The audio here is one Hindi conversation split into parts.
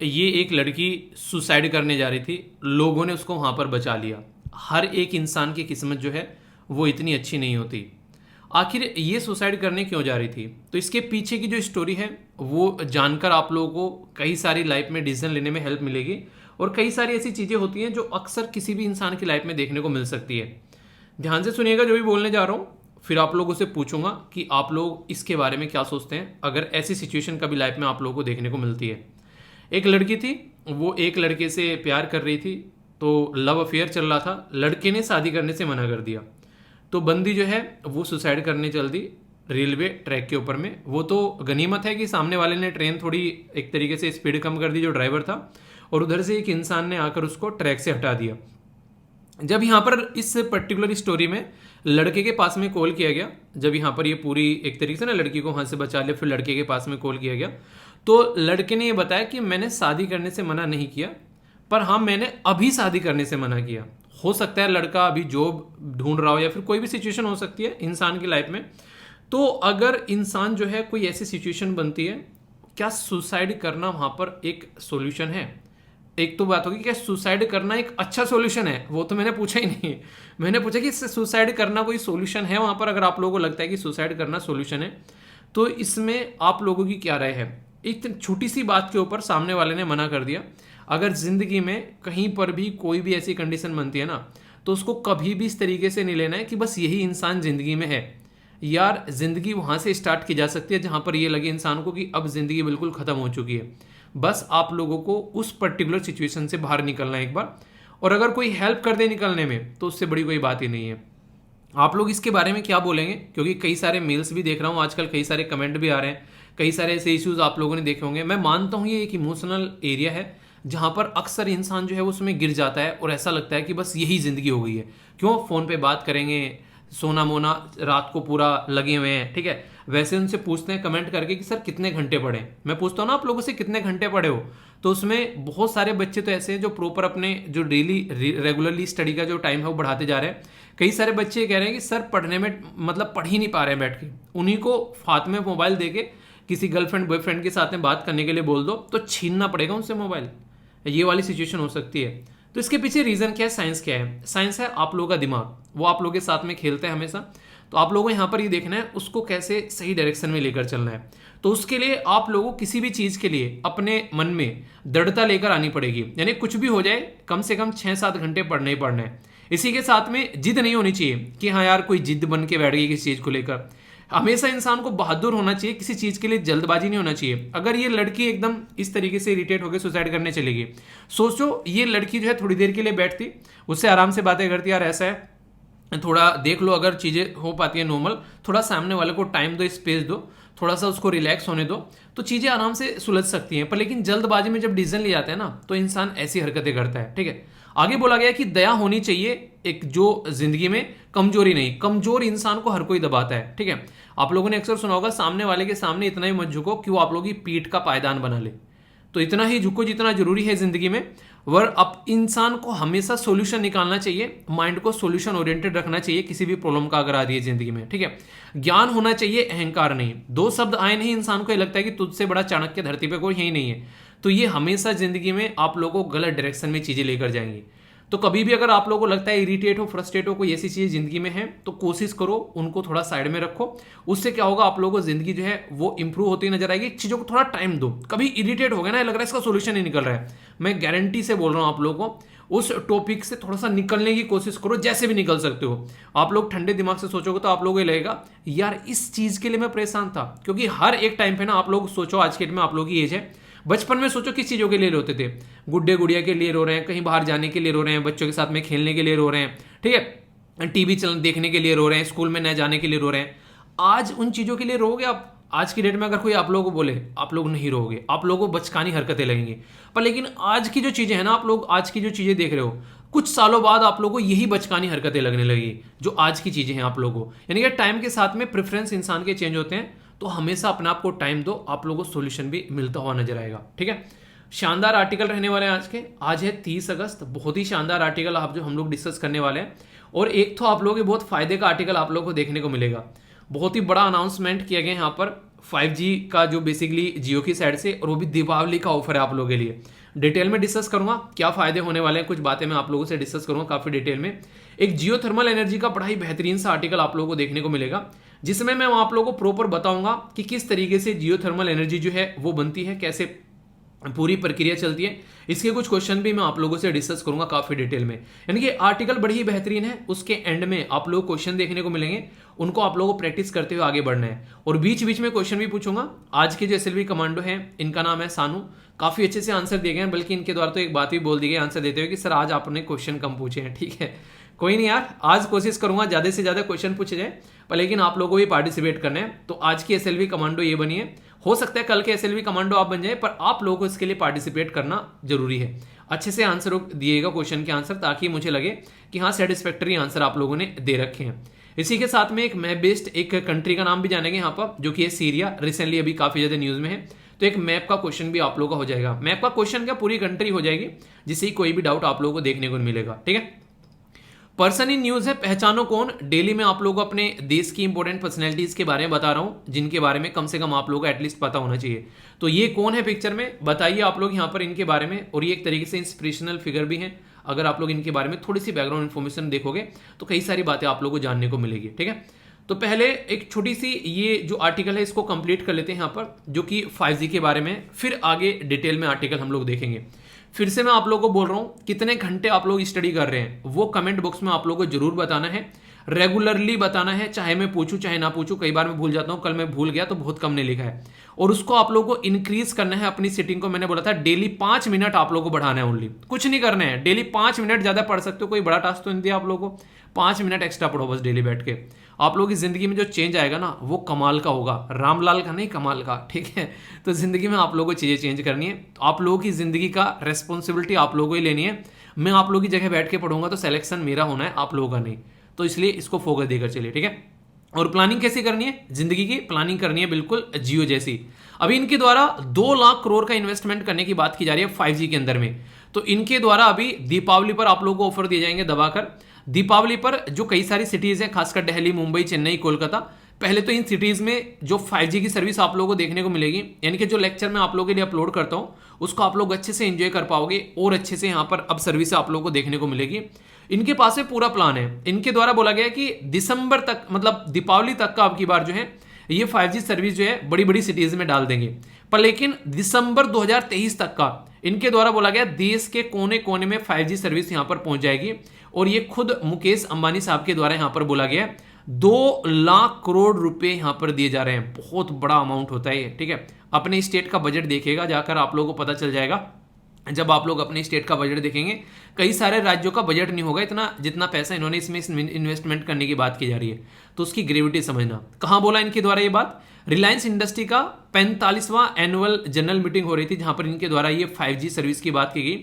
ये एक लड़की सुसाइड करने जा रही थी, लोगों ने उसको वहाँ पर बचा लिया। हर एक इंसान की किस्मत जो है वो इतनी अच्छी नहीं होती। आखिर ये सुसाइड करने क्यों जा रही थी, तो इसके पीछे की जो स्टोरी है वो जानकर आप लोगों को कई सारी लाइफ में डिसीजन लेने में हेल्प मिलेगी। और कई सारी ऐसी चीज़ें होती हैं जो अक्सर किसी भी इंसान की लाइफ में देखने को मिल सकती है। ध्यान से सुनिएगा जो भी बोलने जा रहा हूँ, फिर आप लोगों से पूछूंगा कि आप लोग इसके बारे में क्या सोचते हैं अगर ऐसी सिचुएशन कभी लाइफ में आप लोगों को देखने को मिलती है। एक लड़की थी, वो एक लड़के से प्यार कर रही थी, तो लव अफेयर चल रहा था। लड़के ने शादी करने से मना कर दिया, तो बंदी जो है वो सुसाइड करने चल दी रेलवे ट्रैक के ऊपर में। वो तो गनीमत है कि सामने वाले ने ट्रेन थोड़ी एक तरीके से स्पीड कम कर दी, जो ड्राइवर था, और उधर से एक इंसान ने आकर उसको ट्रैक से हटा दिया। जब यहाँ पर इस पर्टिकुलर स्टोरी में लड़के के पास में कॉल किया गया, जब यहाँ पर ये पूरी एक तरीके से ना लड़की को वहाँ से बचा लिया, फिर लड़के के पास में कॉल किया गया, तो लड़के ने ये बताया कि मैंने शादी करने से मना नहीं किया, पर हाँ मैंने अभी शादी करने से मना किया। हो सकता है लड़का अभी जॉब ढूंढ रहा हो या फिर कोई भी सिचुएशन हो सकती है इंसान की लाइफ में। तो अगर इंसान जो है कोई ऐसी सिचुएशन बनती है, क्या सुसाइड करना वहाँ पर एक सॉल्यूशन है? एक तो बात होगी क्या सुसाइड करना एक अच्छा सॉल्यूशन है, वो तो मैंने पूछा ही नहीं। मैंने पूछा कि सुसाइड करना कोई सॉल्यूशन है वहाँ पर। अगर आप लोगों को लगता है कि सुसाइड करना सॉल्यूशन है, तो इसमें आप लोगों की क्या राय है? एक छोटी सी बात के ऊपर सामने वाले ने मना कर दिया। अगर ज़िंदगी में कहीं पर भी कोई भी ऐसी कंडीशन बनती है ना, तो उसको कभी भी इस तरीके से नहीं लेना है कि बस यही इंसान ज़िंदगी में है। यार ज़िंदगी वहाँ से स्टार्ट की जा सकती है जहाँ पर ये लगे इंसान को कि अब ज़िंदगी बिल्कुल ख़त्म हो चुकी है। बस आप लोगों को उस पर्टिकुलर सिचुएशन से बाहर निकलना है एक बार, और अगर कोई हेल्प कर दे निकलने में तो उससे बड़ी कोई बात ही नहीं है। आप लोग इसके बारे में क्या बोलेंगे? क्योंकि कई सारे मेल्स भी देख रहा हूँ आजकल, कई सारे कमेंट भी आ रहे हैं, कई सारे ऐसे इश्यूज आप लोगों ने देखे होंगे। मैं मानता हूँ ये एक इमोशनल एरिया है जहाँ पर अक्सर इंसान जो है उसमें गिर जाता है और ऐसा लगता है कि बस यही ज़िंदगी हो गई है। क्यों फ़ोन पे बात करेंगे, सोना मोना रात को पूरा लगे हुए हैं, ठीक है। वैसे उनसे पूछते हैं कमेंट करके कि सर कितने घंटे पढ़े। मैं पूछता हूँ ना आप लोगों से कितने घंटे पढ़े हो, तो उसमें बहुत सारे बच्चे तो ऐसे हैं जो प्रॉपर अपने जो डेली रेगुलरली स्टडी का जो टाइम है वो बढ़ाते जा रहे हैं। कई सारे बच्चे ये कह रहे हैं कि सर पढ़ने में मतलब पढ़ ही नहीं पा रहे हैं बैठ के। उन्हीं को हाथ में मोबाइल दे के किसी गर्लफ्रेंड बॉयफ्रेंड के साथ में बात करने के लिए बोल दो तो छीनना पड़ेगा उनसे मोबाइल। ये वाली सिचुएशन हो सकती है। तो इसके पीछे रीज़न क्या है? साइंस क्या है? साइंस है आप लोगों का दिमाग, वो आप लोगों के साथ में खेलता है हमेशा। तो आप लोगों को यहाँ पर ये देखना है उसको कैसे सही डायरेक्शन में लेकर चलना है। तो उसके लिए आप लोगों को किसी भी चीज़ के लिए अपने मन में दृढ़ता लेकर आनी पड़ेगी। यानी कुछ भी हो जाए कम से कम 6-7 घंटे पढ़ने ही पढ़ना है। इसी के साथ में जिद नहीं होनी चाहिए कि हाँ यार कोई जिद बन के बैठ गई किसी चीज़ को लेकर। हमेशा इंसान को बहादुर होना चाहिए, किसी चीज़ के लिए जल्दबाजी नहीं होना चाहिए। अगर ये लड़की एकदम इस तरीके से इरिटेट होकर सुसाइड करने चलेगी, सोचो ये लड़की जो है थोड़ी देर के लिए बैठती, उससे आराम से बातें करती, यार ऐसा है थोड़ा देख लो, अगर चीज़ें हो पाती है नॉर्मल, थोड़ा सामने वाले को टाइम दो, स्पेस दो, थोड़ा सा उसको रिलैक्स होने दो, तो चीज़ें आराम से सुलझ सकती हैं। पर लेकिन जल्दबाजी में जब डिसीजन ले जाते हैं ना, तो इंसान ऐसी हरकतें करता है, ठीक है। आगे बोला गया कि दया होनी चाहिए एक जो जिंदगी में, कमजोरी नहीं। कमजोर इंसान को हर कोई दबाता है, ठीक है। आप लोगों ने अक्सर सुना होगा सामने वाले के सामने इतना ही मत झुको कि वो आप लोगों की पीठ का पायदान बना ले। तो इतना ही झुको जितना जरूरी है जिंदगी में। वर अब इंसान को हमेशा सॉल्यूशन निकालना चाहिए, माइंड को सॉल्यूशन ओरिएंटेड रखना चाहिए किसी भी प्रॉब्लम का अगर आ रही है जिंदगी में, ठीक है। ज्ञान होना चाहिए, अहंकार नहीं। दो शब्द आए नहीं इंसान को ये लगता है कि तुझसे बड़ा चाणक्य धरती पे कोई यही नहीं है। तो ये हमेशा जिंदगी में आप लोगों को गलत डायरेक्शन में चीजें लेकर जाएंगी। तो कभी भी अगर आप लोगों को लगता है इरिटेट हो, फ्रस्ट्रेट हो, कोई ऐसी चीज जिंदगी में है, तो कोशिश करो उनको थोड़ा साइड में रखो। उससे क्या होगा, आप लोगों को जिंदगी जो है वो इंप्रूव होती नजर आएगी। चीजों को थोड़ा टाइम दो। कभी इरिटेट हो गया ना, लग रहा है इसका सोल्यूशन नहीं निकल रहा है, मैं गारंटी से बोल रहा हूं आप लोगों को, उस टॉपिक से थोड़ा सा निकलने की कोशिश करो, जैसे भी निकल सकते हो। आप लोग ठंडे दिमाग से सोचोगे तो आप लोगों को लगेगा यार इस चीज के लिए मैं परेशान था। क्योंकि हर एक टाइम पे ना, आप लोग सोचो आज के डेट में आप लोगों की एज है, बचपन में सोचो किस चीज़ों के लिए रोते थे? गुड्डे गुड़िया के लिए रो रहे हैं, कहीं बाहर जाने के लिए रो रहे हैं, बच्चों के साथ में खेलने के लिए रो रहे हैं, ठीक है, टीवी चल देखने के लिए रो रहे हैं, स्कूल में न जाने के लिए रो रहे हैं। आज उन चीज़ों के लिए रोगे आप? आज की डेट में अगर कोई आप लोगों को बोले, आप लोग नहीं रोगे, आप लोगों को बचकानी हरकतें लगेंगी। पर लेकिन आज की जो चीज़ें हैं ना, आप लोग आज की जो चीज़ें देख रहे हो, कुछ सालों बाद आप लोगों को यही बचकानी हरकतें लगने लगी जो आज की चीज़ें हैं आप लोगों को। यानी कि टाइम के साथ में प्रेफरेंस इंसान के चेंज होते हैं। तो हमेशा अपने आप को टाइम दो, आप लोगों को सोल्यूशन भी मिलता हुआ नजर आएगा, ठीक है। शानदार आर्टिकल रहने वाले हैं आज के। आज है 30 अगस्त, बहुत ही शानदार आर्टिकल आप जो हम लोग डिस्कस करने वाले हैं। और एक तो आप लोगों के बहुत फायदे का आर्टिकल आप लोगों को देखने को मिलेगा। बहुत ही बड़ा अनाउंसमेंट किया गया यहाँ पर 5G का जो बेसिकली जियो की साइड से, और वो भी दीपावली का ऑफर है आप लोगों के लिए। डिटेल में डिस्कस करूंगा क्या फायदे होने वाले हैं, कुछ बातें मैं आप लोगों से डिस्कस करूंगा काफी डिटेल में। एक जियो थर्मल एनर्जी का बड़ा ही बेहतरीन सा आर्टिकल आप लोगों को देखने को मिलेगा, जिसमें मैं आप लोगों को प्रॉपर बताऊंगा कि किस तरीके से जियो थर्मल एनर्जी जो है वो बनती है, कैसे पूरी प्रक्रिया चलती है। इसके कुछ क्वेश्चन भी मैं आप लोगों से डिस्कस करूंगा काफी डिटेल में। यानी कि आर्टिकल बड़ी ही बेहतरीन है, उसके एंड में आप लोग क्वेश्चन देखने को मिलेंगे, उनको आप लोगों को प्रैक्टिस करते हुए आगे बढ़ना है, और बीच बीच में क्वेश्चन भी पूछूंगा। आज के जो एसएलवी कमांडो हैं, इनका नाम है सानू, काफी अच्छे से आंसर दिए गए हैं, बल्कि इनके द्वारा तो एक बात भी बोल दी गई आंसर देते हुए कि सर आज आपने क्वेश्चन कम पूछे हैं। ठीक है, कोई नहीं यार, आज कोशिश करूंगा ज्यादा से ज्यादा क्वेश्चन पूछे जाए, पर लेकिन आप लोगों को भी पार्टिसिपेट करना है। तो आज की एसएलवी कमांडो ये बनी है, हो सकता है कल के एसएलवी कमांडो आप बन जाए, पर आप लोगों को इसके लिए पार्टिसिपेट करना जरूरी है। अच्छे से आंसर दिएगा क्वेश्चन के आंसर, ताकि मुझे लगे कि हाँ सेटिस्फैक्टरी आंसर आप लोगों ने दे रखे हैं। इसी के साथ में एक मैप बेस्ड एक कंट्री का नाम भी जानेंगे यहाँ पर, जो कि है सीरिया, रिसेंटली अभी काफी ज्यादा न्यूज में है। तो एक मैप का क्वेश्चन भी आप लोगों का हो जाएगा, मैप का क्वेश्चन क्या पूरी कंट्री हो जाएगी, जिससे कोई भी डाउट आप लोगों को देखने को मिलेगा। ठीक है, पर्सन इन न्यूज है पहचानो कौन। डेली में आप लोगों को अपने देश की इंपॉर्टेंट पर्सनैलिटीज के बारे में बता रहा हूं, जिनके बारे में कम से कम आप लोगों को एटलीस्ट पता होना चाहिए। तो ये कौन है पिक्चर में, बताइए आप लोग यहाँ पर इनके बारे में। और ये एक तरीके से इंस्पिरेशनल फिगर भी हैं, अगर आप लोग इनके बारे में थोड़ी सी बैकग्राउंड इन्फॉर्मेशन देखोगे तो कई सारी बातें आप लोगों को जानने को मिलेगी। ठीक है, तो पहले एक छोटी सी ये जो आर्टिकल है इसको कंप्लीट कर लेते हैं यहाँ पर, जो कि 5G के बारे में, फिर आगे डिटेल में आर्टिकल हम लोग देखेंगे। फिर से मैं आप लोगों को बोल रहा हूं, कितने घंटे आप लोग स्टडी कर रहे हैं वो कमेंट बॉक्स में आप लोगों को जरूर बताना है, रेगुलरली बताना है, चाहे मैं पूछूं चाहे ना पूछूं। कई बार मैं भूल जाता हूं, कल मैं भूल गया तो बहुत कम ने लिखा है, और उसको आप लोगों को इंक्रीज करना है अपनी सेटिंग को। मैंने बोला था डेली 5 मिनट आप लोगों को बढ़ाना है, ओनली कुछ नहीं करना है, डेली 5 मिनट ज्यादा पढ़ सकते हो, कोई बड़ा टास्क तो नहीं दिया आप लोगों को, 5 मिनट एक्स्ट्रा पढ़ो बस डेली बैठ के। आप लोगों की जिंदगी में जो चेंज आएगा ना वो कमाल का होगा, रामलाल का नहीं कमाल का। ठीक है, तो जिंदगी में आप लोगों को चीजें चेंज करनी है, तो आप लोगों की जिंदगी का रेस्पॉन्सिबिलिटी आप लोगों को ही लेनी है। मैं आप लोगों की जगह बैठ के पढ़ूंगा तो सिलेक्शन मेरा होना है, आप लोगों का नहीं, तो इसलिए इसको फोकस देकर चलिए। ठीक है, और प्लानिंग कैसे करनी है, जिंदगी की प्लानिंग करनी है बिल्कुल जियो जैसी। अभी इनके द्वारा 2 लाख करोड़ का इन्वेस्टमेंट करने की बात की जा रही है 5G के अंदर में। तो इनके द्वारा अभी दीपावली पर आप लोगों को ऑफर दिए जाएंगे दबाकर। दीपावली पर जो कई सारी सिटीज हैं, खासकर दिल्ली, मुंबई, चेन्नई, कोलकाता, पहले तो इन सिटीज में जो 5G की सर्विस आप लोगों को देखने को मिलेगी, यानी कि जो लेक्चर मैं आप लोगों के लिए अपलोड करता हूं उसको आप लोग अच्छे से एंजॉय कर पाओगे, और अच्छे से यहाँ पर अब सर्विस आप लोगों को देखने को मिलेगी। इनके पास में पूरा प्लान है, इनके द्वारा बोला गया है कि दिसंबर तक, मतलब दीपावली तक का अब की बार जो है ये 5G सर्विस जो है बड़ी बड़ी सिटीज में डाल देंगे। पर लेकिन दिसंबर 2023 तक का इनके द्वारा बोला गया देश के कोने कोने में 5G सर्विस यहां पर पहुंच जाएगी। और ये खुद मुकेश अंबानी साहब के द्वारा यहां पर बोला गया 2 लाख करोड़ रुपए यहां पर दिए जा रहे हैं, बहुत बड़ा अमाउंट होता है ये। ठीक है, अपने स्टेट का बजट देखिएगा जाकर, आप लोगों को पता चल जाएगा। जब आप लोग अपने स्टेट का बजट देखेंगे, कई सारे राज्यों का बजट नहीं होगा इतना जितना पैसा इन्होंने इसमें इन्वेस्टमेंट करने की बात की जा रही है, तो उसकी ग्रेविटी समझना। कहां बोला इनके द्वारा ये बात, रिलायंस इंडस्ट्री का 45वां एनुअल जनरल मीटिंग हो रही थी, जहां पर इनके द्वारा ये 5G सर्विस की बात की गई।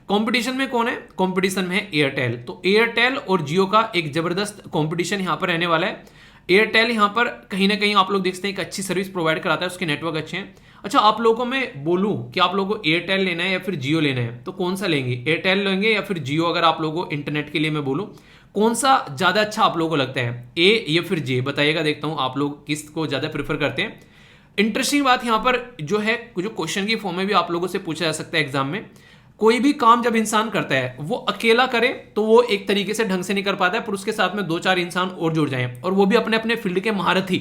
कंपटीशन में कौन है, कंपटीशन में है एयरटेल। तो एयरटेल और जियो का एक जबरदस्त कंपटीशन यहां पर रहने वाला है। एयरटेल यहां पर कहीं ना कहीं आप लोग देखते हैं एक अच्छी सर्विस प्रोवाइड कराता है, उसके नेटवर्क अच्छे हैं। अच्छा, आप लोगों को मैं बोलूं कि आप लोगों को एयरटेल लेना है या फिर जियो लेना है, तो कौन सा लेंगे, एयरटेल लेंगे या फिर जियो? अगर आप लोगों को इंटरनेट के लिए मैं बोलूं कौन सा ज्यादा अच्छा आप लोगों को लगता है, ए या फिर जे? बताइएगा, देखता हूं आप लोग किस को ज्यादा प्रेफर करते हैं। इंटरेस्टिंग बात यहां पर जो है, जो क्वेश्चन की फॉर्म में भी आप लोगों से पूछा जा सकता है एग्जाम में, कोई भी काम जब इंसान करता है वो अकेला करे तो वो एक तरीके से ढंग से नहीं कर पाता है, पर उसके साथ में 2-4 इंसान और जुड़ जाएं और वो भी अपने अपने फील्ड के महारथी,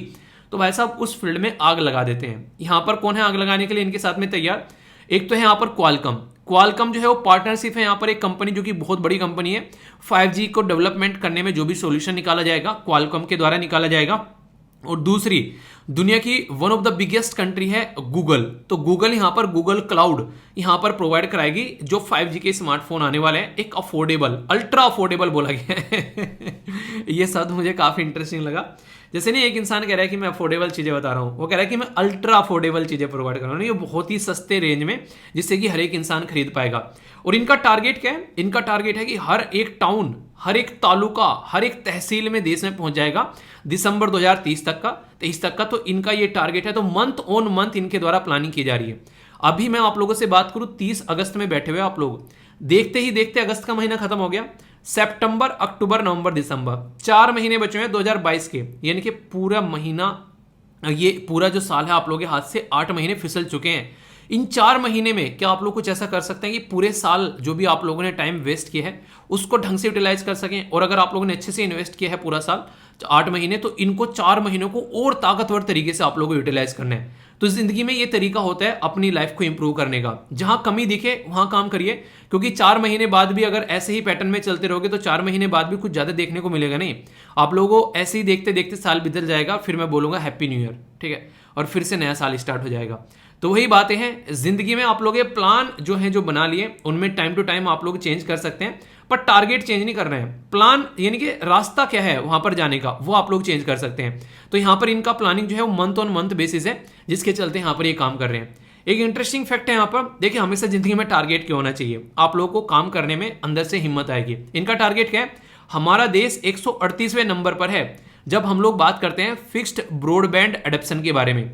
तो भाई साहब उस फील्ड में आग लगा देते हैं। यहां पर कौन है आग लगाने के लिए इनके साथ में तैयार? एक तो है यहां पर क्वालकॉम जो है वो पार्टनरशिप है, यहां पर एक कंपनी जो कि बहुत बड़ी कंपनी है। 5G को डेवलपमेंट करने में जो भी सॉल्यूशन निकाला जाएगा क्वालकॉम के द्वारा निकाला जाएगा। और दूसरी, दुनिया की one of the biggest country है गूगल, तो गूगल यहां पर गूगल क्लाउड यहां पर प्रोवाइड कराएगी जो 5G के स्मार्टफोन आने वाले हैं, एक अफोर्डेबल, अल्ट्रा अफोर्डेबल बोला गया है। ये शब्द मुझे काफी इंटरेस्टिंग लगा। जैसे नहीं एक इंसान कह रहा है कि मैं अफोर्डेबल चीजें बता रहा हूं, वो कह रहा है कि मैं अल्ट्रा अफोर्डेबल चीजें प्रोवाइड कर रहा हूं, ये बहुत ही सस्ते रेंज में, जिससे कि हर एक इंसान खरीद पाएगा। और इनका टारगेट क्या है? इनका टारगेट है कि हर एक टाउन, हर एक तालुका, हर एक तहसील में देश में पहुंच जाएगा दिसंबर 2023 तक का। तो इनका ये टारगेट है, तो मंथ ऑन मंथ इनके द्वारा प्लानिंग की जा रही है। अभी मैं आप लोगों से बात करूं 30 अगस्त में बैठे हुए आप लोग, देखते ही देखते अगस्त का महीना खत्म हो गया। सितंबर, अक्टूबर, नवंबर, दिसंबर, 4 महीने बचे हुए हैं 2022 के, यानी कि पूरा महीना ये पूरा जो साल है आप लोगों के हाथ से 8 महीने फिसल चुके हैं। इन 4 महीने में क्या आप लोग कुछ ऐसा कर सकते हैं कि पूरे साल जो भी आप लोगों ने टाइम वेस्ट किया है उसको ढंग से यूटिलाइज कर सकें? और अगर आप लोगों ने अच्छे से इन्वेस्ट किया है पूरा साल 8 महीने, तो इनको 4 महीनों को और ताकतवर तरीके से आप लोगों को यूटिलाइज करना है। तो जिंदगी में ये तरीका होता है अपनी लाइफ को इंप्रूव करने का। जहां कमी दिखे वहां काम करिए, क्योंकि 4 महीने बाद भी अगर ऐसे ही पैटर्न में चलते रहोगे तो 4 महीने बाद भी कुछ ज्यादा देखने को मिलेगा नहीं। आप लोगों को ऐसे ही देखते देखते साल बीतल जाएगा, फिर मैं बोलूंगा हैप्पी न्यू ईयर, ठीक है, और फिर से नया साल स्टार्ट हो जाएगा। तो वही बातें हैं, जिंदगी में आप लोग ये प्लान जो है जो बना लिए उनमें टाइम टू टाइम आप लोग चेंज कर सकते हैं, पर टारगेट चेंज नहीं कर रहे हैं। प्लान यानी कि रास्ता क्या है वहां पर जाने का वो आप लोग चेंज कर सकते हैं। तो यहां पर इनका प्लानिंग जो है वो मंथ ऑन मंथ बेसिस है, जिसके चलते यहां पर ये काम कर रहे हैं। एक इंटरेस्टिंग फैक्ट है यहाँ पर, देखिए हमेशा जिंदगी में टारगेट क्यों होना चाहिए, आप लोगों को काम करने में अंदर से हिम्मत आएगी। इनका टारगेट क्या है, हमारा देश 138वें नंबर पर है जब हम लोग बात करते हैं फिक्स्ड ब्रॉडबैंड एडॉप्शन के बारे में।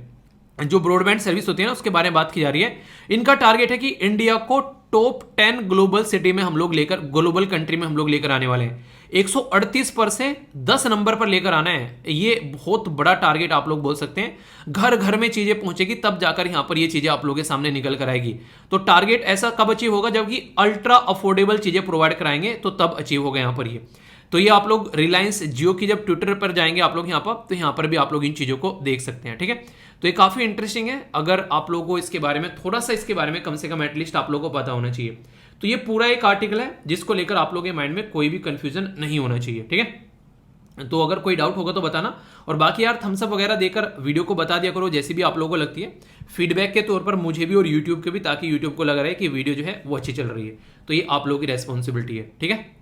जो ब्रॉडबैंड सर्विस होती है ना उसके बारे में बात की जा रही है। इनका टारगेट है कि इंडिया को टॉप 10 ग्लोबल सिटी में हम लोग लेकर, ग्लोबल कंट्री में हम लोग लेकर आने वाले हैं। 138 पर से 10 नंबर पर लेकर आना है, ये बहुत बड़ा टारगेट आप लोग बोल सकते हैं। घर घर में चीजें पहुंचेगी तब जाकर यहां पर ये चीजें आप लोगों के सामने निकल कर आएगी। तो टारगेट ऐसा कब अचीव होगा, जबकि अल्ट्रा अफोर्डेबल चीजें प्रोवाइड कराएंगे तो तब अचीव होगा यहां पर ये। तो ये आप लोग रिलायंस जियो की जब ट्विटर पर जाएंगे आप लोग यहां पर, तो यहां पर भी आप लोग इन चीजों को देख सकते हैं, ठीक है। तो ये काफी इंटरेस्टिंग है, अगर आप लोगों को इसके बारे में थोड़ा सा, इसके बारे में कम से कम एटलीस्ट आप लोगों को पता होना चाहिए। तो ये पूरा एक आर्टिकल है जिसको लेकर आप लोगों के माइंड में कोई भी कंफ्यूजन नहीं होना चाहिए, ठीक है। तो अगर कोई डाउट होगा तो बताना, और बाकी यार थम्स अप वगैरह देकर वीडियो को बता दिया करो जैसी भी आप लोगों को लगती है, फीडबैक के तौर पर मुझे भी और यूट्यूब के भी, ताकि यूट्यूब को लग रहा है कि वीडियो जो है वो अच्छी चल रही है। तो ये आप लोगों की रेस्पॉन्सिबिलिटी है, ठीक है।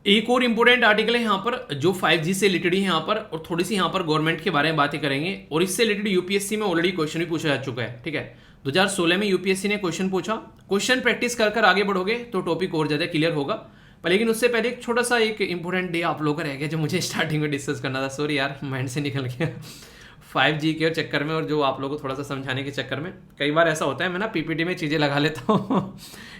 एक और इंपॉर्टेंट आर्टिकल है यहाँ पर जो 5G से रिलेटेड है यहाँ पर, और थोड़ी सी यहाँ पर गवर्नमेंट के बारे में बातें करेंगे। और इससे रिलेटेड यूपीएससी में ऑलरेडी क्वेश्चन भी पूछा जा चुका है, ठीक है। 2016 में यूपीएससी ने क्वेश्चन पूछा, क्वेश्चन प्रैक्टिस कर कर आगे बढ़ोगे तो टॉपिक और ज्यादा क्लियर होगा। पर लेकिन उससे पहले एक छोटा सा एक इंपॉर्टेंट डे आप लोगों का रह गया जो मुझे स्टार्टिंग में डिस्कस करना था। सॉरी यार, माइंड से निकल गया 5G के चक्कर में, और जो आप लोगों को थोड़ा सा समझाने के चक्कर में कई बार ऐसा होता है मैं ना पीपीटी में चीज़ें लगा लेता हूँ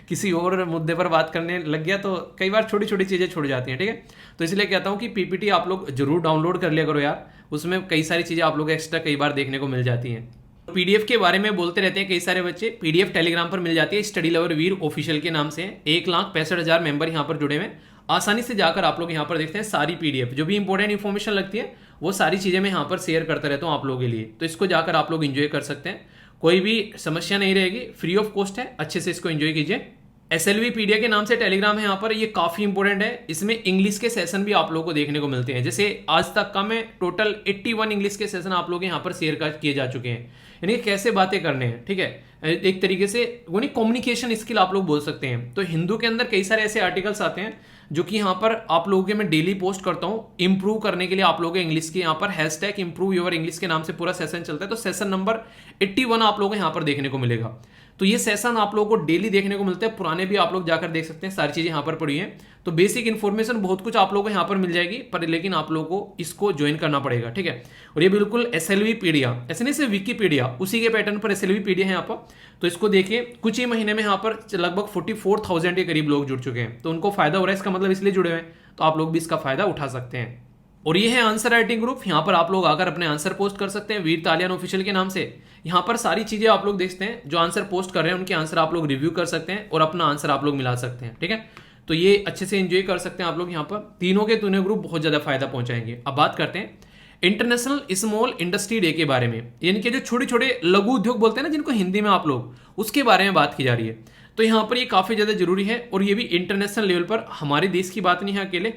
किसी और मुद्दे पर बात करने लग गया तो कई बार छोटी छोटी चीज़ें छूट जाती हैं, ठीक है। तो इसलिए कहता हूँ कि पीपीटी आप लोग जरूर डाउनलोड कर लिया करो यार, उसमें कई सारी चीज़ें आप लोग एक्स्ट्रा कई बार देखने को मिल जाती हैं। पीडीएफ के बारे में बोलते रहते हैं कई सारे बच्चे, पीडीएफ टेलीग्राम पर मिल जाती है, स्टडी लवर वीर ऑफिशियल के नाम से। 1,65,000 मेंबर यहाँ पर जुड़े हुए हैं। आसानी से जाकर आप लोग यहाँ पर देखते हैं सारी पीडीएफ, जो भी इंपॉर्टेंट इन्फॉर्मेशन लगती है वो सारी चीज़ें मैं यहाँ पर शेयर करता रहता हूँ आप लोगों के लिए। तो इसको जाकर आप लोग एंजॉय कर सकते हैं, कोई भी समस्या नहीं रहेगी, फ्री ऑफ कॉस्ट है, अच्छे से इसको एंजॉय कीजिए। SLV पीडिया के नाम से टेलीग्राम है यहाँ पर, ये काफी इंपॉर्टेंट है। इसमें इंग्लिश के सेशन भी आप लोगों को देखने को मिलते हैं। जैसे आज तक का मैं टोटल 81 इंग्लिश के सेशन आप लोग यहाँ पर शेयर किए जा चुके हैं, यानी कैसे बातें करने हैं, ठीक है। एक तरीके से वो नहीं, कम्युनिकेशन स्किल आप लोग बोल सकते हैं। तो हिंदू के अंदर कई सारे ऐसे आर्टिकल्स आते हैं जो कि यहाँ पर आप लोगों के मैं डेली पोस्ट करता हूँ इंप्रूव करने के लिए। आप लोगों के इंग्लिश के यहाँ पर हैशटैग इंप्रूव योर इंग्लिश के नाम से पूरा सेशन चलता है। तो सेशन नंबर 81 आप लोगों को यहाँ पर देखने को मिलेगा। तो ये सेशन आप लोगों को डेली देखने को मिलता है, पुराने भी आप लोग जाकर देख सकते हैं, सारी चीजें यहाँ पर पड़ी हैं। तो बेसिक इन्फॉर्मेशन बहुत कुछ आप लोगों को यहाँ पर मिल जाएगी, पर लेकिन आप लोगों को इसको ज्वाइन करना पड़ेगा, ठीक है। और ये बिल्कुल SLV पीडिया, ऐसे नहीं सिर्फ विकीपीडिया, उसी के पैटर्न पर SLV पीडिया है यहाँ पर। तो इसको देखिए, कुछ ही महीने में यहाँ पर लगभग 44,000 के करीब लोग जुड़ चुके हैं। तो उनको फायदा हो रहा है, इसका मतलब इसलिए जुड़े हुए हैं, तो आप लोग भी इसका फायदा उठा सकते हैं। और ये है आंसर राइटिंग ग्रुप, यहाँ पर आप लोग आकर अपने आंसर पोस्ट कर सकते हैं वीर तालियान ऑफिशियल के नाम से। यहाँ पर सारी चीजें आप लोग देखते हैं, जो आंसर पोस्ट कर रहे हैं उनके आंसर आप लोग रिव्यू कर सकते हैं और अपना आंसर आप लोग मिला सकते हैं, ठीक है। तो ये अच्छे से एंजॉय कर सकते हैं आप लोग यहाँ पर। तीनों के तीनों ग्रुप बहुत ज्यादा फायदा पहुंचाएंगे। अब बात करते हैं इंटरनेशनल स्मॉल इंडस्ट्री डे के बारे में, यानी कि जो छोटे छोटे लघु उद्योग बोलते हैं ना जिनको हिंदी में आप लोग, उसके बारे में बात की जा रही है। तो यहाँ पर ये काफी ज्यादा जरूरी है, और ये भी इंटरनेशनल लेवल पर, हमारे देश की बात नहीं है अकेले,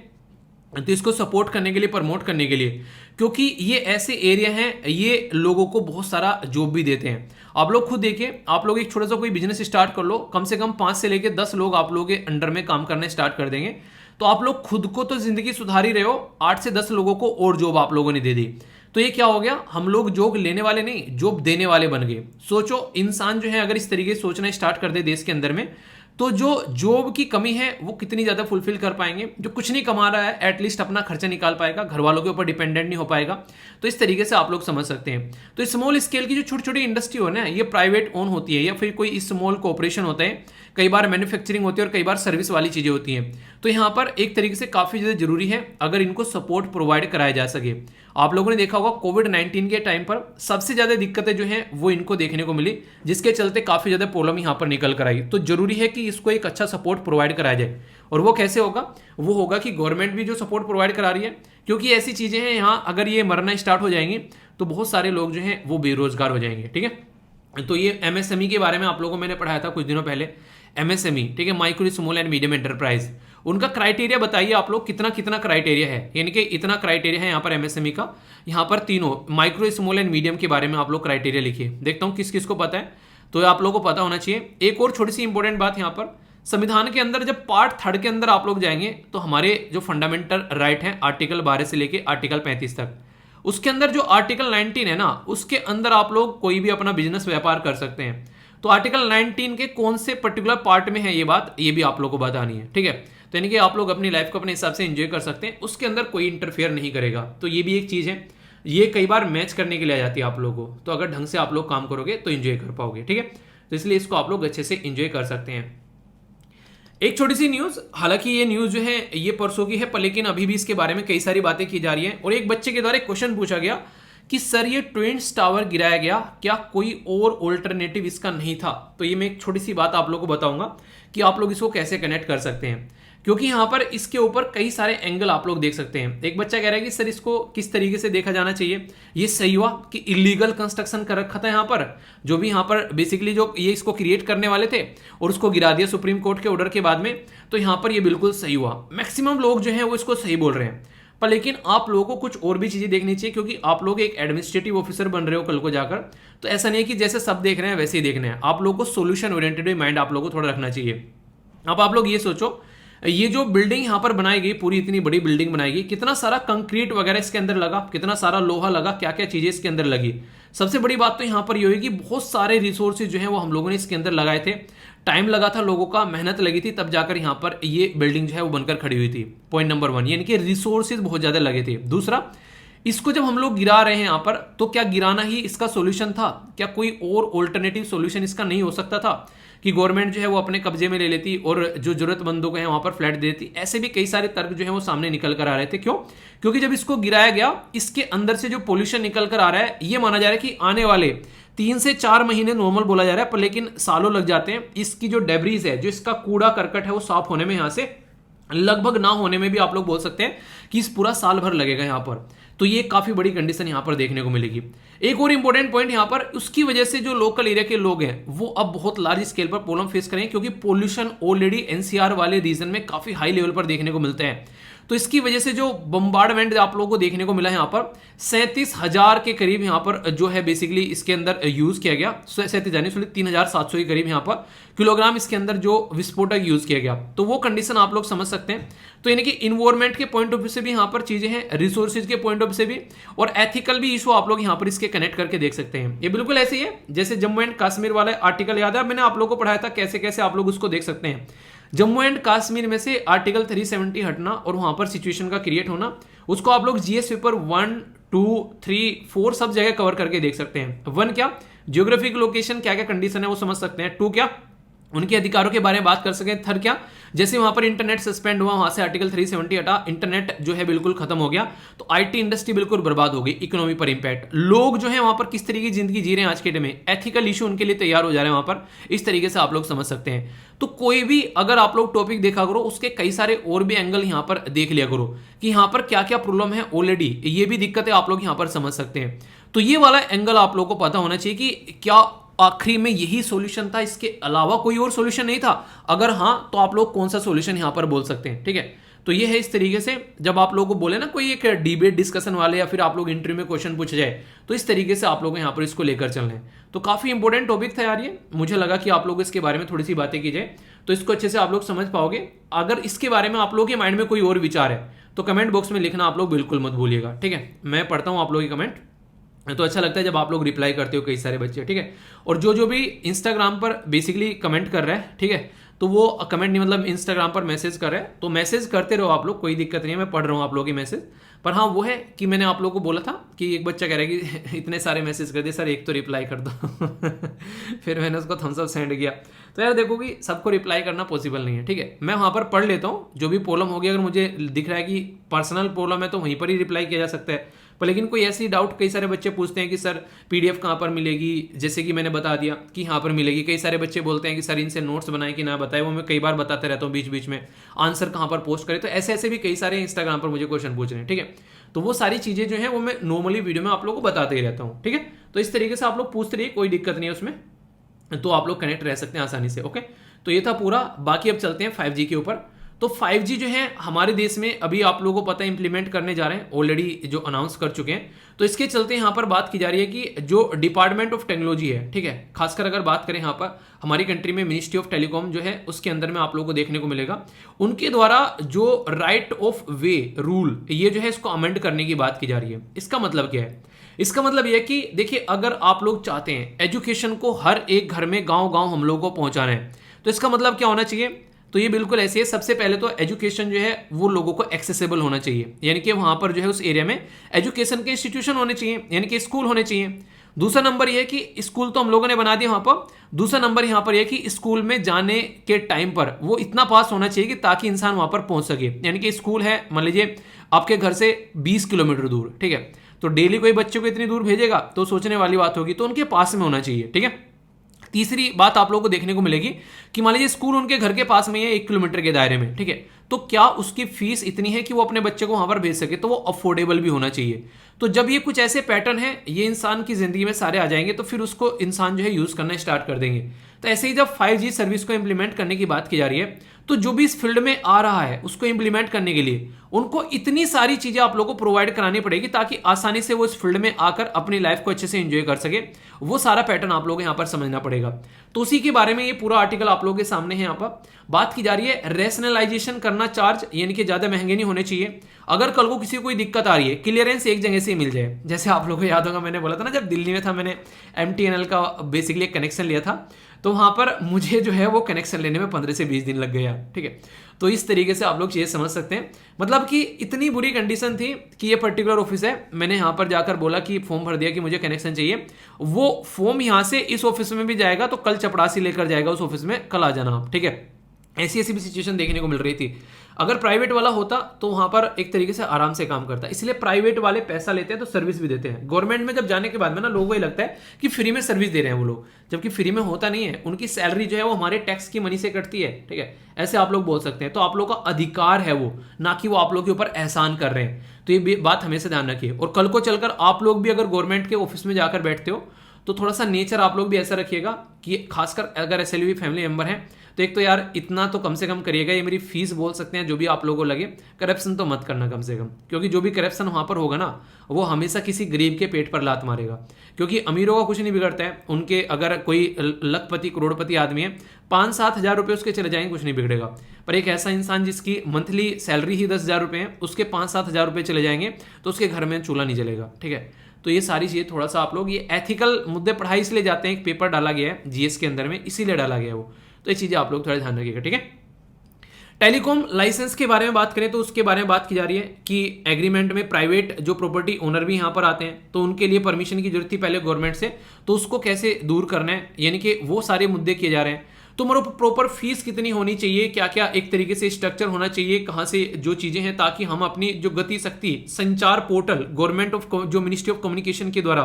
तो इसको सपोर्ट करने के लिए, प्रमोट करने के लिए, क्योंकि ये ऐसे एरिया हैं, ये लोगों को बहुत सारा जॉब भी देते हैं। आप लोग खुद देखिए, आप लोग एक छोटा सा कोई बिजनेस स्टार्ट कर लो, कम से कम 5 से लेकर 10 लोग आप लोगों के अंडर में काम करने स्टार्ट कर देंगे, तो आप लोग खुद को तो जिंदगी सुधार ही रहे हो, 8 से 10 लोगों को और जॉब आप लोगों ने दे दी। तो ये क्या हो गया, हम लोग जॉब लेने वाले नहीं, जॉब देने वाले बन गए। सोचो, इंसान जो है अगर इस तरीके से सोचना स्टार्ट कर दे देश के अंदर में, तो जो जॉब की कमी है वो कितनी ज्यादा फुलफिल कर पाएंगे। जो कुछ नहीं कमा रहा है एटलीस्ट अपना खर्चा निकाल पाएगा, घर वालों के ऊपर डिपेंडेंट नहीं हो पाएगा। तो इस तरीके से आप लोग समझ सकते हैं। तो स्मॉल स्केल की जो छोटी छोटी इंडस्ट्री हो ना, ये प्राइवेट ओन होती है या फिर कोई स्मॉल कॉर्पोरेशन होता है, कई बार मैन्युफैक्चरिंग होती है और कई बार सर्विस वाली चीजें होती हैं। तो यहाँ पर एक तरीके से काफी ज्यादा जरूरी है अगर इनको सपोर्ट प्रोवाइड कराया जा सके। आप लोगों ने देखा होगा कोविड-19 के टाइम पर सबसे ज़्यादा दिक्कतें जो हैं वो इनको देखने को मिली, जिसके चलते काफ़ी ज़्यादा प्रॉब्लम यहाँ पर निकल कर आई। तो ज़रूरी है कि इसको एक अच्छा सपोर्ट प्रोवाइड कराया जाए, और वो कैसे होगा? वो होगा कि गवर्नमेंट भी जो सपोर्ट प्रोवाइड करा रही है, क्योंकि ऐसी चीज़ें हैं यहाँ अगर ये मरना स्टार्ट हो जाएंगी तो बहुत सारे लोग जो हैं वो बेरोजगार हो जाएंगे। ठीक है, तो ये एमएसएमई के बारे में आप लोगों को मैंने पढ़ाया था कुछ दिनों पहले। एमएसएमई, ठीक है, micro small and medium enterprise, उनका क्राइटेरिया बताइए आप लोग, कितना कितना क्राइटेरिया है, यानी कि इतना क्राइटेरिया है यहाँ पर एमएसएमई का। यहाँ पर तीनों माइक्रो स्मॉल एंड मीडियम के बारे में आप लोग क्राइटेरिया लिखिए, देखता हूँ किस किस को पता है, तो आप लोगों को पता होना चाहिए। एक और छोटी सी इंपॉर्टेंट बात यहाँ पर, संविधान के अंदर जब पार्ट 3 के अंदर आप लोग जाएंगे तो हमारे जो फंडामेंटल राइट है आर्टिकल 12 से लेके आर्टिकल 35 तक, उसके अंदर जो आर्टिकल 19 है ना, उसके अंदर आप लोग कोई भी अपना बिजनेस व्यापार कर सकते हैं। तो आर्टिकल 19 के कौन से पर्टिकुलर पार्ट में है ये बात, ये भी आप लोग को बतानी है। ठीक है, तो यानी कि आप लोग अपनी लाइफ को अपने हिसाब से एंजॉय कर सकते हैं, उसके अंदर कोई इंटरफेयर नहीं करेगा। तो ये भी एक चीज़ है, ये कई बार मैच करने के लिए आ जाती है आप लोगों को, तो अगर ढंग से आप लोग काम करोगे तो एंजॉय कर पाओगे। ठीक है, तो इसलिए इसको आप लोग अच्छे से एंजॉय कर सकते हैं। एक छोटी सी न्यूज, हालांकि ये न्यूज जो है ये परसों की है, पर लेकिन अभी भी इसके बारे में कई सारी बातें की जा रही हैं। और एक बच्चे के द्वारा एक क्वेश्चन पूछा गया कि सर ये ट्विन्स टावर गिराया गया, क्या कोई और ऑल्टरनेटिव इसका नहीं था? तो ये मैं एक छोटी सी बात आप लोगों को बताऊंगा कि आप लोग इसको कैसे कनेक्ट कर सकते हैं, क्योंकि यहाँ पर इसके ऊपर कई सारे एंगल आप लोग देख सकते हैं। एक बच्चा कह रहा है कि सर इसको किस तरीके से देखा जाना चाहिए, ये सही हुआ कि इलीगल कंस्ट्रक्शन कर रखा था यहाँ पर, जो भी यहाँ पर बेसिकली जो ये इसको क्रिएट करने वाले थे और उसको गिरा दिया सुप्रीम कोर्ट के ऑर्डर के बाद में, तो यहाँ पर ये बिल्कुल सही हुआ। मैक्सिमम लोग जो है वो इसको सही बोल रहे हैं, पर लेकिन आप लोगों को कुछ और भी चीजें देखनी चाहिए, क्योंकि आप लोग एक एडमिनिस्ट्रेटिव ऑफिसर बन रहे हो कल को जाकर। तो ऐसा नहीं है कि जैसे सब देख रहे हैं वैसे ही देखना है, आप लोगों को सोल्यूशन ओरिएंटेड माइंड आप लोगों को थोड़ा रखना चाहिए। अब आप लोग ये सोचो, ये जो बिल्डिंग यहाँ पर बनाई गई, पूरी इतनी बड़ी बिल्डिंग बनाई गई, कितना सारा कंक्रीट वगैरह इसके अंदर लगा, कितना सारा लोहा लगा, क्या क्या चीजें इसके अंदर लगी। सबसे बड़ी बात तो यहाँ पर ये हुई कि बहुत सारे रिसोर्सेज जो है वो हम लोगों ने इसके अंदर लगाए थे, टाइम लगा था लोगों का, मेहनत लगी थी, तब जाकर यहाँ पर ये बिल्डिंग जो है वो बनकर खड़ी हुई थी। पॉइंट नंबर 1, यानी कि रिसोर्सेज बहुत ज्यादा लगे थे। दूसरा, इसको जब हम लोग गिरा रहे हैं यहाँ पर, तो क्या गिराना ही इसका सोल्यूशन था? क्या कोई और ऑल्टरनेटिव सोल्यूशन इसका नहीं हो सकता था कि गवर्नमेंट जो है वो अपने कब्जे में ले लेती और जो जरूरतमंदों को है वहां पर फ्लैट दे देती? ऐसे भी कई सारे तर्क जो है वो सामने निकल कर आ रहे थे। क्यों? क्योंकि जब इसको गिराया गया, इसके अंदर से जो पोल्यूशन निकल कर आ रहा है, ये माना जा रहा है कि आने वाले 3 से 4 महीने नॉर्मल बोला जा रहा है, पर लेकिन सालों लग जाते हैं। इसकी जो डेब्रीज है, जो इसका कूड़ा करकट है, वो साफ होने में, यहाँ से लगभग ना होने में भी आप लोग बोल सकते हैं कि इस पूरा साल भर लगेगा यहाँ पर। तो ये काफी बड़ी कंडीशन यहाँ पर देखने को मिलेगी। एक और इंपॉर्टेंट पॉइंट यहाँ पर, उसकी वजह से जो लोकल एरिया के लोग हैं वो अब बहुत लार्ज स्केल पर प्रॉब्लम फेस करेंगे, क्योंकि पोल्यूशन ऑलरेडी एनसीआर वाले रीजन में काफी हाई लेवल पर देखने को मिलते हैं। तो इसकी वजह से जो बम्बार्डमेंट आप लोगों को देखने को मिला है यहाँ पर, 37,000 के करीब यहाँ पर जो है बेसिकली इसके अंदर यूज किया गया, 37,700 के करीब यहाँ पर किलोग्राम इसके अंदर जो विस्फोटक यूज किया गया। तो वो कंडीशन आप लोग समझ सकते हैं। तो यानी कि इन्वायरमेंट के पॉइंट ऑफ व्यू से भी यहाँ पर चीजें हैं, रिसोर्सेज के पॉइंट ऑफ व्यू से भी, और एथिकल भी इशू आप लोग यहाँ पर इसके कनेक्ट करके देख सकते हैं। ये बिल्कुल ऐसे ही है जैसे जम्मू एंड कश्मीर वाला आर्टिकल, याद है मैंने आप लोगों को पढ़ाया था कैसे कैसे आप लोग उसको देख सकते हैं। जम्मू एंड कश्मीर में से आर्टिकल 370 हटना और वहां पर सिचुएशन का क्रिएट होना, उसको आप लोग जीएस पेपर 1, 2, 3, 4 सब जगह कवर करके देख सकते हैं। 1 क्या, जियोग्राफिक लोकेशन क्या क्या कंडीशन है वो समझ सकते हैं। 2 क्या, उनके अधिकारों के बारे में बात कर सकें। 3 क्या, जैसे वहां पर इंटरनेट सस्पेंड हुआ, वहां से आर्टिकल 370 हटा, इंटरनेट जो है बिल्कुल खत्म हो गया, तो आईटी इंडस्ट्री बिल्कुल बर्बाद हो गई, इकोनॉमी पर इंपैक्ट, लोग जो है वहां पर किस तरीके की जिंदगी जी रहे हैं आज के डेट में, एथिकल इशू उनके लिए तैयार हो जा रहे हैं वहां पर, इस तरीके से आप लोग समझ सकते हैं। तो कोई भी अगर आप लोग टॉपिक देखा करो, उसके कई सारे और भी एंगल यहाँ पर देख लिया करो कि यहाँ पर क्या क्या प्रॉब्लम है ऑलरेडी, ये भी दिक्कतें आप लोग यहाँ पर समझ सकते हैं। तो ये वाला एंगल आप लोग को पता होना चाहिए कि क्या आखिरी में यही सॉल्यूशन था, इसके अलावा कोई और सॉल्यूशन नहीं था। अगर हाँ, तो आप लोग कौन सा सॉल्यूशन यहां पर बोल सकते हैं। ठीक है, तो ये है इस तरीके से, जब आप लोगों को बोले ना कोई एक डिबेट डिस्कशन वाले या फिर आप लोग इंटरव्यू में क्वेश्चन पूछ जाए, तो इस तरीके से आप लोग यहाँ पर इसको लेकर चलना है। तो काफी इंपॉर्टेंट टॉपिक था यार ये, मुझे लगा कि आप लोग इसके बारे में थोड़ी सी बातें की जाए तो इसको अच्छे से आप लोग समझ पाओगे। अगर इसके बारे में आप लोगों के माइंड में कोई और विचार है तो कमेंट बॉक्स में लिखना आप लोग बिल्कुल मत भूलिएगा। ठीक है, मैं पढ़ता हूँ आप लोगों की कमेंट, तो अच्छा लगता है जब आप लोग रिप्लाई करते हो, कई सारे बच्चे। ठीक है, और जो भी इंस्टाग्राम पर बेसिकली कमेंट कर रहा है, ठीक है, तो वो कमेंट नहीं मतलब इंस्टाग्राम पर मैसेज कर रहे हैं, तो मैसेज करते रहो आप लोग, कोई दिक्कत नहीं है, मैं पढ़ रहा हूँ आप लोगों की मैसेज। पर हाँ, वो है कि मैंने आप लोगों को बोला था कि एक बच्चा कह रहा है कि इतने सारे मैसेज कर दिए सर, एक तो रिप्लाई कर दो फिर मैंने उसको थम्स अप सेंड किया। तो यार देखो कि सबको रिप्लाई करना पॉसिबल नहीं है। ठीक है, मैं वहाँ पर पढ़ लेता हूँ, जो भी प्रॉब्लम होगी, अगर मुझे दिख रहा है कि पर्सनल प्रॉब्लम है तो वहीं पर ही रिप्लाई किया जा सकता है, पर लेकिन कोई ऐसी डाउट कई सारे बच्चे पूछते हैं कि सर पीडीएफ कहाँ पर मिलेगी, जैसे कि मैंने बता दिया कि यहाँ पर मिलेगी। कई सारे बच्चे बोलते हैं कि सर इनसे नोट्स बनाए कि ना बताए, वो मैं कई बार बताते रहता हूँ बीच बीच में, आंसर कहाँ पर पोस्ट करें। तो ऐसे ऐसे भी कई सारे इंस्टाग्राम पर मुझे क्वेश्चन पूछ रहे हैं, ठीक है। तो वो सारी चीज़ें जो है वो मैं नॉर्मली वीडियो में आप लोगों को बताते ही रहता हूँ, ठीक है। तो इस तरीके से आप लोग पूछते रहिए, कोई दिक्कत नहीं है उसमें, तो आप लोग कनेक्ट रह सकते हैं आसानी से, ओके। तो ये था पूरा। बाकी अब चलते हैं 5G के ऊपर। तो 5G जो है हमारे देश में अभी आप लोगों को पता है इंप्लीमेंट करने जा रहे हैं, ऑलरेडी जो अनाउंस कर चुके हैं। तो इसके चलते यहाँ पर बात की जा रही है कि जो डिपार्टमेंट ऑफ टेक्नोलॉजी है, ठीक है, खासकर अगर बात करें यहाँ पर हमारी कंट्री में मिनिस्ट्री ऑफ टेलीकॉम जो है उसके अंदर में आप लोगों को देखने को मिलेगा, उनके द्वारा जो राइट ऑफ वे रूल ये जो है इसको अमेंड करने की बात की जा रही है। इसका मतलब क्या है? इसका मतलब यह है कि देखिए, अगर आप लोग चाहते हैं एजुकेशन को हर एक घर में गांव गांव हम लोगों को पहुंचाना है, तो इसका मतलब क्या होना चाहिए? तो ये बिल्कुल ऐसे है। सबसे पहले तो एजुकेशन जो है वो लोगों को एक्सेसिबल होना चाहिए, यानी कि वहां पर जो है उस एरिया में एजुकेशन के इंस्टीट्यूशन होने चाहिए, यानी कि स्कूल होने चाहिए। दूसरा नंबर यह है कि स्कूल तो हम लोगों ने बना दिया वहां पर। दूसरा नंबर यहां पर यह कि स्कूल में जाने के टाइम पर वो इतना पास होना चाहिए कि ताकि इंसान वहां पर पहुंच सके। यानी कि स्कूल है मान लीजिए आपके घर से 20 किलोमीटर दूर, ठीक है, तो डेली कोई बच्चे को इतनी दूर भेजेगा तो सोचने वाली बात होगी, तो उनके पास में होना चाहिए, ठीक है। तीसरी बात आप लोगों को देखने को मिलेगी कि मान लीजिए स्कूल उनके घर के पास में है, 1 किलोमीटर के दायरे में, ठीक है, तो क्या उसकी फीस इतनी है कि वो अपने बच्चे को वहां पर भेज सके, तो वो अफोर्डेबल भी होना चाहिए। तो जब ये कुछ ऐसे पैटर्न है ये इंसान की जिंदगी में सारे आ जाएंगे, तो फिर उसको इंसान जो है यूज करना स्टार्ट कर देंगे। तो ऐसे ही जब 5G सर्विस को इंप्लीमेंट करने की बात की जा रही है, तो जो भी इस फील्ड में आ रहा है उसको इंप्लीमेंट करने के लिए उनको इतनी सारी चीजें आप लोगों को प्रोवाइड करानी पड़ेगी ताकि आसानी से वो इस फील्ड में आकर अपनी लाइफ को अच्छे से एंजॉय कर सके। वो सारा पैटर्न आप लोगों को यहाँ पर समझना पड़ेगा। तो उसी के बारे में ये पूरा आर्टिकल आप लोगों के सामने है। यहाँ पर बात की जा रही है रेशनलाइजेशन करना चार्ज, यानी कि ज्यादा महंगे नहीं होने चाहिए। अगर कल को किसी को कोई दिक्कत आ रही है, क्लियरेंस एक जगह से ही मिल जाए। जैसे आप लोगों को याद होगा मैंने बोला था ना, जब दिल्ली में था मैंने MTNL का बेसिकली एक कनेक्शन लिया था, तो वहां पर मुझे जो है वो कनेक्शन लेने में 15 से 20 दिन लग गया, ठीक है। तो इस तरीके से आप लोग चीजें समझ सकते हैं। मतलब कि इतनी बुरी कंडीशन थी कि ये पर्टिकुलर ऑफिस है, मैंने यहाँ पर जाकर बोला कि फॉर्म भर दिया कि मुझे कनेक्शन चाहिए, वो फॉर्म यहाँ से इस ऑफिस में भी जाएगा तो कल चपरासी लेकर जाएगा उस ऑफिस में, कल आ जाना आप, ठीक है। ऐसी ऐसी भी सिचुएशन देखने को मिल रही थी। अगर प्राइवेट वाला होता तो वहां पर एक तरीके से आराम से काम करता, इसलिए प्राइवेट वाले पैसा लेते हैं तो सर्विस भी देते हैं। गवर्नमेंट में जब जाने के बाद में ना लोगों को ये लगता है कि फ्री में सर्विस दे रहे हैं वो लोग, जबकि फ्री में होता नहीं है। उनकी सैलरी जो है वो हमारे टैक्स की मनी से कटती है, ठीक है, ऐसे आप लोग बोल सकते हैं। तो आप लोग का अधिकार है वो, ना कि वो आप लोग के ऊपर एहसान कर रहे हैं। तो ये बात हमेशा ध्यान रखिए। और कल को चलकर आप लोग भी अगर गवर्नमेंट के ऑफिस में जाकर बैठते हो तो थोड़ा सा नेचर आप लोग भी ऐसा रखिएगा कि खासकर अगर SLV फैमिली मेंबर हैं तो एक तो यार इतना तो कम से कम करिएगा, ये मेरी फीस बोल सकते हैं, जो भी आप लोगों को लगे, करप्शन तो मत करना कम से कम, क्योंकि जो भी करप्शन वहां पर होगा ना वो हमेशा किसी गरीब के पेट पर लात मारेगा। क्योंकि अमीरों का कुछ नहीं बिगड़ता है, उनके अगर कोई लखपति करोड़पति आदमी है 5-7 हज़ार रुपये उसके चले जाएंगे, कुछ नहीं बिगड़ेगा। पर एक ऐसा इंसान जिसकी मंथली सैलरी ही 10,000 रुपये है, उसके 5-7 हज़ार रुपये चले जाएंगे तो उसके घर में चूल्हा नहीं जलेगा, ठीक है। तो ये सारी चीज़ें थोड़ा सा आप लोग, ये एथिकल मुद्दे पढ़ाई इसलिए जाते हैं, एक पेपर डाला गया है GS के अंदर में, इसीलिए डाला गया है वो। तो ये चीज़ें आप लोग थोड़ा ध्यान रखिएगा, ठीक है। टेलीकॉम लाइसेंस के बारे में बात करें तो उसके बारे में बात की जा रही है कि एग्रीमेंट में प्राइवेट जो प्रॉपर्टी ओनर भी यहाँ पर आते हैं तो उनके लिए परमिशन की जरूरत थी पहले गवर्नमेंट से, तो उसको कैसे दूर करना है, यानी कि वो सारे मुद्दे किए जा रहे हैं। तो मेरे प्रॉपर फीस कितनी होनी चाहिए, क्या क्या एक तरीके से स्ट्रक्चर होना चाहिए, कहाँ से जो चीजें हैं, ताकि हम अपनी जो गति शक्ति संचार पोर्टल गवर्नमेंट ऑफ जो मिनिस्ट्री ऑफ कम्युनिकेशन के द्वारा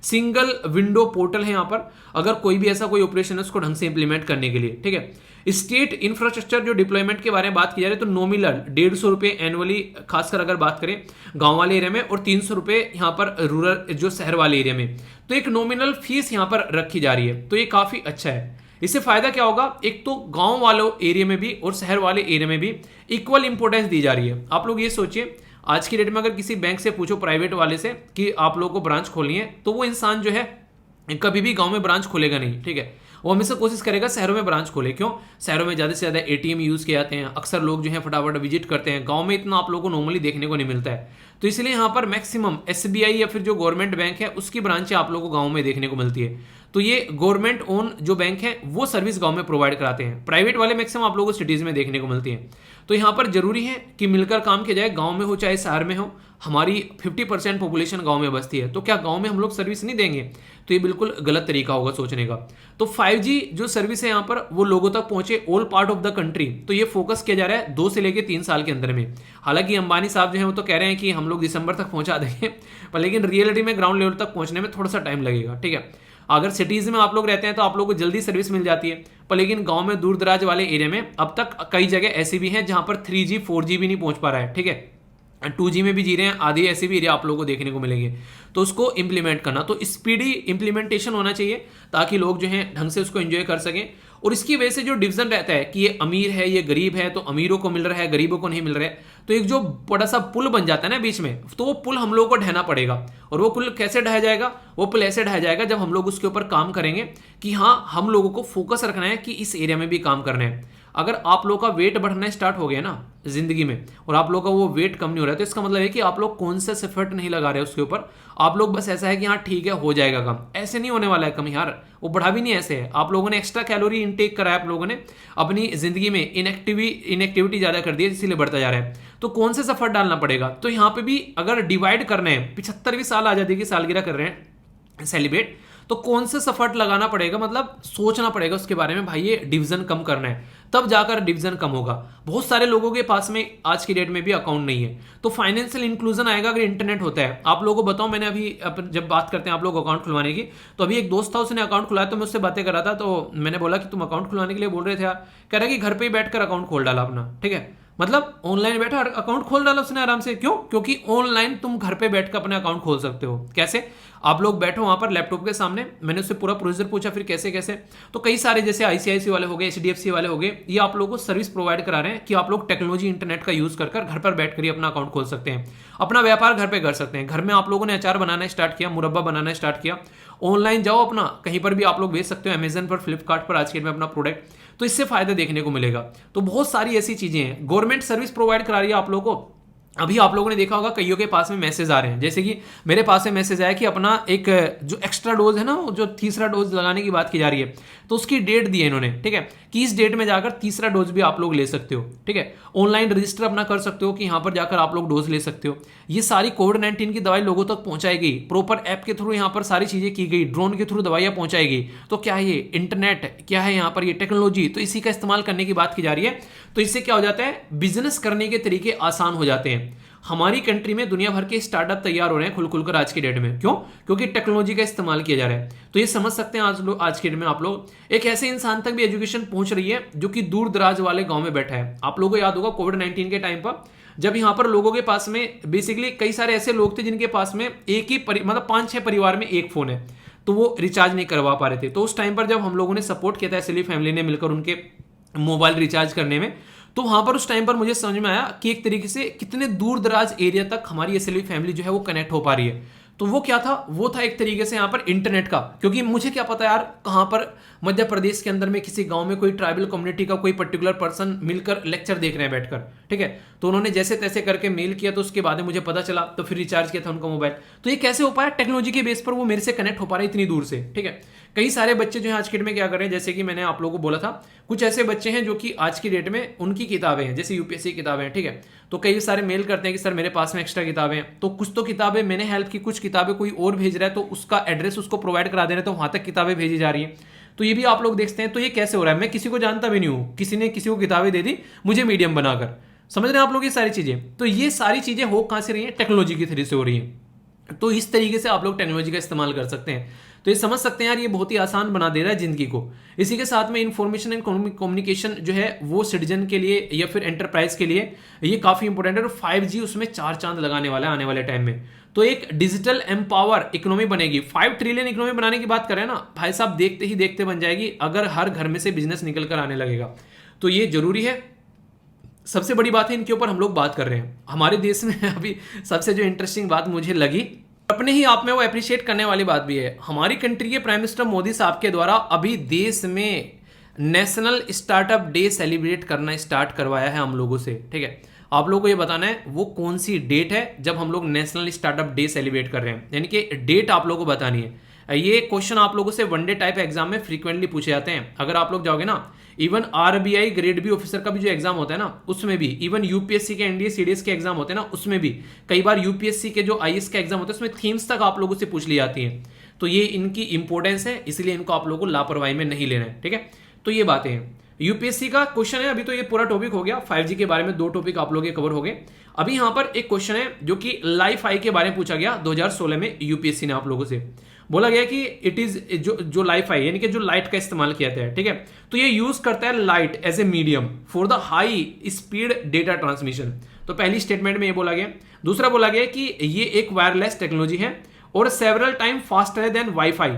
सिंगल विंडो पोर्टल है यहाँ पर, अगर कोई भी ऐसा कोई ऑपरेशन है उसको ढंग से इंप्लीमेंट करने के लिए, ठीक है। स्टेट इंफ्रास्ट्रक्चर जो डिप्लॉयमेंट के बारे में बात की जा रही है, तो नॉमिनल 150 रुपए एनुअली खासकर अगर बात करें गांव वाले एरिया में, और 300 रुपए यहाँ पर रूरल जो शहर वाले एरिया में, तो एक नॉमिनल फीस यहाँ पर रखी जा रही है। तो ये काफी अच्छा है। इससे फायदा क्या होगा, एक तो गांव वालों एरिया में भी और शहर वाले एरिया में भी इक्वल इंपॉर्टेंस दी जा रही है। आप लोग ये सोचिए, आज की डेट में अगर किसी बैंक से पूछो प्राइवेट वाले से कि आप लोगों को ब्रांच खोलनी है, तो वो इंसान जो है कभी भी गांव में ब्रांच खोलेगा नहीं, ठीक है। वो हमेशा कोशिश करेगा शहरों में ब्रांच खोले। क्यों? शहरों में ज्यादा से ज्यादा ATM यूज किए जाते हैं, अक्सर लोग जो है फटाफट विजिट करते हैं, गांव में इतना आप लोगों को नॉर्मली देखने को नहीं मिलता है। तो इसलिए यहाँ पर मैक्सिमम SBI या फिर जो गवर्नमेंट बैंक है उसकी ब्रांचें आप लोगों को गाँव में देखने को मिलती है। तो ये गवर्नमेंट ओन जो बैंक है वो सर्विस गांव में प्रोवाइड कराते हैं। प्राइवेट वाले मैक्सिमम आप लोगों को सिटीज़ में देखने को मिलती हैं। तो यहाँ पर जरूरी है कि मिलकर काम किया जाए, गांव में हो चाहे शहर में हो। हमारी 50% पॉपुलेशन गांव में बसती है, तो क्या गांव में हम लोग सर्विस नहीं देंगे? तो ये बिल्कुल गलत तरीका होगा सोचने का। तो 5G जो सर्विस है यहाँ पर वो लोगों तक पहुंचे all part of the country. तो ये फोकस किया जा रहा है 2 से लेकर 3 साल के अंदर में। हालांकि अंबानी साहब जो है वो तो कह रहे हैं कि हम लोग दिसंबर तक पहुंचा देंगे, पर लेकिन रियलिटी में ग्राउंड लेवल तक पहुंचने में थोड़ा सा टाइम लगेगा। ठीक है, अगर सिटीज में आप लोग रहते हैं तो आप लोगों को जल्दी सर्विस मिल जाती है, पर लेकिन गांव में दूर दराज वाले एरिया में अब तक कई जगह ऐसी भी हैं जहां पर 3G 4G भी नहीं पहुंच पा रहा है। ठीक है, 2G में भी जी रहे हैं, आधी ऐसे भी एरिया आप लोगों को देखने को मिलेंगे। तो उसको इंप्लीमेंट करना, तो स्पीडी इंप्लीमेंटेशन होना चाहिए ताकि लोग जो हैं ढंग से उसको एंजॉय कर सकें। और इसकी वजह से जो डिवीजन रहता है कि ये अमीर है ये गरीब है, तो अमीरों को मिल रहा है गरीबों को नहीं मिल रहा है, तो एक जो बड़ा सा पुल बन जाता है ना बीच में, तो वो पुल हम लोगों को ढहना पड़ेगा। और वो पुल कैसे ढहा जाएगा? वो पुल ऐसे ढहा जाएगा जब हम लोग उसके ऊपर काम करेंगे कि हाँ हम लोगों को फोकस रखना है कि इस एरिया में भी काम करना है। अगर आप लोग का वेट बढ़ना स्टार्ट हो गया ना जिंदगी में और आप लोग का वो वेट कम नहीं हो रहा है, तो इसका मतलब है कि आप लोग कॉन्शियस एफर्ट नहीं लगा रहे उसके ऊपर। आप लोग बस ऐसा है कि हाँ ठीक है हो जाएगा कम, ऐसे नहीं होने वाला है कम यार, वो बढ़ा भी नहीं ऐसे है। आप लोगों ने एक्स्ट्रा कैलोरी इनटेक करा है, आप लोगों ने अपनी जिंदगी में इनएक्टिविटी ज्यादा कर दी है, इसीलिए बढ़ता जा रहा है। तो कॉन्शियस एफर्ट डालना पड़ेगा। तो यहाँ पे भी अगर डिवाइड करना है, 75वीं साल आजादी की सालगिरह कर रहे हैं सेलिब्रेट, तो कौन से एफर्ट लगाना पड़ेगा, मतलब सोचना पड़ेगा उसके बारे में, भाई ये डिवीजन कम करना है, तब जाकर डिवीजन कम होगा। बहुत सारे लोगों के पास में आज की डेट में भी अकाउंट नहीं है, तो फाइनेंशियल इंक्लूजन आएगा अगर इंटरनेट होता है। आप लोगों को बताऊं, मैंने अभी जब बात करते हैं आप लोग अकाउंट खुलवाने की, तो अभी एक दोस्त था उसने अकाउंट खुलाया, तो मैं उससे बातें कर रहा था, तो मैंने बोला कि तुम अकाउंट खुलवाने के लिए बोल रहे थे यार, कह रहा कि घर पे ही बैठकर अकाउंट खोल डाला अपना। ठीक है, मतलब ऑनलाइन बैठा अकाउंट खोल डाला उसने आराम से। क्यों? क्योंकि ऑनलाइन तुम घर पे बैठकर अपना अकाउंट खोल सकते हो। कैसे? आप लोग बैठो वहां पर लैपटॉप के सामने, मैंने उससे पूरा प्रोसीजर पूछा, फिर कैसे कैसे, तो कई सारे जैसे ICICI वाले हो गए, HDFC वाले हो गए, ये आप लोगों को सर्विस प्रोवाइड करा रहे हैं कि आप लोग टेक्नोलॉजी इंटरनेट का यूज कर घर पर बैठ कर ही अपना अकाउंट खोल सकते हैं, अपना व्यापार घर पे कर सकते हैं। घर में आप लोगों ने अचार बनाना स्टार्ट किया, मुरब्बा बनाना स्टार्ट किया, ऑनलाइन जाओ अपना कहीं पर भी आप लोग बेच सकते हो, अमेजन पर, फ्लिपकार्ट पर आज के डेट में अपना प्रोडक्ट, तो इससे फायदा देखने को मिलेगा। तो बहुत सारी ऐसी चीजें हैं, गवर्नमेंट सर्विस प्रोवाइड करा रही है आप लोगों को। अभी आप लोगों ने देखा होगा कईयों के पास में मैसेज आ रहे हैं, जैसे कि मेरे पास में मैसेज आया कि अपना एक जो एक्स्ट्रा डोज है ना, जो तीसरा डोज लगाने की बात की जा रही है, तो उसकी डेट दी है इन्होंने। ठीक है, कि इस डेट में जाकर तीसरा डोज भी आप लोग ले सकते हो। ठीक है, ऑनलाइन रजिस्टर अपना कर सकते हो कि यहाँ पर जाकर आप लोग डोज ले सकते हो। ये सारी कोविड-19 की दवाई लोगों तक पहुंचाई गई, प्रॉपर ऐप के थ्रू यहाँ पर सारी चीजें की गई, ड्रोन के थ्रू दवाइयां पहुंचाई गई। तो क्या है ये इंटरनेट, क्या है यहाँ पर ये टेक्नोलॉजी, तो इसी का इस्तेमाल करने की बात की जा रही है। तो इससे क्या हो जाता है, बिजनेस करने के तरीके आसान हो जाते हैं। हमारी कंट्री में दुनिया भर के स्टार्टअप तैयार हो रहे हैं खुल खुलकर आज की डेट में। क्यों? क्योंकि टेक्नोलॉजी का इस्तेमाल किया जा रहा है। तो ये समझ सकते हैं आज के डेट में आप लोग, एक ऐसे इंसान तक भी एजुकेशन पहुंच रही है जो कि दूर दराज वाले गांव में बैठा है। आप लोगों को याद होगा कोविड-19 के टाइम पर जब यहाँ पर लोगों के पास में बेसिकली कई सारे ऐसे लोग थे जिनके पास में एक ही मतलब 5-6 परिवार में एक फोन है, तो वो रिचार्ज नहीं करवा पा रहे थे। तो उस टाइम पर जब हम लोगों ने सपोर्ट किया था एसएलवी फैमिली ने मिलकर उनके मोबाइल रिचार्ज करने में, तो वहां पर उस टाइम पर मुझे समझ में आया कि एक तरीके से कितने दूर दराज एरिया तक हमारी एसएलवी फैमिली जो है वो कनेक्ट हो पा रही है। तो वो क्या था, वो था एक तरीके से यहाँ पर इंटरनेट का। क्योंकि मुझे क्या पता यार कहाँ पर मध्य प्रदेश के अंदर में किसी गांव में कोई ट्राइबल कम्युनिटी का कोई पर्टिकुलर पर्सन मिलकर लेक्चर देख रहे हैं बैठकर। ठीक है, तो उन्होंने जैसे तैसे करके मेल किया, तो उसके बाद में मुझे पता चला, तो फिर रिचार्ज किया था उनका मोबाइल। तो ये कैसे हो पाया? टेक्नोलॉजी के बेस पर वो मेरे से कनेक्ट हो पा रहे इतनी दूर से। ठीक है, कई सारे बच्चे जो है आज की डेट में क्या कर रहे हैं, जैसे कि मैंने आप लोगों को बोला था, कुछ ऐसे बच्चे हैं जो कि आज की डेट में उनकी किताबें हैं, जैसे यूपीएससी किताबें हैं। ठीक है, तो कई सारे मेल करते हैं कि सर मेरे पास में एक्स्ट्रा किताबें हैं, तो कुछ तो किताबें मैंने हेल्प की, कुछ किताबें कोई और भेज रहा है, तो उसका एड्रेस उसको प्रोवाइड करा दे रहे हैं, तो वहां तक किताबें भेजी जा रही है। तो ये भी आप लोग देखते हैं। तो ये कैसे हो रहा है, मैं किसी को जानता भी नहीं हूं, किसी ने किसी को किताबें दे दी मुझे मीडियम बनाकर, समझ रहे हैं आप लोग ये सारी चीजें। तो ये सारी चीजें हो कहां से रही है, टेक्नोलॉजी की थ्रू से हो रही है। तो इस तरीके से आप लोग टेक्नोलॉजी का इस्तेमाल कर सकते हैं। तो ये समझ सकते हैं यार, ये बहुत ही आसान बना दे रहा है जिंदगी को। इसी के साथ में इंफॉर्मेशन एंड कम्युनिकेशन जो है वो सिटीजन के लिए या फिर एंटरप्राइज के लिए ये काफी इंपॉर्टेंट है। और 5G उसमें 4 चांद लगाने वाला है आने वाले टाइम में। तो एक डिजिटल एम्पावर इकोनॉमी बनेगी। 5 ट्रिलियन इकोनॉमी बनाने की बात करें ना भाई साहब, देखते ही देखते बन जाएगी अगर हर घर में से बिजनेस निकल कर आने लगेगा। तो ये जरूरी है। सबसे बड़ी बात है, इनके ऊपर हम लोग बात कर रहे हैं। हमारे देश में अभी सबसे जो इंटरेस्टिंग बात मुझे लगी, अपने ही आप में वो अप्रिशिएट करने वाली बात भी है, हमारी कंट्री के प्राइम मिनिस्टर मोदी साहब के द्वारा अभी देश में नेशनल स्टार्टअप डे सेलिब्रेट करना स्टार्ट करवाया है हम लोगों से। ठीक है, आप लोगों को ये बताना है वो कौन सी डेट है जब हम लोग नेशनल स्टार्टअप डे सेलिब्रेट कर रहे हैं, यानी कि डेट आप लोगों को बतानी है। ये क्वेश्चन आप लोगों से वनडे टाइप एग्जाम में फ्रीक्वेंटली पूछे जाते हैं। अगर आप लोग जाओगे ना, even RBI grade B officer का भी जो एग्जाम होता है ना, उसमें भी, इवन यूपीएससी के एनडीए सीडीएस के एग्जाम होते हैं ना, उसमें भी कई बार यूपीएससी के जो आईएएस का एग्जाम होता है उसमें थीम्स तक आप लोगों से पूछ ली जाती है। तो ये इनकी इंपॉर्टेंस है, इसलिए इनको आप लोगों को लापरवाही में नहीं लेना है, ठीक है। तो ये बातें हैं, यूपीएससी का क्वेश्चन है। अभी तो ये पूरा टॉपिक हो गया 5G के बारे में, 2 टॉपिक आप लोग के कवर हो गए। अभी यहां पर एक क्वेश्चन है जो कि लाइफ आई के बारे में पूछा गया 2016 में। यूपीएससी ने आप लोगों से बोला गया कि इट इज जो लाइफ आई यानी कि जो लाइट का इस्तेमाल किया जाता है, ठीक है, तो ये यूज करता है light as a medium for the high speed data transmission. तो पहली स्टेटमेंट में ये बोला गया। दूसरा बोला गया कि ये एक वायरलेस टेक्नोलॉजी है और several time faster than wifi.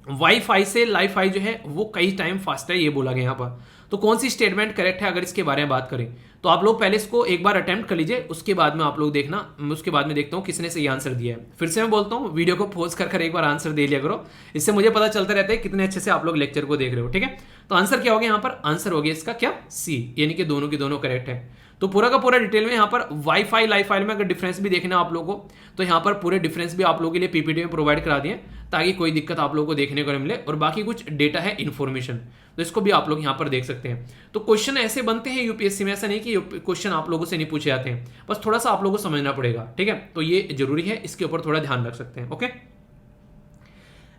Wifi से लाइफ आई जो है वो कई टाइम फास्टर है, ये बोला गया यहाँ पर। तो कौन सी स्टेटमेंट करेक्ट है अगर इसके बारे में बात करें, तो आप लोग पहले इसको एक बार अटेम्प्ट कर लीजिए, उसके बाद में आप लोग देखना, उसके बाद में देखता हूँ किसने सही आंसर दिया है। फिर से मैं बोलता हूँ, वीडियो को पॉज कर एक बार आंसर दे लिया करो, इससे मुझे पता चलता रहता है कितने अच्छे से आप लोग लेक्चर को देख रहे हो, ठीक है। तो आंसर क्या हो गया यहाँ पर, आंसर हो गया इसका क्या, सी, यानी कि दोनों की दोनों करेक्ट है। तो पूरा का पूरा डिटेल में यहाँ पर वाईफाई लाइफ फाइल में अगर डिफरेंस भी देखना आप लोगों को, तो यहाँ पर पूरे डिफरेंस भी आप लोगों के लिए पीपीटी में प्रोवाइड करा दिए, ताकि कोई दिक्कत आप लोगों को देखने को मिले। और बाकी कुछ डेटा है, इन्फॉर्मेशन, तो इसको भी आप लोग यहाँ पर देख सकते हैं। तो क्वेश्चन ऐसे बनते हैं यूपीएससी में, ऐसा नहीं कि क्वेश्चन आप लोगों से नहीं पूछे जाते हैं, बस थोड़ा सा आप लोगों को समझना पड़ेगा, ठीक है। तो ये जरूरी है, इसके ऊपर थोड़ा ध्यान रख सकते हैं, ओके।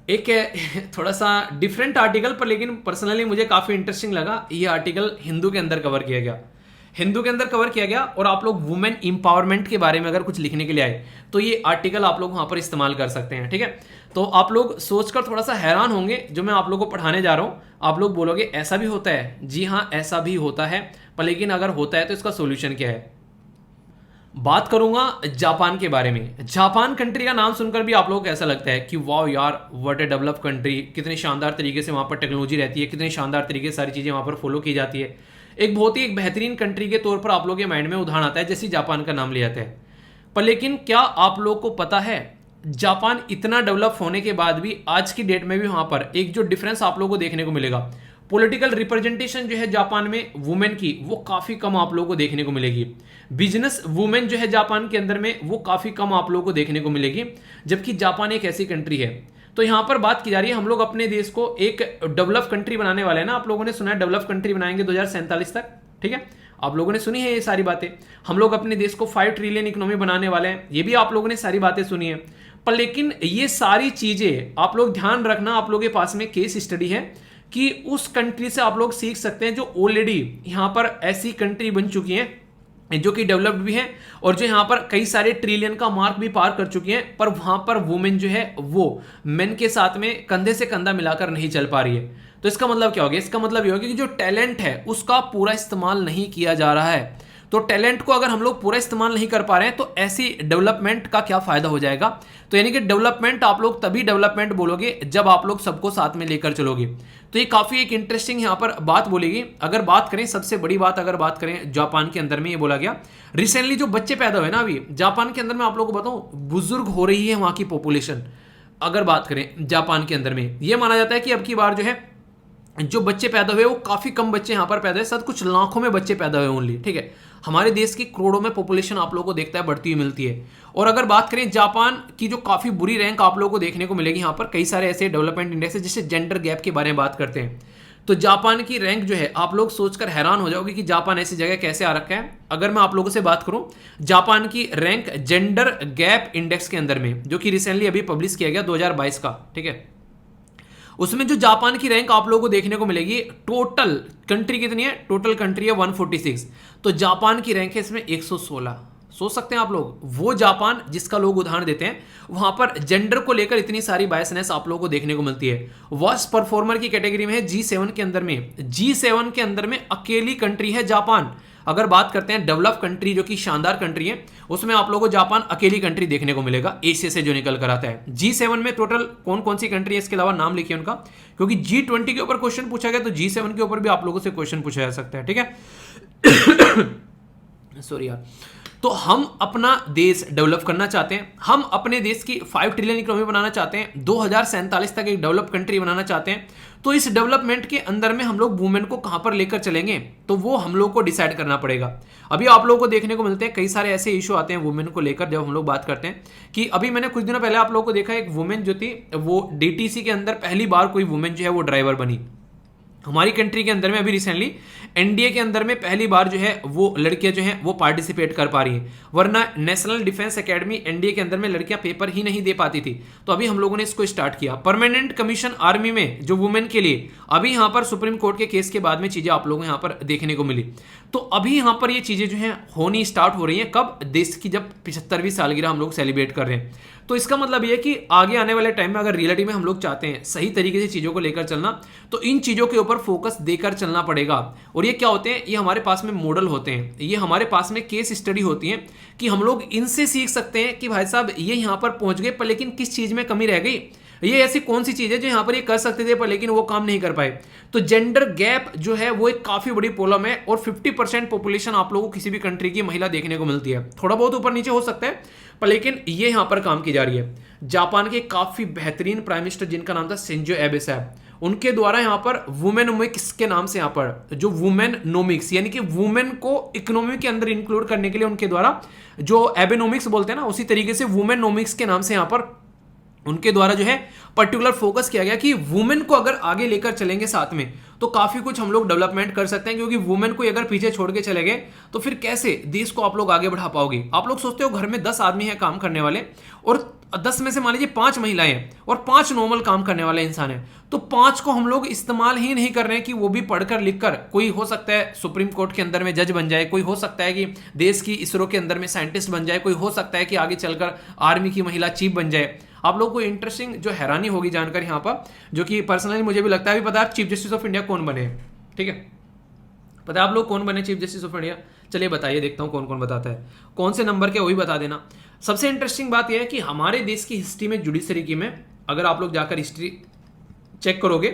एक थोड़ा सा डिफरेंट आर्टिकल पर, लेकिन पर्सनली मुझे काफी इंटरेस्टिंग लगा। ये आर्टिकल हिंदू के अंदर कवर किया गया, हिंदू के अंदर कवर किया गया। और आप लोग वुमेन इंपावरमेंट के बारे में अगर कुछ लिखने के लिए आए, तो ये आर्टिकल आप लोग वहां पर इस्तेमाल कर सकते हैं, ठीक है। तो आप लोग सोचकर थोड़ा सा हैरान होंगे, जो मैं आप लोगों को पढ़ाने जा रहा हूं, आप लोग बोलोगे ऐसा भी होता है? जी हाँ, ऐसा भी होता है, पर लेकिन अगर होता है तो इसका सोल्यूशन क्या है। बात करूंगा जापान के बारे में। जापान कंट्री का नाम सुनकर भी आप लोगों को ऐसा लगता है कि वाह यार, व्हाट ए डेवलप कंट्री, कितनी शानदार तरीके से वहां पर टेक्नोलॉजी रहती है, कितनी शानदार तरीके से सारी चीजें वहां पर फॉलो की जाती है। एक बहुत ही एक बेहतरीन कंट्री के तौर पर आप लोगों के माइंड में उदाहरण आता है, जैसे जापान का नाम लिया जाता है। पर लेकिन क्या आप लोगों को पता है, जापान इतना डेवलप होने के बाद भी आज की डेट में भी वहां पर एक जो डिफरेंस आप लोगों को देखने को मिलेगा, पॉलिटिकल रिप्रेजेंटेशन जो है जापान में वुमेन की, वो काफी कम आप लोगों को देखने को मिलेगी। बिजनेस वुमेन जो है जापान के अंदर में, वो काफी कम आप लोगों को देखने को मिलेगी, जबकि जापान एक ऐसी कंट्री है। तो यहां पर बात की जा रही है, हम लोग अपने देश को एक डेवलप कंट्री बनाने वाले हैं ना, आप लोगों ने सुना है डेवलप कंट्री बनाएंगे 2047 तक, ठीक है। आप लोगों ने सुनी है ये सारी बातें। हम लोग अपने देश को 5 ट्रिलियन इकोनॉमी बनाने वाले हैं, ये भी आप लोगों ने सारी बातें सुनी है। पर लेकिन ये सारी चीजें आप लोग ध्यान रखना, आप लोगों के पास में केस स्टडी है कि उस कंट्री से आप लोग सीख सकते हैं जो ऑलरेडी यहां पर ऐसी कंट्री बन चुकी है, जो कि डेवलप्ड भी है और जो यहां पर कई सारे ट्रिलियन का मार्क भी पार कर चुकी हैं, पर वहां पर वुमेन जो है वो मेन के साथ में कंधे से कंधा मिलाकर नहीं चल पा रही है। तो इसका मतलब क्या हो गया, इसका मतलब ये हो गया कि जो टैलेंट है उसका पूरा इस्तेमाल नहीं किया जा रहा है। तो टैलेंट को अगर हम लोग पूरा इस्तेमाल नहीं कर पा रहे हैं, तो ऐसी डेवलपमेंट का क्या फायदा हो जाएगा। तो यानी कि डेवलपमेंट आप लोग तभी डेवलपमेंट बोलोगे जब आप लोग सबको साथ में लेकर चलोगे। तो ये काफी एक इंटरेस्टिंग यहाँ पर बात बोलेगी। अगर बात करें, सबसे बड़ी बात अगर बात करें जापान के अंदर में, ये बोला गया रिसेंटली जो बच्चे पैदा हुए ना अभी जापान के अंदर में, आप लोगों को बताऊं बुजुर्ग हो रही है वहां की पॉपुलेशन। अगर बात करें जापान के अंदर में, यह माना जाता है कि अब की बार जो है जो बच्चे पैदा हुए वो काफी कम बच्चे यहां पर पैदा हुए, शायद कुछ लाखों में बच्चे पैदा हुए ओनली, ठीक है। हमारे देश की करोड़ों में पॉपुलेशन आप लोगों को देखता है बढ़ती हुई मिलती है। और अगर बात करें जापान की, जो काफी बुरी रैंक आप लोगों को देखने को मिलेगी यहाँ पर, कई सारे ऐसे डेवलपमेंट इंडेक्स है जिससे जेंडर गैप के बारे में बात करते हैं। तो जापान की रैंक जो है, आप लोग सोचकर हैरान हो जाओगे कि जापान ऐसी जगह कैसे आ रखा है। अगर मैं आप लोगों से बात करूं जापान की रैंक जेंडर गैप इंडेक्स के अंदर में, जो कि रिसेंटली अभी पब्लिश किया गया 2022 का, ठीक है, उसमें जो जापान की रैंक आप लोगों को देखने को मिलेगी, टोटल कंट्री कितनी है, टोटल कंट्री है 146, तो जापान की रैंक है इसमें 116। सोच सकते हैं आप लोग, वो जापान जिसका लोग उदाहरण देते हैं, वहां पर जेंडर को लेकर इतनी सारी बायसनेस आप लोगों को देखने को मिलती है। वर्स्ट परफॉर्मर की कैटेगरी में है G7 के अंदर में, G7 के अंदर में अकेली कंट्री है जापान। अगर बात करते हैं डेवलप कंट्री जो कि शानदार कंट्री है, उसमें आप लोगों को जापान अकेली कंट्री देखने को मिलेगा एशिया से जो निकल कर आता है। G7 में टोटल कौन कौन सी कंट्री है, इसके अलावा नाम लिखिए उनका, क्योंकि G20 के ऊपर क्वेश्चन पूछा गया, तो G7 के ऊपर भी आप लोगों से क्वेश्चन पूछा जा सकता है, ठीक है। सॉरी यार, तो हम अपना देश डेवलप करना चाहते हैं, हम अपने देश की 5 ट्रिलियन इकोनॉमी बनाना चाहते हैं, 2047 तक एक डेवलप कंट्री बनाना चाहते हैं। तो इस डेवलपमेंट के अंदर में हम लोग वुमेन को कहां पर लेकर चलेंगे, तो वो हम लोग को डिसाइड करना पड़ेगा। अभी आप लोगों को देखने को मिलते हैं कई सारे ऐसे इशू आते हैं वुमेन को लेकर, जब हम लोग बात करते हैं कि अभी मैंने कुछ दिनों पहले आप लोगों को देखा, एक वुमेन जो थी वो डीटीसी के अंदर पहली बार कोई वुमेन जो है वो ड्राइवर बनी। हमारी कंट्री के अंदर में अभी रिसेंटली एनडीए के अंदर में पहली बार जो है वो लड़कियां जो हैं वो पार्टिसिपेट कर पा रही हैं, वरना नेशनल डिफेंस एकेडमी एनडीए के अंदर में लड़कियां पेपर ही नहीं दे पाती थी। तो अभी हम लोगों ने इसको स्टार्ट किया। परमानेंट कमीशन आर्मी में जो वुमेन के लिए, अभी यहां पर सुप्रीम कोर्ट के केस के बाद में चीजें आप लोगों को यहां पर देखने को मिली। तो अभी यहां पर ये चीजें जो है होनी स्टार्ट हो रही हैं, कब? देश की जब 75वीं सालगिरह हम लोग सेलिब्रेट कर रहे हैं। तो इसका मतलब ये कि आगे आने वाले टाइम में अगर रियलिटी में हम लोग चाहते हैं सही तरीके से चीजों को लेकर चलना, तो इन चीजों के ऊपर फोकस देकर चलना पड़ेगा। और ये क्या होते हैं? ये हमारे पास में मॉडल होते हैं, ये हमारे पास में केस स्टडी होती है कि हम लोग इनसे सीख सकते हैं कि भाई साहब ये यहां पर पहुंच गए, पर लेकिन किस चीज में कमी रह गई, ये ऐसी कौन सी चीज है जो यहां पर ये कर सकते थे पर लेकिन वो काम नहीं कर पाए। तो जेंडर गैप जो है वो एक काफी बड़ी प्रॉब्लम है, और 50% पॉपुलेशन आप लोगों को किसी भी कंट्री की महिला देखने को मिलती है। थोड़ा बहुत ऊपर नीचे हो सकता है, पर लेकिन ये यहां पर काम की जा रही है। जापान के काफी बेहतरीन प्राइम मिनिस्टर जिनका नाम था शिंजो एबे साहब, उनके द्वारा यहां पर वुमेनोमिक्स के नाम से यहां पर जो वुमेनोमिक्स यानी कि वुमेन को इकोनॉमी के अंदर इंक्लूड करने के लिए उनके द्वारा जो एबेनोमिक्स बोलते हैं ना, उसी तरीके से वुमेनोमिक्स के नाम से यहां पर उनके द्वारा जो है पर्टिकुलर फोकस किया गया कि वुमेन को अगर आगे लेकर चलेंगे साथ में तो काफी कुछ हम लोग डेवलपमेंट कर सकते हैं। क्योंकि वुमेन को अगर पीछे छोड़ के चले गए तो फिर कैसे देश को आप लोग आगे बढ़ा पाओगे? आप लोग सोचते हो घर में 10 आदमी हैं काम करने वाले, और 10 में से मान लीजिए 5 महिलाएं हैं और 5 नॉर्मल काम करने वाले इंसान हैं, तो 5 को हम लोग इस्तेमाल ही नहीं कर रहे हैं कि वो भी पढ़कर लिखकर, कोई हो सकता है सुप्रीम कोर्ट के अंदर में जज बन जाए, कोई हो सकता है कि देश की इसरो के अंदर में साइंटिस्ट बन जाए, कोई हो सकता है कि आगे चलकर आर्मी की महिला चीफ बन जाए। आप लोगों को इंटरेस्टिंग जो हैरानी होगी जानकर यहाँ पर, जो कि पर्सनली मुझे भी लगता है, अभी पता है चीफ जस्टिस ऑफ इंडिया कौन बने? ठीक है, पता है आप लोग कौन बने चीफ जस्टिस ऑफ इंडिया? चलिए बताइए, देखता हूँ कौन कौन बताता है, कौन से नंबर के, वही बता देना। सबसे इंटरेस्टिंग बात यह है कि हमारे देश की हिस्ट्री में, जुडिशरी की में, अगर आप लोग जाकर हिस्ट्री चेक करोगे,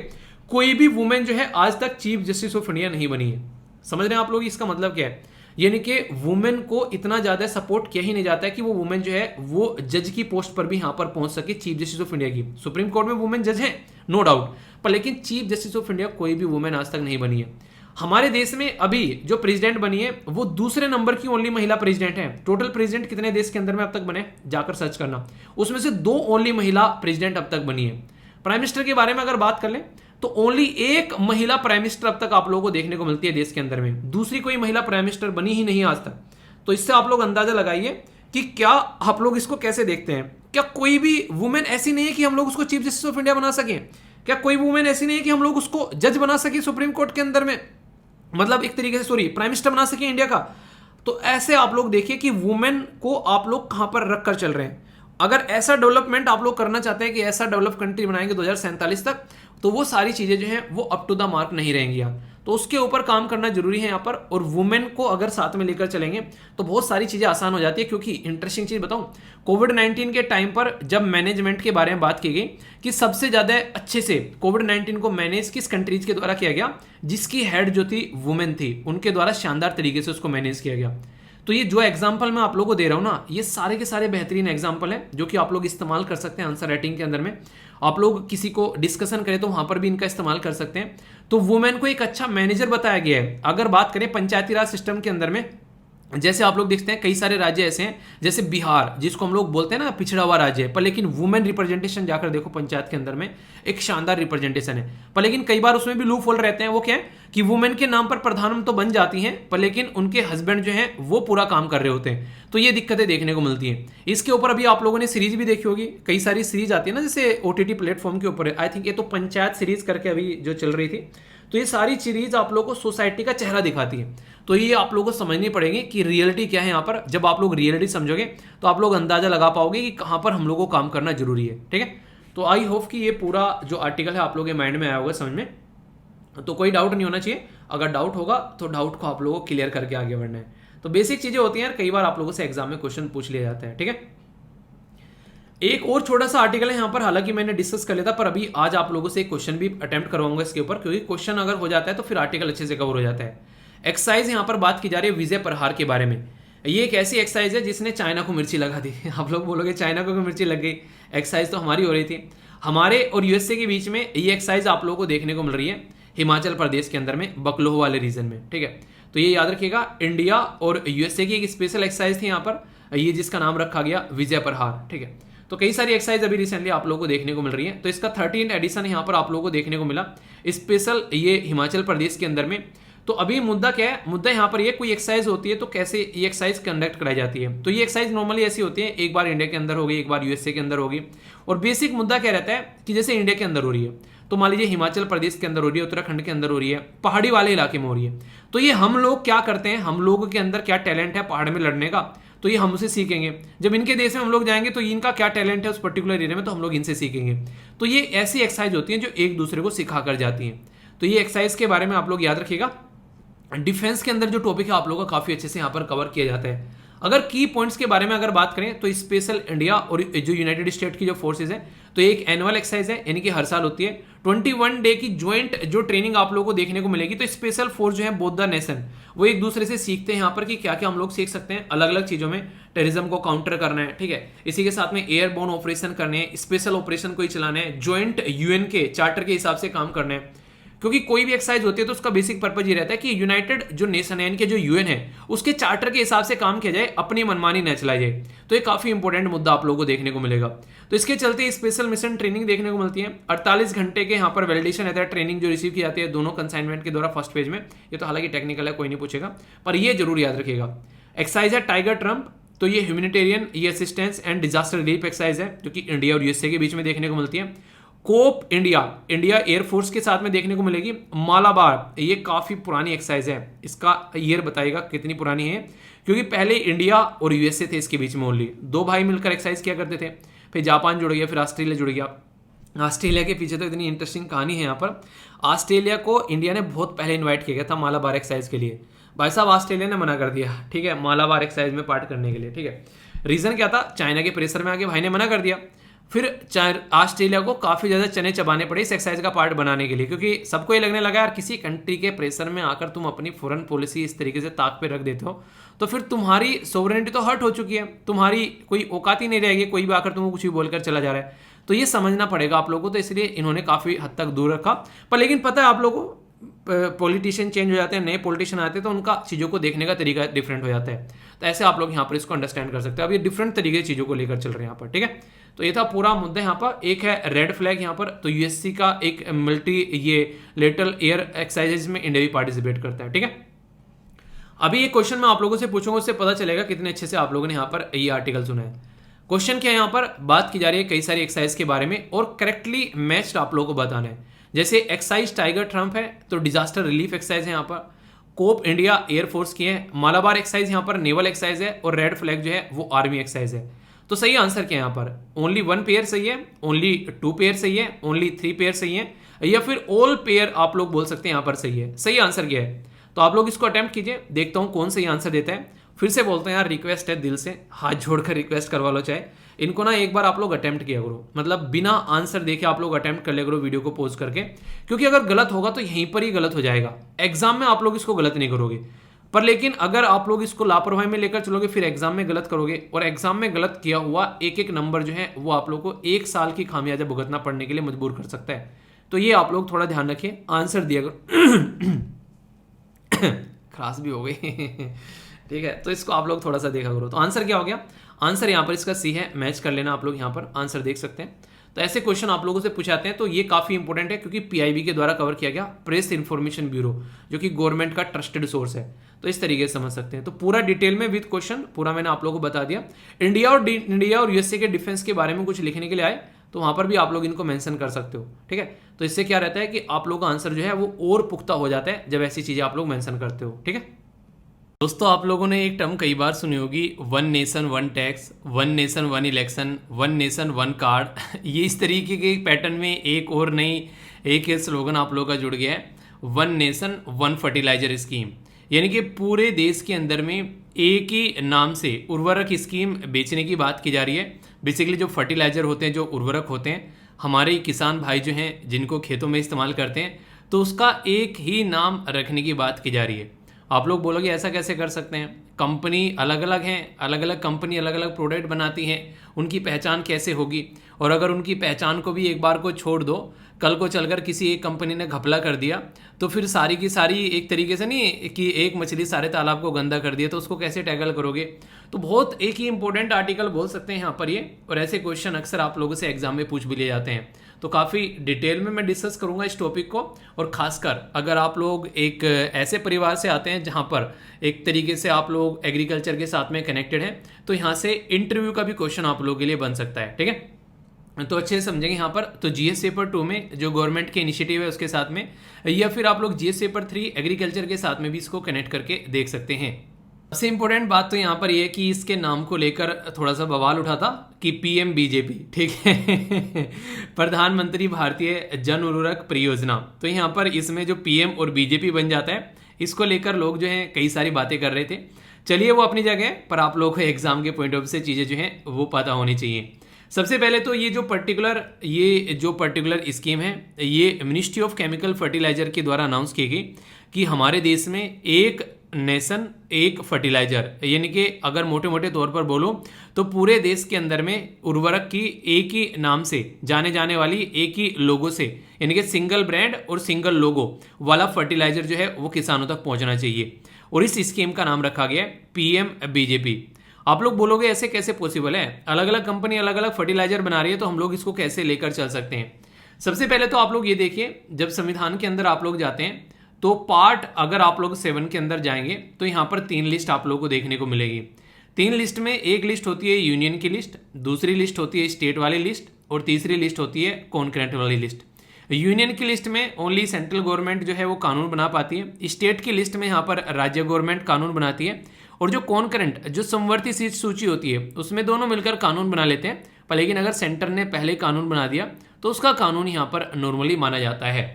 कोई भी वुमेन जो है आज तक चीफ जस्टिस ऑफ इंडिया नहीं बनी है। समझ रहे हैं आप लोग इसका मतलब क्या है? यानी कि वुमेन को इतना ज्यादा सपोर्ट किया ही नहीं जाता है कि वो वुमेन जो है वो जज की पोस्ट पर भी यहां पर पहुंच सके, चीफ जस्टिस ऑफ इंडिया की। सुप्रीम कोर्ट में वुमेन जज है, नो डाउट, पर लेकिन चीफ जस्टिस ऑफ इंडिया कोई भी वुमेन आज तक नहीं बनी है। हमारे देश में अभी जो प्रेसिडेंट बनी है वो दूसरे नंबर की ओनली महिला प्रेसिडेंट है। टोटल प्रेसिडेंट कितने देश के अंदर में अब तक बने, जाकर सर्च करना, उसमें से 2 ओनली महिला प्रेसिडेंट अब तक बनी है। प्राइम मिनिस्टर के बारे में अगर बात कर लें तो ओनली 1 महिला प्राइम मिनिस्टर अब तक आप लोगों को देखने को मिलती है देश के अंदर में, दूसरी कोई महिला प्राइम मिनिस्टर बनी ही नहीं आज तक। तो इससे आप लोग अंदाजा लगाइए कि क्या आप लोग इसको कैसे देखते हैं। क्या कोई भी वुमेन ऐसी नहीं है कि हम लोग उसको चीफ जस्टिस ऑफ इंडिया बना सकें? क्या कोई वुमेन ऐसी नहीं है कि हम लोग उसको जज बना सके सुप्रीम कोर्ट के अंदर में, मतलब एक तरीके से सॉरी प्राइम मिनिस्टर बना सके इंडिया का? तो ऐसे आप लोग देखिए कि वुमेन को आप लोग कहां पर रख कर चल रहे हैं। अगर ऐसा डेवलपमेंट आप लोग करना चाहते हैं कि ऐसा डेवलप कंट्री बनाएंगे 2047 तक, तो वो सारी चीजें जो हैं वो अप टू द मार्क नहीं रहेंगी यहाँ। तो उसके ऊपर काम करना जरूरी है यहाँ पर, और वुमेन को अगर साथ में लेकर चलेंगे तो बहुत सारी चीजें आसान हो जाती है। क्योंकि इंटरेस्टिंग चीज बताऊं, कोविड-19 के टाइम पर जब मैनेजमेंट के बारे में बात की गई कि सबसे ज्यादा अच्छे से कोविड-19 को मैनेज किस कंट्रीज के द्वारा किया गया, जिसकी हेड जो थी वुमेन थी, उनके द्वारा शानदार तरीके से उसको मैनेज किया गया। तो ये जो एग्जाम्पल मैं आप लोगों को दे रहा हूं ना, ये सारे के सारे बेहतरीन एग्जाम्पल हैं जो कि आप लोग इस्तेमाल कर सकते हैं आंसर राइटिंग के अंदर में। आप लोग किसी को डिस्कशन करें तो वहां पर भी इनका इस्तेमाल कर सकते हैं। तो वुमेन को एक अच्छा मैनेजर बताया गया है। अगर बात करें पंचायती राज सिस्टम के अंदर में, जैसे आप लोग देखते हैं कई सारे राज्य ऐसे हैं, जैसे बिहार जिसको हम लोग बोलते हैं ना पिछड़ा हुआ राज्य है, पर लेकिन वुमेन रिप्रेजेंटेशन जाकर देखो पंचायत के अंदर में एक शानदार रिप्रेजेंटेशन है। पर लेकिन कई बार उसमें भी लूप होल रहते हैं। वो क्या है कि वुमेन के नाम पर प्रधान तो बन जाती हैं, पर लेकिन उनके हस्बैंड जो हैं वो पूरा काम कर रहे होते हैं। तो ये दिक्कतें देखने को मिलती हैं। इसके ऊपर अभी आप लोगों ने सीरीज भी देखी होगी, कई सारी सीरीज आती है ना, जैसे OTT प्लेटफॉर्म के ऊपर है। आई थिंक ये तो पंचायत सीरीज करके अभी जो चल रही थी। तो ये सारी सीरीज आप लोगों को सोसाइटी का चेहरा दिखाती है। तो ये आप लोगों को समझनी पड़ेगी कि रियलिटी क्या है यहाँ पर। जब आप लोग रियलिटी समझोगे तो आप लोग अंदाजा लगा पाओगे कि कहाँ पर हम लोगों को काम करना जरूरी है। ठीक है, तो आई होप कि ये पूरा जो आर्टिकल है आप लोगों के माइंड में आया होगा समझ में, तो कोई डाउट नहीं होना चाहिए। अगर डाउट होगा तो डाउट को आप लोगों को क्लियर करके आगे बढ़ना है। तो बेसिक चीजें होती हैं, कई बार आप लोगों से एग्जाम में क्वेश्चन पूछ लिया जाता है। ठीक है, एक और छोटा सा आर्टिकल है यहाँ पर, हालांकि मैंने डिस्कस कर लिया था, पर अभी आज आप लोगों से एक क्वेश्चन भी अटेम्प्ट करवाऊंगा इसके ऊपर, क्योंकि क्वेश्चन अगर हो जाता है तो फिर आर्टिकल अच्छे से कवर हो जाता है। एक्सरसाइज यहाँ पर बात की जा रही है विजय प्रहार के बारे में। ये एक ऐसी एक्सरसाइज है जिसने चाइना को मिर्ची लगा दी। आप लोग बोलोगे चाइना को मिर्ची लग गई, एक्सरसाइज तो हमारी हो रही थी। हमारे और यूएसए के बीच में ये एक्सरसाइज आप लोगों को देखने को मिल रही है हिमाचल प्रदेश के अंदर में, बकलोह वाले रीजन में, ठीक है। तो ये याद रखिएगा, इंडिया और यूएसए की एक स्पेशल एक्सरसाइज थी यहाँ पर, ये जिसका नाम रखा गया विजय प्रहार, ठीक है। तो कई सारी एक्सरसाइज अभी रिसेंटली आप लोगों को देखने को मिल रही है। तो इसका 13th एडिशन यहाँ पर आप लोगों को देखने को मिला स्पेशल ये हिमाचल प्रदेश के अंदर में। तो अभी मुद्दा क्या है, मुद्दा यहाँ पर ये कोई एक्सरसाइज होती है तो कैसे ये एक्सरसाइज कंडक्ट कराई जाती है। तो ये एक्सरसाइज नॉर्मली ऐसी होती है, एक बार इंडिया के अंदर होगी, एक बार यूएसए के अंदर होगी। और बेसिक मुद्दा क्या रहता है कि जैसे इंडिया के अंदर हो रही है, तो मान लीजिए हिमाचल प्रदेश के अंदर हो रही है, उत्तराखंड के अंदर हो रही है, पहाड़ी वाले इलाके में हो रही है, तो ये हम लोग क्या करते हैं, हम लोगों के अंदर क्या टैलेंट है पहाड़ में लड़ने का, तो ये हमसे सीखेंगे। जब इनके देश में हम लोग जाएंगे तो इनका क्या टैलेंट है उस पर्टिकुलर एरिया में, तो हम लोग इनसे सीखेंगे। तो ये ऐसी एक्सरसाइज होती है जो एक दूसरे को सिखा कर जाती हैं। तो ये एक्सरसाइज के बारे में आप लोग याद रखिएगा। डिफेंस के अंदर जो टॉपिक है आप लोगों का काफी अच्छे से यहाँ पर कवर किया जाता है। अगर की पॉइंट्स के बारे में अगर बात करें तो स्पेशल इंडिया और जो यूनाइटेड स्टेट की जो फोर्सेज है, तो एक एनुअल एक्सरसाइज है, यानी कि हर साल होती है। 21 डे की ज्वाइंट जो ट्रेनिंग आप लोगों को देखने को मिलेगी। तो स्पेशल फोर्स जो है बोथ द नेशन, वो एक दूसरे से सीखते हैं यहाँ पर कि क्या क्या हम लोग सीख सकते हैं अलग अलग चीजों में। टेररिज्म को काउंटर करना है, ठीक है, इसी के साथ में एयरबोर्न ऑपरेशन करने हैं, स्पेशल ऑपरेशन कोई चलाना है, ज्वाइंट यूएन के चार्टर के हिसाब से काम करना है। क्योंकि कोई भी एक्सरसाइज होती है तो उसका बेसिक पर्पज ये रहता है कि यूनाइटेड जो नेशन है, इनके जो यूएन है, उसके चार्टर के हिसाब से काम किया जाए, अपनी मनमानी न चलाई जाए। तो ये काफी इंपॉर्टेंट मुद्दा आप लोगों को देखने को मिलेगा। तो इसके चलते स्पेशल मिशन ट्रेनिंग देखने को मिलती है। 48 घंटे के यहाँ पर वैलिडेशन रहता है, ट्रेनिंग जो रिसीव की जाती है दोनों कंसाइनमेंट के द्वारा फर्स्ट फेज में। ये तो हालांकि टेक्निकल है, कोई नहीं पूछेगा, पर ये जरूर याद रखिएगा। एक्सरसाइज है टाइगर ट्रम्प, तो ये ह्यूमैनिटेरियन, ये assistance and disaster relief exercise है जो कि इंडिया और यूएसए के बीच में देखने को मिलती है। कोप इंडिया, इंडिया एयरफोर्स के साथ में देखने को मिलेगी। मालाबार, ये काफी पुरानी एक्सरसाइज है, इसका ईयर बताइएगा कितनी पुरानी है, क्योंकि पहले इंडिया और यूएसए थे इसके बीच में, ओनली दो भाई मिलकर एक्सरसाइज किया करते थे। फिर जापान जुड़ गया, फिर ऑस्ट्रेलिया जुड़ गया। ऑस्ट्रेलिया के पीछे तो इतनी इंटरेस्टिंग कहानी है यहाँ पर। ऑस्ट्रेलिया को इंडिया ने बहुत पहले इन्वाइट किया गया था मालाबार एक्सरसाइज के लिए। भाई साहब ऑस्ट्रेलिया ने मना कर दिया, ठीक है, मालाबार एक्सरसाइज में पार्ट करने के लिए, ठीक है। रीजन क्या था, चाइना के प्रेशर में आके भाई ने मना कर दिया। फिर ऑस्ट्रेलिया को काफी ज्यादा चने चबाने पड़े इस एक्सरसाइज का पार्ट बनाने के लिए, क्योंकि सबको ये लगने लगा यार किसी कंट्री के प्रेशर में आकर तुम अपनी फॉरेन पॉलिसी इस तरीके से ताक पे रख देते हो तो फिर तुम्हारी सोवरेनिटी तो हर्ट हो चुकी है, तुम्हारी कोई औकात ही नहीं रहेगी, कोई भी आकर तुमको कुछ भी बोलकर चला जा रहा है। तो ये समझना पड़ेगा आप लोगों को, तो इसलिए इन्होंने काफी हद तक दूर रखा। पर लेकिन पता है आप लोगों को, पॉलिटिशियन चेंज हो जाते हैं, नए पॉलिटिशियन आते हैं, तो उनका चीज़ों को देखने का तरीका डिफरेंट हो जाता है। तो ऐसे आप लोग यहाँ पर इसको अंडरस्टैंड कर सकते हैं। अब ये डिफरेंट तरीके की चीज़ों को लेकर चल रहे हैं यहाँ पर, ठीक है। तो ये था पूरा मुद्दा यहाँ पर। एक है रेड फ्लैग यहाँ पर, तो यूएससी का एक मल्टी ये लेटरल एयर एक्सरसाइजेज में इंडिया भी पार्टिसिपेट करता है, ठीक है। अभी ये क्वेश्चन मैं आप लोगों से पूछूंगा, उससे पता चलेगा कितने अच्छे से आप लोगों ने यहाँ पर ये आर्टिकल सुना है। क्वेश्चन क्या है, यहाँ पर बात की जा रही है कई सारी एक्सरसाइज के बारे में और करेक्टली मैच्ड आप लोगों को बताना है। जैसे एक्सरसाइज टाइगर ट्रम्प है तो डिजास्टर रिलीफ एक्सरसाइज है यहाँ पर। कोप इंडिया एयरफोर्स की है। मालाबार एक्सरसाइज यहाँ पर नेवल एक्सरसाइज है और रेड फ्लैग जो है वो आर्मी एक्सरसाइज है। तो सही आंसर क्या है यहाँ पर, ओनली 1 पेयर सही है, ओनली 2 पेयर सही है, ओनली 3 पेयर सही है, या फिर ऑल पेयर आप लोग बोल सकते हैं यहाँ पर सही है। सही आंसर क्या है, तो आप लोग इसको अटेम्प्ट कीजिए, देखता हूँ कौन सही आंसर देता है। फिर से बोलते हैं यार, रिक्वेस्ट है दिल से, हाथ जोड़कर रिक्वेस्ट करवा लो, चाहे इनको ना एक बार आप लोग अटेम्प्ट किया करो, मतलब बिना आंसर देखे आप लोग अटेम्प्ट कर लिया करो वीडियो को पॉज करके, क्योंकि अगर गलत होगा तो यहीं पर ही गलत हो जाएगा। एग्जाम में आप लोग इसको गलत नहीं करोगे, पर लेकिन अगर आप लोग इसको लापरवाही में लेकर चलोगे फिर एग्जाम में गलत करोगे, और एग्जाम में गलत किया हुआ एक एक नंबर जो है वो आप लोग को 1 साल की खामियाजा भुगतना पड़ने के लिए मजबूर कर सकता है। तो ये आप लोग थोड़ा ध्यान रखिए, आंसर दिया करो। खरास भी हो गई। ठीक है, तो इसको आप लोग थोड़ा सा देखा करो। तो आंसर क्या हो गया, आंसर यहाँ पर इसका सी है, मैच कर लेना आप लोग, यहाँ पर आंसर देख सकते हैं। तो ऐसे क्वेश्चन आप लोगों से पूछाते हैं, तो ये काफी इंपॉर्टेंट है क्योंकि पीआईबी के द्वारा कवर किया गया, प्रेस इंफॉर्मेशन ब्यूरो, जो कि गवर्नमेंट का ट्रस्टेड सोर्स है। तो इस तरीके से समझ सकते हैं। तो पूरा डिटेल में विद क्वेश्चन पूरा मैंने आप लोगों को बता दिया। इंडिया और यूएसए के डिफेंस के बारे में कुछ लिखने के लिए आए तो वहां पर भी आप लोग इनको मेंशन कर सकते हो, ठीक है। तो इससे क्या रहता है कि आप लोगों का आंसर जो है वो और पुख्ता हो जाता है जब ऐसी चीजें आप लोग मेंशन करते हो, ठीक है। दोस्तों, आप लोगों ने एक टर्म कई बार सुनी होगी, 1 nation 1 tax, 1 nation 1 election, 1 nation 1 card. ये इस तरीके के पैटर्न में एक और नई एक स्लोगन आप लोगों का जुड़ गया है, 1 नेशन 1 फर्टिलाइजर स्कीम। यानी कि पूरे देश के अंदर में एक ही नाम से उर्वरक स्कीम बेचने की बात की जा रही है। बेसिकली जो फर्टिलाइजर होते हैं, जो उर्वरक होते हैं, हमारे किसान भाई जो हैं जिनको खेतों में इस्तेमाल करते हैं, तो उसका एक ही नाम रखने की बात की जा रही है। आप लोग बोलोगे ऐसा कैसे कर सकते हैं, कंपनी अलग अलग हैं, अलग अलग कंपनी अलग अलग प्रोडक्ट बनाती हैं, उनकी पहचान कैसे होगी। और अगर उनकी पहचान को भी एक बार को छोड़ दो, कल को चलकर किसी एक कंपनी ने घपला कर दिया तो फिर सारी की सारी एक तरीके से नहीं कि एक मछली सारे तालाब को गंदा कर दिया, तो उसको कैसे टैकल करोगे। तो बहुत एक ही इंपॉर्टेंट आर्टिकल बोल सकते हैं यहाँ पर ये, और ऐसे क्वेश्चन अक्सर आप लोगों से एग्जाम में पूछ भी लिए जाते हैं। तो काफ़ी डिटेल में मैं डिस्कस करूंगा इस टॉपिक को, और खासकर अगर आप लोग एक ऐसे परिवार से आते हैं जहाँ पर एक तरीके से आप लोग एग्रीकल्चर के साथ में कनेक्टेड हैं, तो यहाँ से इंटरव्यू का भी क्वेश्चन आप लोगों के लिए बन सकता है। ठीक है, तो अच्छे से समझेंगे यहाँ पर। तो जीएस पेपर 2 में जो गवर्नमेंट के इनिशिएटिव है उसके साथ में, या फिर आप लोग जीएस पेपर 3 एग्रीकल्चर के साथ में भी इसको कनेक्ट करके देख सकते हैं। सबसे इंपॉर्टेंट बात तो यहाँ पर यह है कि इसके नाम को लेकर थोड़ा सा बवाल उठा था कि पीएम बीजेपी, ठीक है प्रधानमंत्री भारतीय जन उर्वरक परियोजना। तो यहाँ पर इसमें जो पीएम और बीजेपी बन जाता है, इसको लेकर लोग जो है कई सारी बातें कर रहे थे। चलिए वो अपनी जगह, पर आप लोगों को एग्जाम के पॉइंट ऑफ व्यू से चीज़ें जो हैं वो पता होनी चाहिए। सबसे पहले तो ये जो पर्टिकुलर स्कीम है, ये मिनिस्ट्री ऑफ केमिकल फर्टिलाइजर के द्वारा अनाउंस की गई कि हमारे देश में एक नेशन एक फर्टिलाइजर, यानी कि अगर मोटे मोटे तौर पर बोलो तो पूरे देश के अंदर में उर्वरक की एक ही नाम से जाने जाने वाली, एक ही लोगो से, यानी कि सिंगल ब्रांड और सिंगल लोगो वाला फर्टिलाइजर जो है वो किसानों तक पहुंचना चाहिए। और इस स्कीम का नाम रखा गया है पीएम बीजेपी। आप लोग बोलोगे ऐसे कैसे पॉसिबल है, अलग अलग कंपनी अलग अलग फर्टिलाइजर बना रही है, तो हम लोग इसको कैसे लेकर चल सकते हैं। सबसे पहले तो आप लोग ये देखिए, जब संविधान के अंदर आप लोग जाते हैं तो पार्ट अगर आप लोग 7 के अंदर जाएंगे तो यहाँ पर 3 लिस्ट आप लोगों को देखने को मिलेगी। 3 लिस्ट में एक लिस्ट होती है यूनियन की लिस्ट, दूसरी लिस्ट होती है स्टेट वाली लिस्ट, और तीसरी लिस्ट होती है कॉन्करेंट वाली लिस्ट। यूनियन की लिस्ट में ओनली सेंट्रल गवर्नमेंट जो है वो कानून बना पाती है, स्टेट की लिस्ट में यहाँ पर राज्य गवर्नमेंट कानून बनाती है, और जो कॉन्करेंट जो समवर्ती सीट सूची होती है उसमें दोनों मिलकर कानून बना लेते हैं। पर लेकिन अगर सेंटर ने पहले कानून बना दिया तो उसका कानून यहाँ पर नॉर्मली माना जाता है।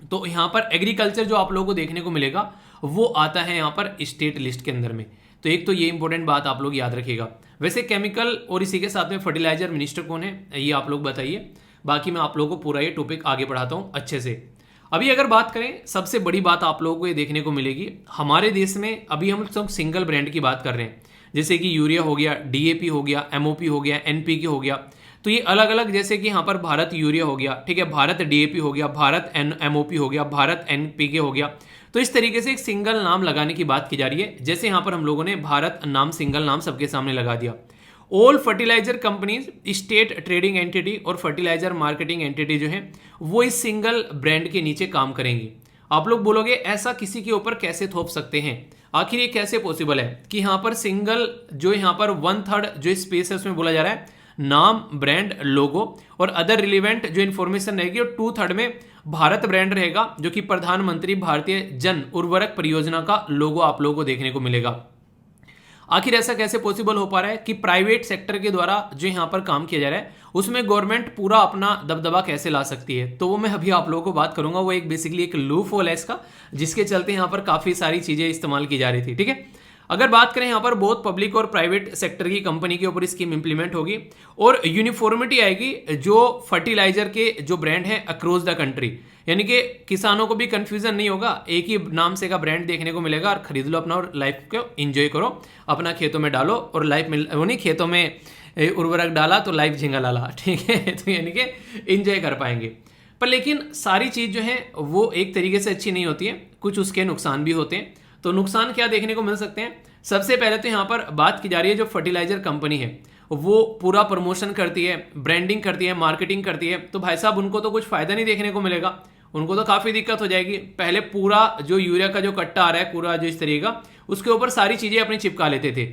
तो यहाँ पर एग्रीकल्चर जो आप लोगों को देखने को मिलेगा वो आता है यहाँ पर स्टेट लिस्ट के अंदर में। तो एक तो ये इंपॉर्टेंट बात आप लोग याद रखिएगा। वैसे केमिकल और इसी के साथ में फर्टिलाइजर मिनिस्टर कौन है ये आप लोग बताइए, बाकी मैं आप लोगों को पूरा ये टॉपिक आगे बढ़ाता हूँ अच्छे से। अभी अगर बात करें, सबसे बड़ी बात आप लोगों को ये देखने को मिलेगी, हमारे देश में अभी हम सब सिंगल ब्रांड की बात कर रहे हैं, जैसे कि यूरिया हो गया, डीएपी हो गया, एमओपी हो गया, एनपीके हो गया। तो ये अलग अलग, जैसे कि यहाँ पर भारत यूरिया हो गया, ठीक है, भारत डीएपी हो गया, भारत एमओपी हो गया, भारत एनपीके हो गया। तो इस तरीके से एक सिंगल नाम लगाने की बात की जा रही है। जैसे यहाँ पर हम लोगों ने भारत नाम, सिंगल नाम सबके सामने लगा दिया। All fertiliser companies, state trading entity और फर्टिलाइजर मार्केटिंग एंटिटी जो है वो इस सिंगल ब्रांड के नीचे काम करेंगी। आप लोग बोलोगे ऐसा किसी के ऊपर कैसे थोप सकते हैं, आखिर ये कैसे पॉसिबल है कि यहाँ पर सिंगल जो यहाँ पर 1/3 जो स्पेस है उसमें बोला जा रहा है नाम, ब्रांड, लोगो और अदर रिलेवेंट जो इन्फॉर्मेशन रहेगी, और 2/3 में भारत ब्रांड रहेगा, जो कि प्रधानमंत्री भारतीय जन उर्वरक परियोजना का लोगो आप लोगों को देखने को मिलेगा। आखिर ऐसा कैसे पॉसिबल हो पा रहा है कि प्राइवेट सेक्टर के द्वारा जो यहाँ पर काम किया जा रहा है उसमें गवर्नमेंट पूरा अपना दबदबा कैसे ला सकती है। तो वो मैं अभी आप लोगों को बात करूंगा। वो एक बेसिकली एक लूप होल है इसका, जिसके चलते यहाँ पर काफी सारी चीजें इस्तेमाल की जा रही थी। ठीक है, अगर बात करें यहाँ पर बहुत पब्लिक और प्राइवेट सेक्टर की कंपनी के ऊपर स्कीम इंप्लीमेंट होगी और यूनिफॉर्मिटी आएगी जो फर्टिलाइजर के जो ब्रांड है अक्रॉस द कंट्री, यानी कि किसानों को भी कंफ्यूजन नहीं होगा, एक ही नाम से का ब्रांड देखने को मिलेगा और खरीद लो अपना और लाइफ को एंजॉय करो, अपना खेतों में डालो और लाइफ में वो नहीं, खेतों में उर्वरक डाला तो लाइफ झिंगा लाला, ठीक है, तो यानी कि एंजॉय कर पाएंगे। पर लेकिन सारी चीज़ जो है वो एक तरीके से अच्छी नहीं होती है, कुछ उसके नुकसान भी होते हैं। तो नुकसान क्या देखने को मिल सकते हैं? सबसे पहले तो यहाँ पर बात की जा रही है जो फर्टिलाइजर कंपनी है वो पूरा प्रमोशन करती है, ब्रांडिंग करती है, मार्केटिंग करती है, तो भाई साहब उनको तो कुछ फायदा नहीं देखने को मिलेगा, उनको तो काफ़ी दिक्कत हो जाएगी। पहले पूरा जो यूरिया का जो कट्टा आ रहा है पूरा जो इस तरीके का, उसके ऊपर सारी चीज़ें अपनी चिपका लेते थे,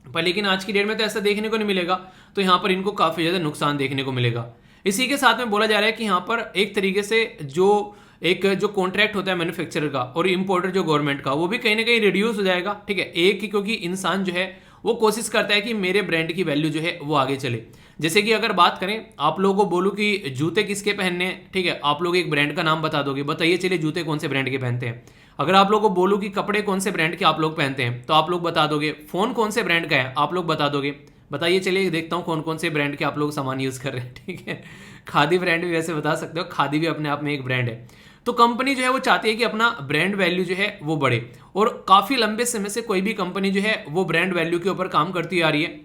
पर लेकिन आज की डेट में तो ऐसा देखने को नहीं मिलेगा। तो यहाँ पर इनको काफ़ी ज़्यादा नुकसान देखने को मिलेगा। इसी के साथ में बोला जा रहा है कि यहाँ पर एक तरीके से जो कॉन्ट्रैक्ट होता है मैन्युफैक्चरर का और इंपोर्टर जो गवर्नमेंट का, वो भी कहीं ना कहीं रिड्यूस हो जाएगा। ठीक है, एक ही, क्योंकि इंसान जो है वो कोशिश करता है कि मेरे ब्रांड की वैल्यू जो है वो आगे चले। जैसे कि अगर बात करें, आप लोगों को बोलूं कि जूते किसके पहनने हैं, ठीक है, आप लोग एक ब्रांड का नाम बता दोगे, बताइए चलिए जूते कौन से ब्रांड के पहनते हैं। अगर आप लोगों को बोलूं कि कपड़े कौन से ब्रांड के आप लोग पहनते हैं, तो आप लोग बता दोगे। फोन कौन से ब्रांड का है, आप लोग बता दोगे। बताइए चलिए देखता हूँ कौन कौन से ब्रांड के आप लोग सामान यूज कर रहे हैं। ठीक है, खादी ब्रांड भी वैसे बता सकते हो, खादी भी अपने आप में एक ब्रांड है। तो कंपनी जो है वो चाहती है कि अपना ब्रांड वैल्यू जो है वो बढ़े, और काफ़ी लंबे समय से कोई भी कंपनी जो है वो ब्रांड वैल्यू के ऊपर काम करती आ रही है।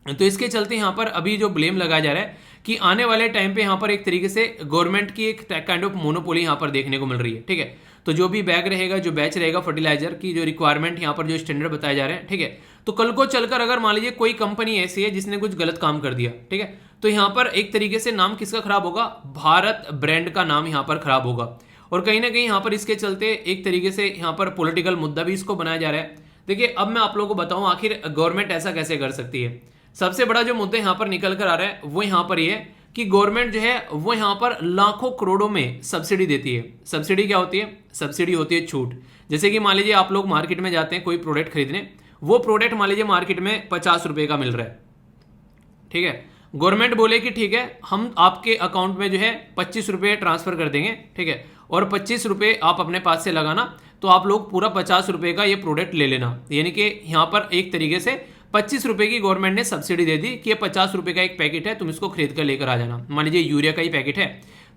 तो इसके चलते यहाँ पर अभी जो ब्लेम लगाया जा रहा है कि आने वाले टाइम पे यहाँ पर एक तरीके से गवर्नमेंट की एक काइंड ऑफ मोनोपोली यहाँ पर देखने को मिल रही है, ठीक है। तो जो भी बैग रहेगा, जो बैच रहेगा फर्टिलाइजर की, जो रिक्वायरमेंट यहाँ पर जो स्टैंडर्ड बताए जा रहे हैं, ठीक है, तो कल को चलकर अगर मान लीजिए कोई कंपनी ऐसी है जिसने कुछ गलत काम कर दिया, ठीक है, तो यहाँ पर एक तरीके से नाम किसका खराब होगा, भारत ब्रांड का नाम यहाँ पर खराब होगा। और कहीं ना कहीं यहाँ पर इसके चलते एक तरीके से यहाँ पर पॉलिटिकल मुद्दा भी इसको बनाया जा रहा है। देखिए अब मैं आप लोगों को बताऊं आखिर गवर्नमेंट ऐसा कैसे कर सकती है। सबसे बड़ा जो मुद्दा यहाँ पर निकल कर आ रहा है वो यहाँ पर ये है कि गवर्नमेंट जो है वो यहाँ पर लाखों करोड़ों में सब्सिडी देती है। सब्सिडी क्या होती है, सब्सिडी होती है छूट। जैसे कि मान लीजिए आप लोग मार्केट में जाते हैं कोई प्रोडक्ट खरीदने, वो प्रोडक्ट मान लीजिए मार्केट में 50 रुपए का मिल रहा है, ठीक है, गवर्नमेंट बोले कि ठीक है हम आपके अकाउंट में जो है 25 रुपये ट्रांसफर कर देंगे, ठीक है, और 25 रुपये आप अपने पास से लगाना, तो आप लोग पूरा 50 रुपये का ये प्रोडक्ट ले लेना। यानी कि यहाँ पर एक तरीके से 25 रुपये की गवर्नमेंट ने सब्सिडी दे दी कि ये 50 रुपये का एक पैकेट है, तुम इसको खरीद कर लेकर आ जाना। मान लीजिए यूरिया का ही पैकेट है,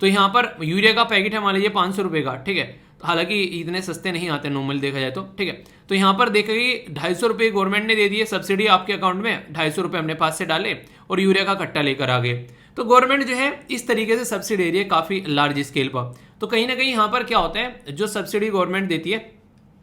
तो यहाँ पर यूरिया का पैकेट है मान लीजिए 500 रुपये का, ठीक है, हालांकि इतने सस्ते नहीं आते नॉर्मल देखा जाए तो, ठीक है। तो यहाँ पर देखेगी 250 रुपये गवर्नमेंट ने दे दिए सब्सिडी आपके अकाउंट में, 250 रुपये हमने पास से डाले और यूरिया का कट्टा लेकर आ गए। तो गवर्नमेंट जो है इस तरीके से सब्सिडी दे रही है काफ़ी लार्ज स्केल पर। तो कहीं ना कहीं यहाँ पर क्या होता है, जो सब्सिडी गवर्नमेंट देती है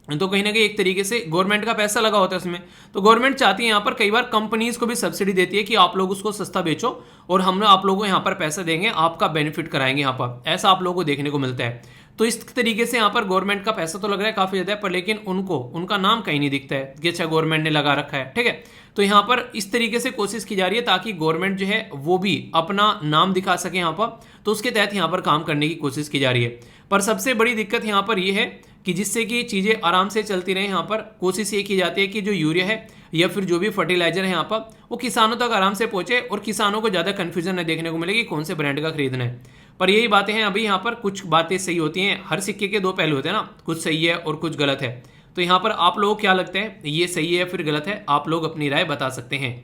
तो कहीं ना कहीं एक तरीके से गवर्नमेंट का पैसा लगा होता है उसमें। तो गवर्नमेंट चाहती है यहाँ पर कई बार कंपनीज को भी सब्सिडी देती है कि आप लोग उसको सस्ता बेचो और हम आप लोगों को यहाँ पर पैसा देंगे, आपका बेनिफिट कराएंगे यहाँ पर, ऐसा आप लोगों को देखने को मिलता है। तो इस तरीके से यहाँ पर गवर्नमेंट का पैसा तो लग रहा है काफी ज्यादा, पर लेकिन उनको उनका नाम कहीं नहीं दिखता है कि अच्छा गवर्नमेंट ने लगा रखा है, ठीक है। तो यहाँ पर इस तरीके से कोशिश की जा रही है ताकि गवर्नमेंट जो है वो भी अपना नाम दिखा सके यहाँ पर, तो उसके तहत यहाँ पर काम करने की कोशिश की जा रही है। पर सबसे बड़ी दिक्कत यहाँ पर यह है कि जिससे कि चीज़ें आराम से चलती रहे, यहाँ पर कोशिश ये की जाती है कि जो यूरिया है या फिर जो भी फर्टिलाइजर है यहाँ पर वो किसानों तक आराम से पहुंचे और किसानों को ज़्यादा कन्फ्यूजन न देखने को मिलेगी कौन से ब्रांड का खरीदना है। पर यही बातें हैं, अभी यहाँ पर कुछ बातें सही होती हैं, हर सिक्के के दो पहलू होते हैं ना, कुछ सही है और कुछ गलत है। तो यहाँ पर आप लोगों को क्या लगता है, ये सही है या फिर गलत है, आप लोग अपनी राय बता सकते हैं।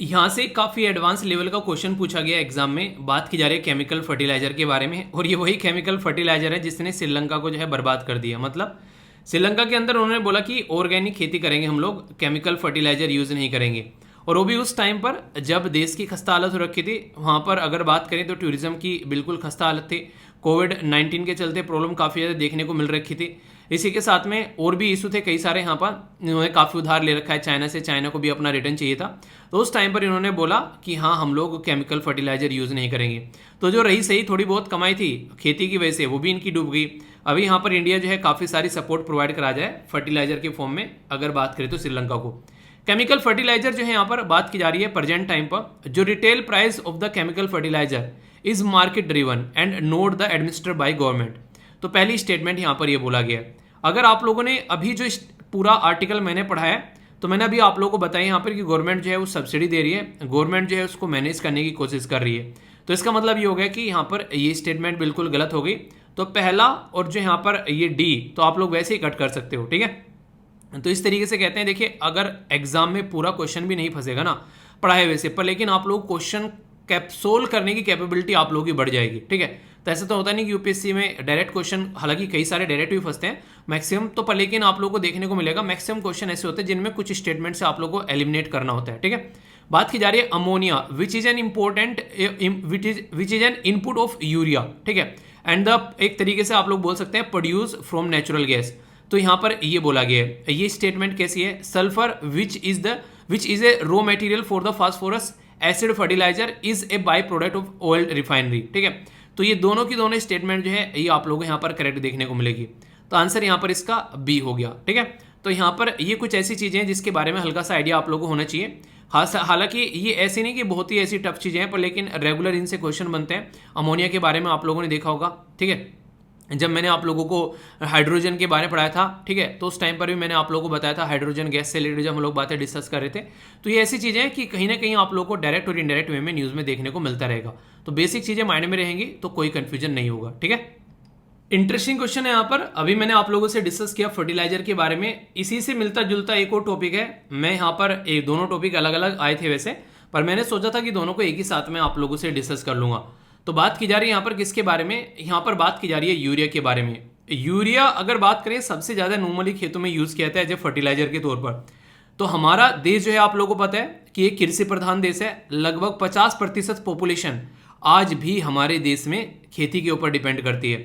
यहाँ से काफ़ी एडवांस लेवल का क्वेश्चन पूछा गया एग्जाम में, बात की जा रही है केमिकल फर्टिलाइजर के बारे में, और ये वही केमिकल फर्टिलाइजर है जिसने श्रीलंका को जो है बर्बाद कर दिया। मतलब श्रीलंका के अंदर उन्होंने बोला कि ऑर्गेनिक खेती करेंगे हम लोग, केमिकल फर्टिलाइजर यूज़ नहीं करेंगे, और वो भी उस टाइम पर जब देश की खस्ता हालत हो रखी थी। वहाँ पर अगर बात करें तो टूरिज्म की बिल्कुल खस्ता हालत थी, कोविड-19 के चलते प्रॉब्लम काफ़ी ज़्यादा देखने को मिल रखी थी। इसी के साथ में और भी इशू थे कई सारे, यहाँ पर इन्होंने काफ़ी उधार ले रखा है चाइना से, चाइना को भी अपना रिटर्न चाहिए था। तो उस टाइम पर इन्होंने बोला कि हाँ हम लोग केमिकल फर्टिलाइजर यूज़ नहीं करेंगे। तो जो रही सही थोड़ी बहुत कमाई थी खेती की वजह से वो भी इनकी डूब गई। अभी यहाँ पर इंडिया जो है काफ़ी सारी सपोर्ट प्रोवाइड करा जाए फर्टिलाइजर के फॉर्म में, अगर बात करें तो श्रीलंका को। केमिकल फर्टिलाइजर जो है यहाँ पर बात की जा रही है प्रेजेंट टाइम पर, जो retail price of the chemical fertiliser is market driven and not the administrated by government. तो पहली स्टेटमेंट यहाँ पर ये बोला गया है। अगर आप लोगों ने अभी जो पूरा आर्टिकल मैंने पढ़ा है तो मैंने अभी आप लोगों को बताया यहाँ पर कि गवर्नमेंट जो है वो सब्सिडी दे रही है, गवर्नमेंट जो है उसको मैनेज करने की कोशिश कर रही है। तो इसका मतलब ये हो गया कि यहाँ पर ये स्टेटमेंट बिल्कुल गलत हो गई। तो पहला और जो यहाँ पर ये डी तो आप लोग वैसे ही कट कर सकते हो, ठीक है। तो इस तरीके से कहते हैं, देखिए अगर एग्जाम में पूरा क्वेश्चन भी नहीं फंसेगा ना पढ़ाए वैसे पर, लेकिन आप लोग क्वेश्चन सोल्व करने की कैपेबिलिटी आप लोगों की बढ़ जाएगी, ठीक है। तो ऐसा तो होता नहीं कि यूपीएससी में डायरेक्ट क्वेश्चन, हालांकि कई सारे डायरेक्ट भी फंसते हैं मैक्सिमम तो, पर लेकिन आप लोगों को देखने को मिलेगा मैक्सिमम क्वेश्चन ऐसे होते हैं जिनमें कुछ स्टेटमेंट से आप लोगों को एलिमिनेट करना होता है, ठीक है। बात की जा रही है ammonia which is an important which is an input of urea, ठीक है, एंड द एक तरीके से आप लोग बोल सकते हैं प्रोड्यूस फ्रॉम नेचुरल गैस। तो यहाँ पर ये बोला गया है, ये स्टेटमेंट कैसी है, sulphur which is a raw material for the phosphorus acid fertiliser is a by product of oil refinery, ठीक है। तो ये दोनों की दोनों स्टेटमेंट जो है ये आप लोगों को यहाँ पर करेक्ट देखने को मिलेगी। तो आंसर यहाँ पर इसका बी हो गया, ठीक है। तो यहाँ पर ये कुछ ऐसी चीजें हैं जिसके बारे में हल्का सा आइडिया आप लोगों को होना चाहिए। हालांकि ये ऐसी नहीं कि बहुत ही ऐसी टफ चीजें हैं, पर लेकिन रेगुलर इनसे क्वेश्चन बनते हैं। अमोनिया के बारे में आप लोगों ने देखा होगा, ठीक है, जब मैंने आप लोगों को हाइड्रोजन के बारे में पढ़ाया था, ठीक है, तो उस टाइम पर भी मैंने आप लोगों को बताया था हाइड्रोजन गैस से रिलेटेड जब हम लोग बातें डिस्कस कर रहे थे। तो ये ऐसी चीज़ें हैं कि कहीं ना कहीं आप लोगों को डायरेक्ट और इनडायरेक्ट वे में न्यूज़ में देखने को मिलता रहेगा। तो बेसिक चीज़ें माइंड में रहेंगी तो कोई कंफ्यूजन नहीं होगा, ठीक है। इंटरेस्टिंग क्वेश्चन है यहाँ पर, अभी मैंने आप लोगों से डिस्कस किया फर्टिलाइजर के बारे में, इसी से मिलता जुलता एक और टॉपिक है। मैं यहाँ पर दोनों टॉपिक अलग अलग आए थे वैसे, पर मैंने सोचा था कि दोनों को एक ही साथ में आप लोगों से डिस्कस कर लूंगा। तो बात की जा रही है यहाँ पर किसके बारे में, यहाँ पर बात की जा रही है यूरिया के बारे में। यूरिया अगर बात करें सबसे ज़्यादा नॉर्मली खेतों में यूज़ किया जाता है एज ए फर्टिलाइजर के तौर पर। तो हमारा देश जो है आप लोगों को पता है कि एक कृषि प्रधान देश है। लगभग 50% पॉपुलेशन आज भी हमारे देश में खेती के ऊपर डिपेंड करती है।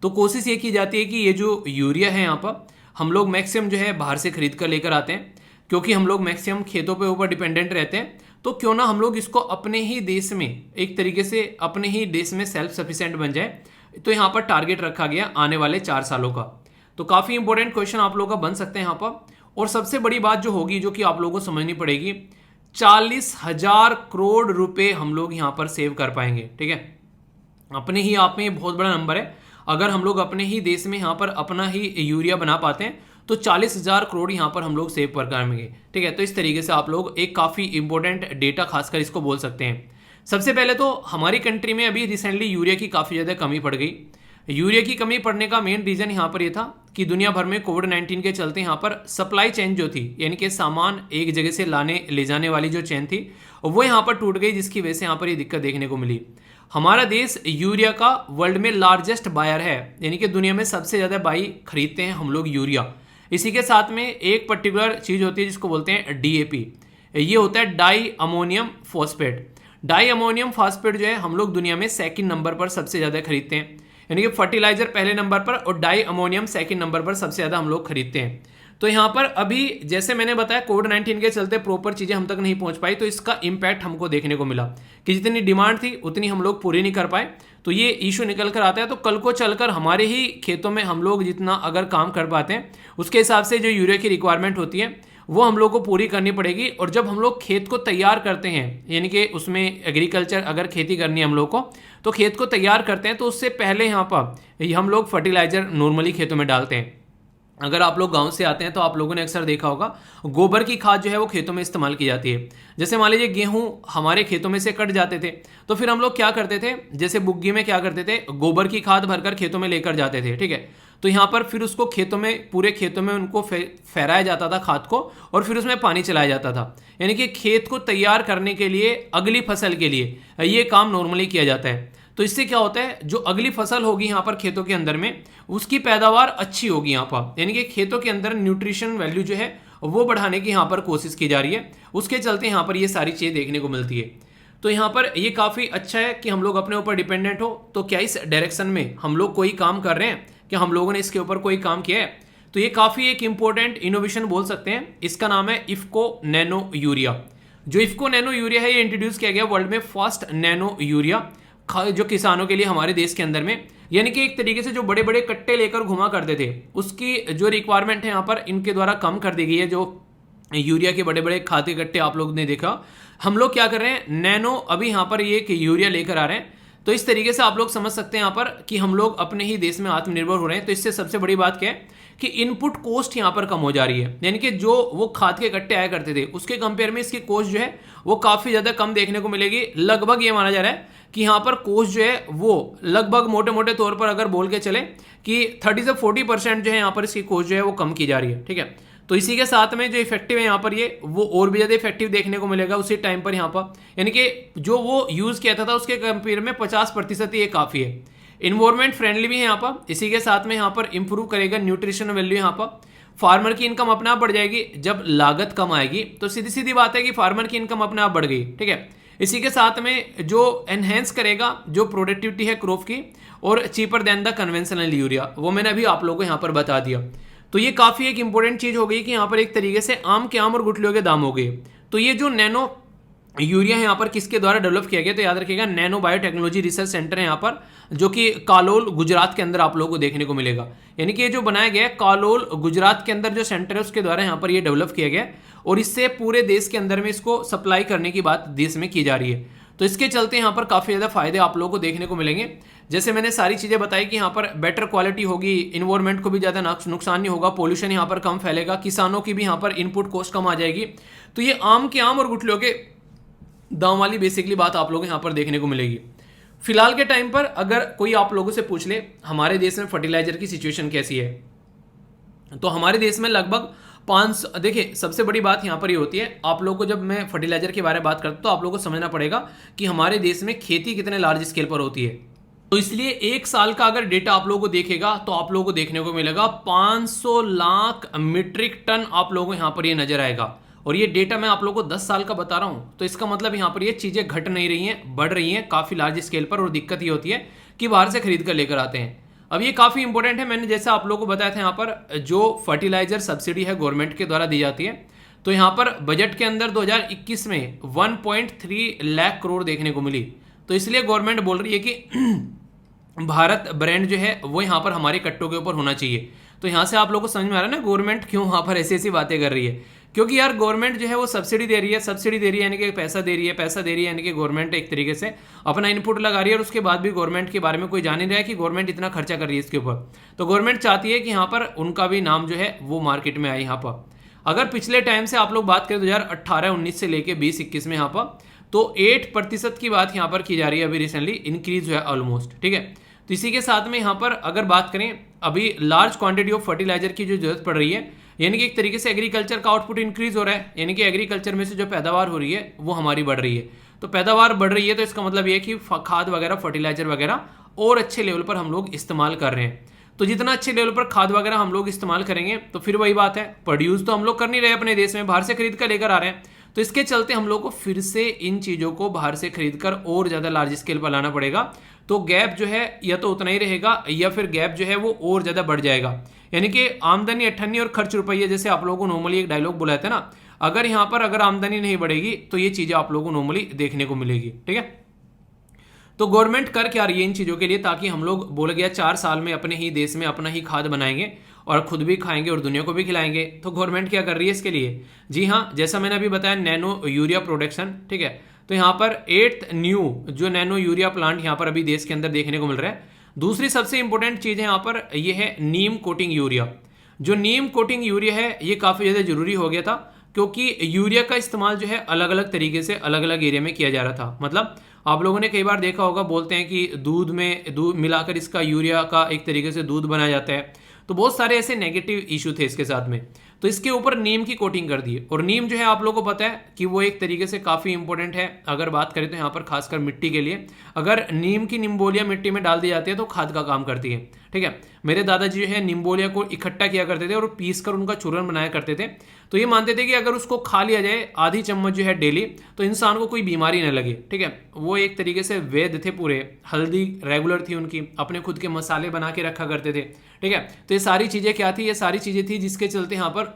तो कोशिश ये की जाती है कि ये जो यूरिया है यहाँ पर हम लोग मैक्सिमम जो है बाहर से खरीद कर लेकर आते हैं, क्योंकि हम लोग मैक्सिमम खेतों पे ऊपर डिपेंडेंट रहते हैं। तो क्यों ना हम लोग इसको अपने ही देश में एक तरीके से अपने ही देश में सेल्फ सफिशिएंट बन जाए। तो यहाँ पर टारगेट रखा गया आने वाले 4 सालों का। तो काफ़ी इंपॉर्टेंट क्वेश्चन आप लोगों का बन सकते हैं यहाँ पर। और सबसे बड़ी बात जो होगी जो कि आप लोगों को समझनी पड़ेगी, 40,000 करोड़ रुपए हम लोग यहाँ पर सेव कर पाएंगे। ठीक है, अपने ही आप में ये बहुत बड़ा नंबर है। अगर हम लोग अपने ही देश में यहाँ पर अपना ही यूरिया बना पाते हैं तो 40,000 करोड़ यहाँ पर हम लोग सेव कर पाएंगे। ठीक है, तो इस तरीके से आप लोग एक काफ़ी इंपॉर्टेंट डेटा खासकर इसको बोल सकते हैं। सबसे पहले तो हमारी कंट्री में अभी रिसेंटली यूरिया की काफ़ी ज़्यादा कमी पड़ गई। यूरिया की कमी पड़ने का मेन रीज़न यहाँ पर ये था कि दुनिया भर में कोविड-19 के चलते यहाँ पर सप्लाई चेन जो थी, यानी कि सामान एक जगह से लाने ले जाने वाली जो चेन थी वो यहाँ पर टूट गई, जिसकी वजह से यहाँ पर ये दिक्कत देखने को मिली। हमारा देश यूरिया का वर्ल्ड में लार्जेस्ट बायर है, यानी कि दुनिया में सबसे ज़्यादा बाई खरीदते हैं हम लोग यूरिया। इसी के साथ में एक पर्टिकुलर चीज़ होती है जिसको बोलते हैं DAP। ये होता है di ammonium phosphate. Di ammonium phosphate जो है हम लोग दुनिया में 2nd नंबर पर सबसे ज़्यादा खरीदते हैं, यानी कि फर्टिलाइजर पहले नंबर पर और डाई अमोनियम 2nd नंबर पर सबसे ज़्यादा हम लोग खरीदते हैं। तो यहाँ पर अभी जैसे मैंने बताया कोविड-19 के चलते प्रॉपर चीज़ें हम तक नहीं पहुँच पाई, तो इसका इम्पैक्ट हमको देखने को मिला कि जितनी डिमांड थी उतनी हम लोग पूरी नहीं कर पाए। तो ये इशू निकल कर आता है। तो कल को चलकर हमारे ही खेतों में हम लोग जितना अगर काम कर पाते हैं उसके हिसाब से जो यूरिया की रिक्वायरमेंट होती है वो हम लोग को पूरी करनी पड़ेगी। और जब हम लोग खेत को तैयार करते हैं, यानी कि उसमें एग्रीकल्चर अगर खेती करनी है हम लोग को, तो खेत को तैयार करते हैं तो उससे पहले यहाँ पर हम लोग फर्टिलाइजर नॉर्मली खेतों में डालते हैं। अगर आप लोग गांव से आते हैं तो आप लोगों ने अक्सर देखा होगा गोबर की खाद जो है वो खेतों में इस्तेमाल की जाती है। जैसे मान लीजिए गेहूं हमारे खेतों में से कट जाते थे तो फिर हम लोग क्या करते थे, जैसे बुग्गी में क्या करते थे, गोबर की खाद भरकर खेतों में लेकर जाते थे। ठीक है, तो यहाँ पर फिर उसको खेतों में पूरे खेतों में उनको फहराया जाता था खाद को, और फिर उसमें पानी चलाया जाता था। यानी कि खेत को तैयार करने के लिए अगली फसल के लिए ये काम नॉर्मली किया जाता है। तो इससे क्या होता है, जो अगली फसल होगी यहाँ पर खेतों के अंदर में उसकी पैदावार अच्छी होगी यहाँ पर, यानी कि खेतों के अंदर न्यूट्रिशन वैल्यू जो है वो बढ़ाने की यहाँ पर कोशिश की जा रही है। उसके चलते यहाँ पर ये सारी चीज़ें देखने को मिलती है। तो यहाँ पर ये काफ़ी अच्छा है कि हम लोग अपने ऊपर डिपेंडेंट हो। तो क्या इस डायरेक्शन में हम लोग कोई काम कर रहे हैं, क्या हम लोगों ने इसके ऊपर कोई काम किया है? तो ये काफ़ी एक इंपॉर्टेंट इनोवेशन बोल सकते हैं। इसका नाम है इफ्को नैनो यूरिया। जो इफ्को नैनो यूरिया है ये इंट्रोड्यूस किया गया वर्ल्ड में फर्स्ट नैनो यूरिया जो किसानों के लिए हमारे देश के अंदर में, यानी कि एक तरीके से जो बड़े बड़े कट्टे लेकर घुमा करते थे उसकी जो रिक्वायरमेंट है यहाँ पर इनके द्वारा कम कर दी गई है। जो यूरिया के बड़े बड़े खाते कट्टे आप लोग ने देखा, हम लोग क्या कर रहे हैं, नैनो अभी यहाँ पर ये कि यूरिया लेकर आ रहे हैं। तो इस तरीके से आप लोग समझ सकते हैं यहाँ पर कि हम लोग अपने ही देश में आत्मनिर्भर हो रहे हैं। तो इससे सबसे बड़ी बात क्या है कि इनपुट कॉस्ट यहाँ पर कम हो जा रही है, यानी कि जो वो खाद के कट्टे आया करते थे उसके कंपेयर में इसकी कॉस्ट जो है वो काफ़ी ज़्यादा कम देखने को मिलेगी। लगभग ये माना जा रहा है कि यहाँ पर कॉस्ट जो है वो लगभग मोटे मोटे तौर पर अगर बोल के चले कि 30 से 40% जो है यहाँ पर इसकी कॉस्ट जो है वो कम की जा रही है। ठीक है, तो इसी के साथ में जो इफेक्टिव है यहाँ पर ये वो और भी ज़्यादा इफेक्टिव देखने को मिलेगा उसी टाइम पर यहाँ पर, यानी कि जो वो यूज़ किया था उसके कंपेयर में 50% ये काफ़ी है। इन्वायरमेंट फ्रेंडली भी है यहाँ पर। इसी के साथ में यहाँ पर इंप्रूव करेगा न्यूट्रिशन वैल्यू। यहाँ पर फार्मर की इनकम अपने आप बढ़ जाएगी। जब लागत कम आएगी तो सीधी सीधी बात है कि फार्मर की इनकम अपने आप बढ़ गई। ठीक है, इसी के साथ में जो एनहेंस करेगा जो प्रोडक्टिविटी है क्रॉप की, और cheaper than the conventional urea, वो मैंने अभी आप लोगों को यहाँ पर बता दिया। तो ये काफ़ी एक इंपॉर्टेंट चीज़ हो गई कि यहाँ पर एक तरीके से आम के आम और गुठलियों के दाम हो गए। तो ये जो नैनो यूरिया है यहाँ पर किसके द्वारा डेवलप किया गया, तो याद रखिएगा नैनो बायोटेक्नोलॉजी रिसर्च सेंटर है यहाँ पर, जो कि कालोल गुजरात के अंदर आप लोगों को देखने को मिलेगा। यानी कि ये जो बनाया गया है कालोल गुजरात के अंदर जो सेंटर है उसके द्वारा यहाँ पर ये डेवलप किया गया है, और इससे पूरे देश के अंदर में इसको सप्लाई करने की बात देश में की जा रही है। तो इसके चलते यहाँ पर काफ़ी ज़्यादा फायदे आप लोगों को देखने को मिलेंगे। जैसे मैंने सारी चीज़ें बताई कि यहाँ पर बेटर क्वालिटी होगी, इन्वायरमेंट को भी ज़्यादा नुकसान नहीं होगा, पोल्यूशन यहाँ पर कम फैलेगा, किसानों की भी यहाँ पर इनपुट कॉस्ट कम आ जाएगी। तो ये आम के आम और गुठलियों के दाम वाली बेसिकली बात आप लोगों को यहाँ पर देखने को मिलेगी। फिलहाल के टाइम पर अगर कोई आप लोगों से पूछ ले हमारे देश में फर्टिलाइजर की सिचुएशन कैसी है, तो हमारे देश में लगभग 500, देखिए सबसे बड़ी बात यहाँ पर ये होती है, आप लोगों को जब मैं फर्टिलाइजर के बारे में बात करता हूँ तो आप लोगों को समझना पड़ेगा कि हमारे देश में खेती कितने लार्ज स्केल पर होती है। तो इसलिए एक साल का अगर डेटा आप लोगों को देखेगा तो आप लोगों को देखने को मिलेगा 500 लाख मीट्रिक टन आप लोगों को यहाँ पर ये नजर आएगा। और ये डेटा मैं आप लोगों को 10 साल का बता रहा हूँ, तो इसका मतलब यहाँ पर ये चीजें घट नहीं रही हैं, बढ़ रही हैं काफी लार्ज स्केल पर। और दिक्कत ये होती है कि बाहर से खरीद कर लेकर आते हैं। अब ये काफी इंपॉर्टेंट है, मैंने जैसे आप लोगों को बताया था यहाँ पर जो फर्टिलाइजर सब्सिडी है गवर्नमेंट के द्वारा दी जाती है, तो यहाँ पर बजट के अंदर 2021 में 1.3 लाख करोड़ देखने को मिली। तो इसलिए गवर्नमेंट बोल रही है कि भारत ब्रांड जो है वो यहाँ पर हमारे कट्टों के ऊपर होना चाहिए। तो यहाँ से आप लोगों को समझ में आ रहा है ना गवर्नमेंट क्यों वहाँ पर ऐसी ऐसी बातें कर रही है, क्योंकि यार गवर्नमेंट जो है वो सब्सिडी दे रही है, सब्सिडी दे रही है यानी कि पैसा दे रही है, पैसा दे रही है यानी कि गवर्नमेंट एक तरीके से अपना इनपुट लगा रही है। और उसके बाद भी गवर्नमेंट के बारे में कोई जान नहीं रहा है कि गवर्नमेंट इतना खर्चा कर रही है इसके ऊपर। तो गवर्नमेंट चाहती है कि यहाँ पर उनका भी नाम जो है वो मार्केट में आए। यहाँ पर अगर पिछले टाइम से आप लोग बात करें 2018-19 से लेके 20-21 में यहाँ पर, तो 8% की बात यहाँ पर की जा रही है अभी रिसेंटली, इंक्रीज हुआ है ऑलमोस्ट। ठीक है, तो इसी के साथ में यहाँ पर अगर बात करें अभी लार्ज क्वांटिटी ऑफ फर्टिलाइजर की जो जरूरत पड़ रही है, यानी कि एक तरीके से एग्रीकल्चर का आउटपुट इंक्रीज हो रहा है, यानी कि एग्रीकल्चर में से जो पैदावार हो रही है वो हमारी बढ़ रही है। तो पैदावार बढ़ रही है तो इसका मतलब ये है कि खाद वगैरह फर्टिलाइजर वगैरह और अच्छे लेवल पर हम लोग इस्तेमाल कर रहे हैं। तो जितना अच्छे लेवल पर खाद वगैरह हम लोग इस्तेमाल करेंगे तो फिर वही बात है, प्रोड्यूस तो हम लोग कर नहीं रहे अपने देश में, बाहर से खरीद कर लेकर आ रहे हैं। तो इसके चलते हम लोग को फिर से इन चीज़ों को बाहर से खरीद कर और ज़्यादा लार्ज स्केल पर लाना पड़ेगा। तो गैप जो है या तो उतना ही रहेगा या फिर गैप जो है वो और ज़्यादा बढ़ जाएगा। यानी कि आमदनी 98 और खर्च रुपये, जैसे आप लोगों को नॉर्मली एक डायलॉग बुलाया था ना, अगर यहाँ पर अगर आमदनी नहीं बढ़ेगी तो ये चीज़ें आप लोगों को नॉर्मली देखने को मिलेगी। ठीक है, तो गवर्नमेंट कर क्या रही है इन चीज़ों के लिए, ताकि हम लोग बोल गया 4 साल में अपने ही देश में अपना ही खाद बनाएंगे और खुद भी खाएंगे और दुनिया को भी खिलाएंगे। तो गवर्नमेंट क्या कर रही है इसके लिए, जी हाँ, जैसा मैंने अभी बताया नैनो यूरिया प्रोडक्शन। ठीक है, तो यहाँ पर 8th न्यू जो नैनो यूरिया प्लांट यहाँ पर अभी देश के अंदर देखने को मिल रहा है। दूसरी सबसे इंपॉर्टेंट चीज़ है यहाँ पर ये है नीम कोटिंग यूरिया। जो नीम कोटिंग यूरिया है ये काफ़ी ज़्यादा जरूरी हो गया था, क्योंकि यूरिया का इस्तेमाल जो है अलग अलग तरीके से अलग अलग एरिया में किया जा रहा था। मतलब आप लोगों ने कई बार देखा होगा, बोलते हैं कि दूध में दूध मिलाकर इसका यूरिया का एक तरीके से दूध बनाया जाता है। तो बहुत सारे ऐसे नेगेटिव इशू थे इसके साथ में, तो इसके ऊपर नीम की कोटिंग कर दी है। और नीम जो है आप लोगों को पता है कि वो एक तरीके से काफ़ी इंपॉर्टेंट है। अगर बात करें तो यहाँ पर खासकर मिट्टी के लिए, अगर नीम की निम्बोलिया मिट्टी में डाल दी जाती है तो खाद का काम करती है। ठीक है, मेरे दादाजी जो है निम्बोलिया को इकट्ठा किया करते थे और पीस कर उनका चूरन बनाया करते थे। तो ये मानते थे कि अगर उसको खा लिया जाए आधी चम्मच जो है डेली, तो इंसान को कोई बीमारी न लगे। ठीक है, वो एक तरीके से वैद्य थे पूरे। हल्दी रेगुलर थी उनकी, अपने खुद के मसाले बना के रखा करते थे। ठीक है, तो ये सारी चीज़ें क्या थी, ये सारी चीज़ें थी जिसके चलते यहाँ पर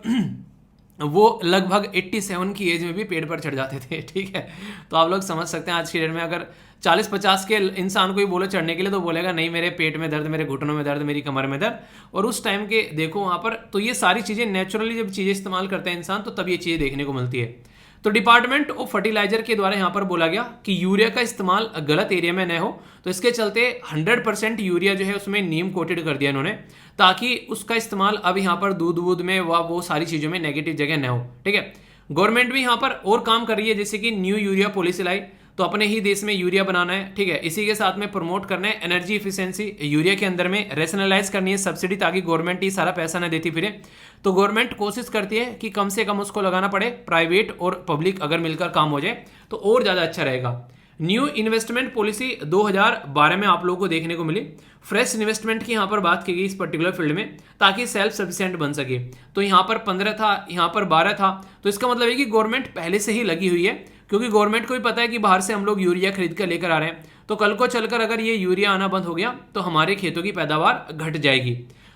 वो लगभग 87 की एज में भी पेड़ पर चढ़ जाते थे। ठीक है, तो आप लोग समझ सकते हैं आज की डेट में अगर 40-50 के इंसान को ही बोले चढ़ने के लिए तो बोलेगा नहीं, मेरे पेट में दर्द, मेरे घुटनों में दर्द, मेरी कमर में दर्द। और उस टाइम के देखो वहाँ पर, तो ये सारी चीज़ें नेचुरली जब चीज़ें इस्तेमाल करता है इंसान तो तब ये चीज़ें देखने को मिलती है। तो डिपार्टमेंट ऑफ फर्टिलाइजर के द्वारा यहाँ पर बोला गया कि यूरिया का इस्तेमाल गलत एरिया में न हो, तो इसके चलते 100% यूरिया जो है उसमें नीम कोटेड कर दिया इन्होंने, ताकि उसका इस्तेमाल अब यहाँ पर दूध वूध में वो सारी चीज़ों में नेगेटिव जगह न हो। ठीक है, गवर्नमेंट भी यहाँ पर और काम कर रही है, जैसे कि न्यू यूरिया पॉलिसी लाई, तो अपने ही देश में यूरिया बनाना है। ठीक है, इसी के साथ में प्रमोट करना है एनर्जी इफिशिएंसी, यूरिया के अंदर में रेशनलाइज करनी है सब्सिडी, ताकि गवर्नमेंट ही सारा पैसा ना देती फिरे। तो गवर्नमेंट कोशिश करती है कि कम से कम उसको लगाना पड़े, प्राइवेट और पब्लिक अगर मिलकर काम हो जाए तो और ज़्यादा अच्छा रहेगा। न्यू इन्वेस्टमेंट पॉलिसी 2012 में आप लोगों को देखने को मिली। फ्रेश इन्वेस्टमेंट की यहाँ पर बात की गई इस पर्टिकुलर फील्ड में, ताकि सेल्फ सफिशिएंट बन सके। तो यहाँ पर 15 था, यहाँ पर 12 था। तो इसका मतलब है कि गवर्नमेंट पहले से ही लगी हुई है, क्योंकि गवर्नमेंट को भी पता है कि बाहर से हम लोग यूरिया खरीद कर लेकर आ रहे हैं, तो कल को चलकर अगर ये यूरिया आना बंद हो गया तो हमारे खेतों की पैदावार घट जाएगी।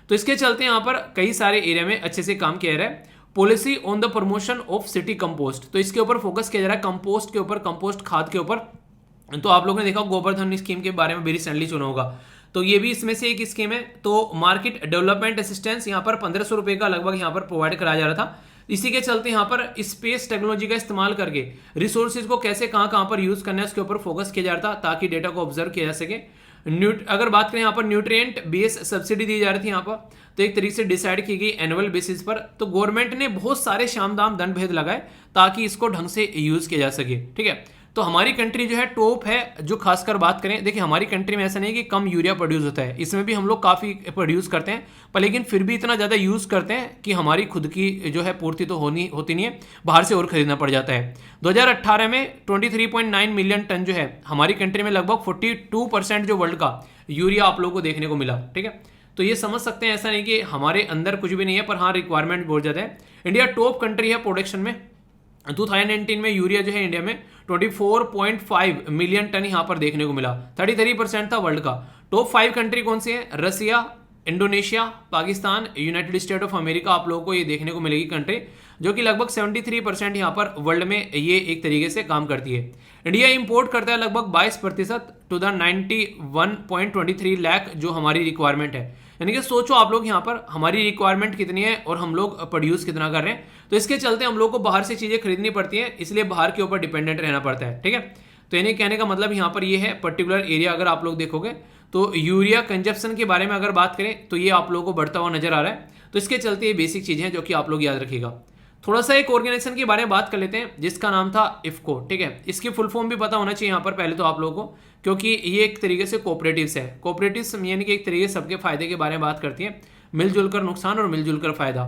तो इसके चलते यहाँ पर कई सारे एरिया में अच्छे से काम किया जा रहा है। Policy on the promotion of city compost, तो इसके ऊपर फोकस किया जा रहा है, कंपोस्ट के ऊपर, कंपोस्ट खाद के ऊपर। तो आप लोगों ने देखा गोवर्धन स्कीम के बारे में भी रिसेंटली सुना होगा, तो ये भी इसमें से एक स्कीम है। तो मार्केट डेवलपमेंट असिस्टेंस यहाँ पर 1500 रुपये का लगभग यहाँ पर प्रोवाइड कराया जा रहा था। इसी के चलते यहाँ पर स्पेस टेक्नोलॉजी का इस्तेमाल करके रिसोर्सेज को कैसे कहाँ पर यूज करना है उसके ऊपर फोकस किया जा रहा था, ताकि डेटा को ऑब्जर्व किया जा सके। अगर बात करें यहाँ पर न्यूट्रिएंट बेस सब्सिडी दी जा रही थी यहाँ पर, तो एक तरीके से डिसाइड की गई एनुअल बेसिस पर। तो गवर्नमेंट ने बहुत सारे शाम दाम दंड भेद लगाए ताकि इसको ढंग से यूज किया जा सके। ठीक है, तो हमारी कंट्री जो है टॉप है। जो खासकर बात करें, देखिए हमारी कंट्री में ऐसा नहीं कि कम यूरिया प्रोड्यूस होता है, इसमें भी हम लोग काफ़ी प्रोड्यूस करते हैं, पर लेकिन फिर भी इतना ज़्यादा यूज़ करते हैं कि हमारी खुद की जो है पूर्ति तो होती नहीं है, बाहर से और खरीदना पड़ जाता है। 2018 में 23.9 मिलियन टन जो है हमारी कंट्री में, लगभग 42% जो वर्ल्ड का यूरिया आप लोगों को देखने को मिला। ठीक है, तो ये समझ सकते हैं, ऐसा नहीं कि हमारे अंदर कुछ भी नहीं है, पर हाँ रिक्वायरमेंट बहुत ज़्यादा है। इंडिया टॉप कंट्री है प्रोडक्शन में। 2019 में यूरिया जो है इंडिया में 24.5 मिलियन टन यहाँ पर देखने को मिला, 33% था वर्ल्ड का। टॉप 5 कंट्री कौन सी है? Russia, Indonesia, Pakistan, United State of America आप लोगों को ये देखने को मिलेगी कंट्री, जो कि लगभग 73% यहाँ पर वर्ल्ड में ये एक तरीके से काम करती है। इंडिया इंपोर्ट करता है लगभग 22% टू द 91.23 लाख जो हमारी रिक्वायरमेंट है। यानी कि सोचो आप लोग यहाँ पर हमारी रिक्वायरमेंट कितनी है और हम लोग प्रोड्यूस कितना कर रहे हैं। तो इसके चलते हम लोग को बाहर से चीज़ें खरीदनी पड़ती हैं, इसलिए बाहर के ऊपर डिपेंडेंट रहना पड़ता है। ठीक है, तो यानी कहने का मतलब यहाँ पर ये है पर्टिकुलर एरिया अगर आप लोग देखोगे तो यूरिया कंजप्शन के बारे में अगर बात करें तो ये आप लोगों को बढ़ता हुआ नजर आ रहा है। तो इसके चलते ये बेसिक चीज़ें हैं जो कि आप लोग याद रखिएगा। थोड़ा सा एक ऑर्गेनाइजेशन के बारे में बात कर लेते हैं जिसका नाम था इफ्को। ठीक है, इसकी फुल फॉर्म भी पता होना चाहिए यहाँ पर पहले तो आप लोगों को, क्योंकि ये एक तरीके से कोऑपरेटिव्स है। कोऑपरेटिव्स यानी कि एक तरीके से सबके फायदे के बारे में बात करती है, मिलजुल कर नुकसान और मिलजुल कर फायदा।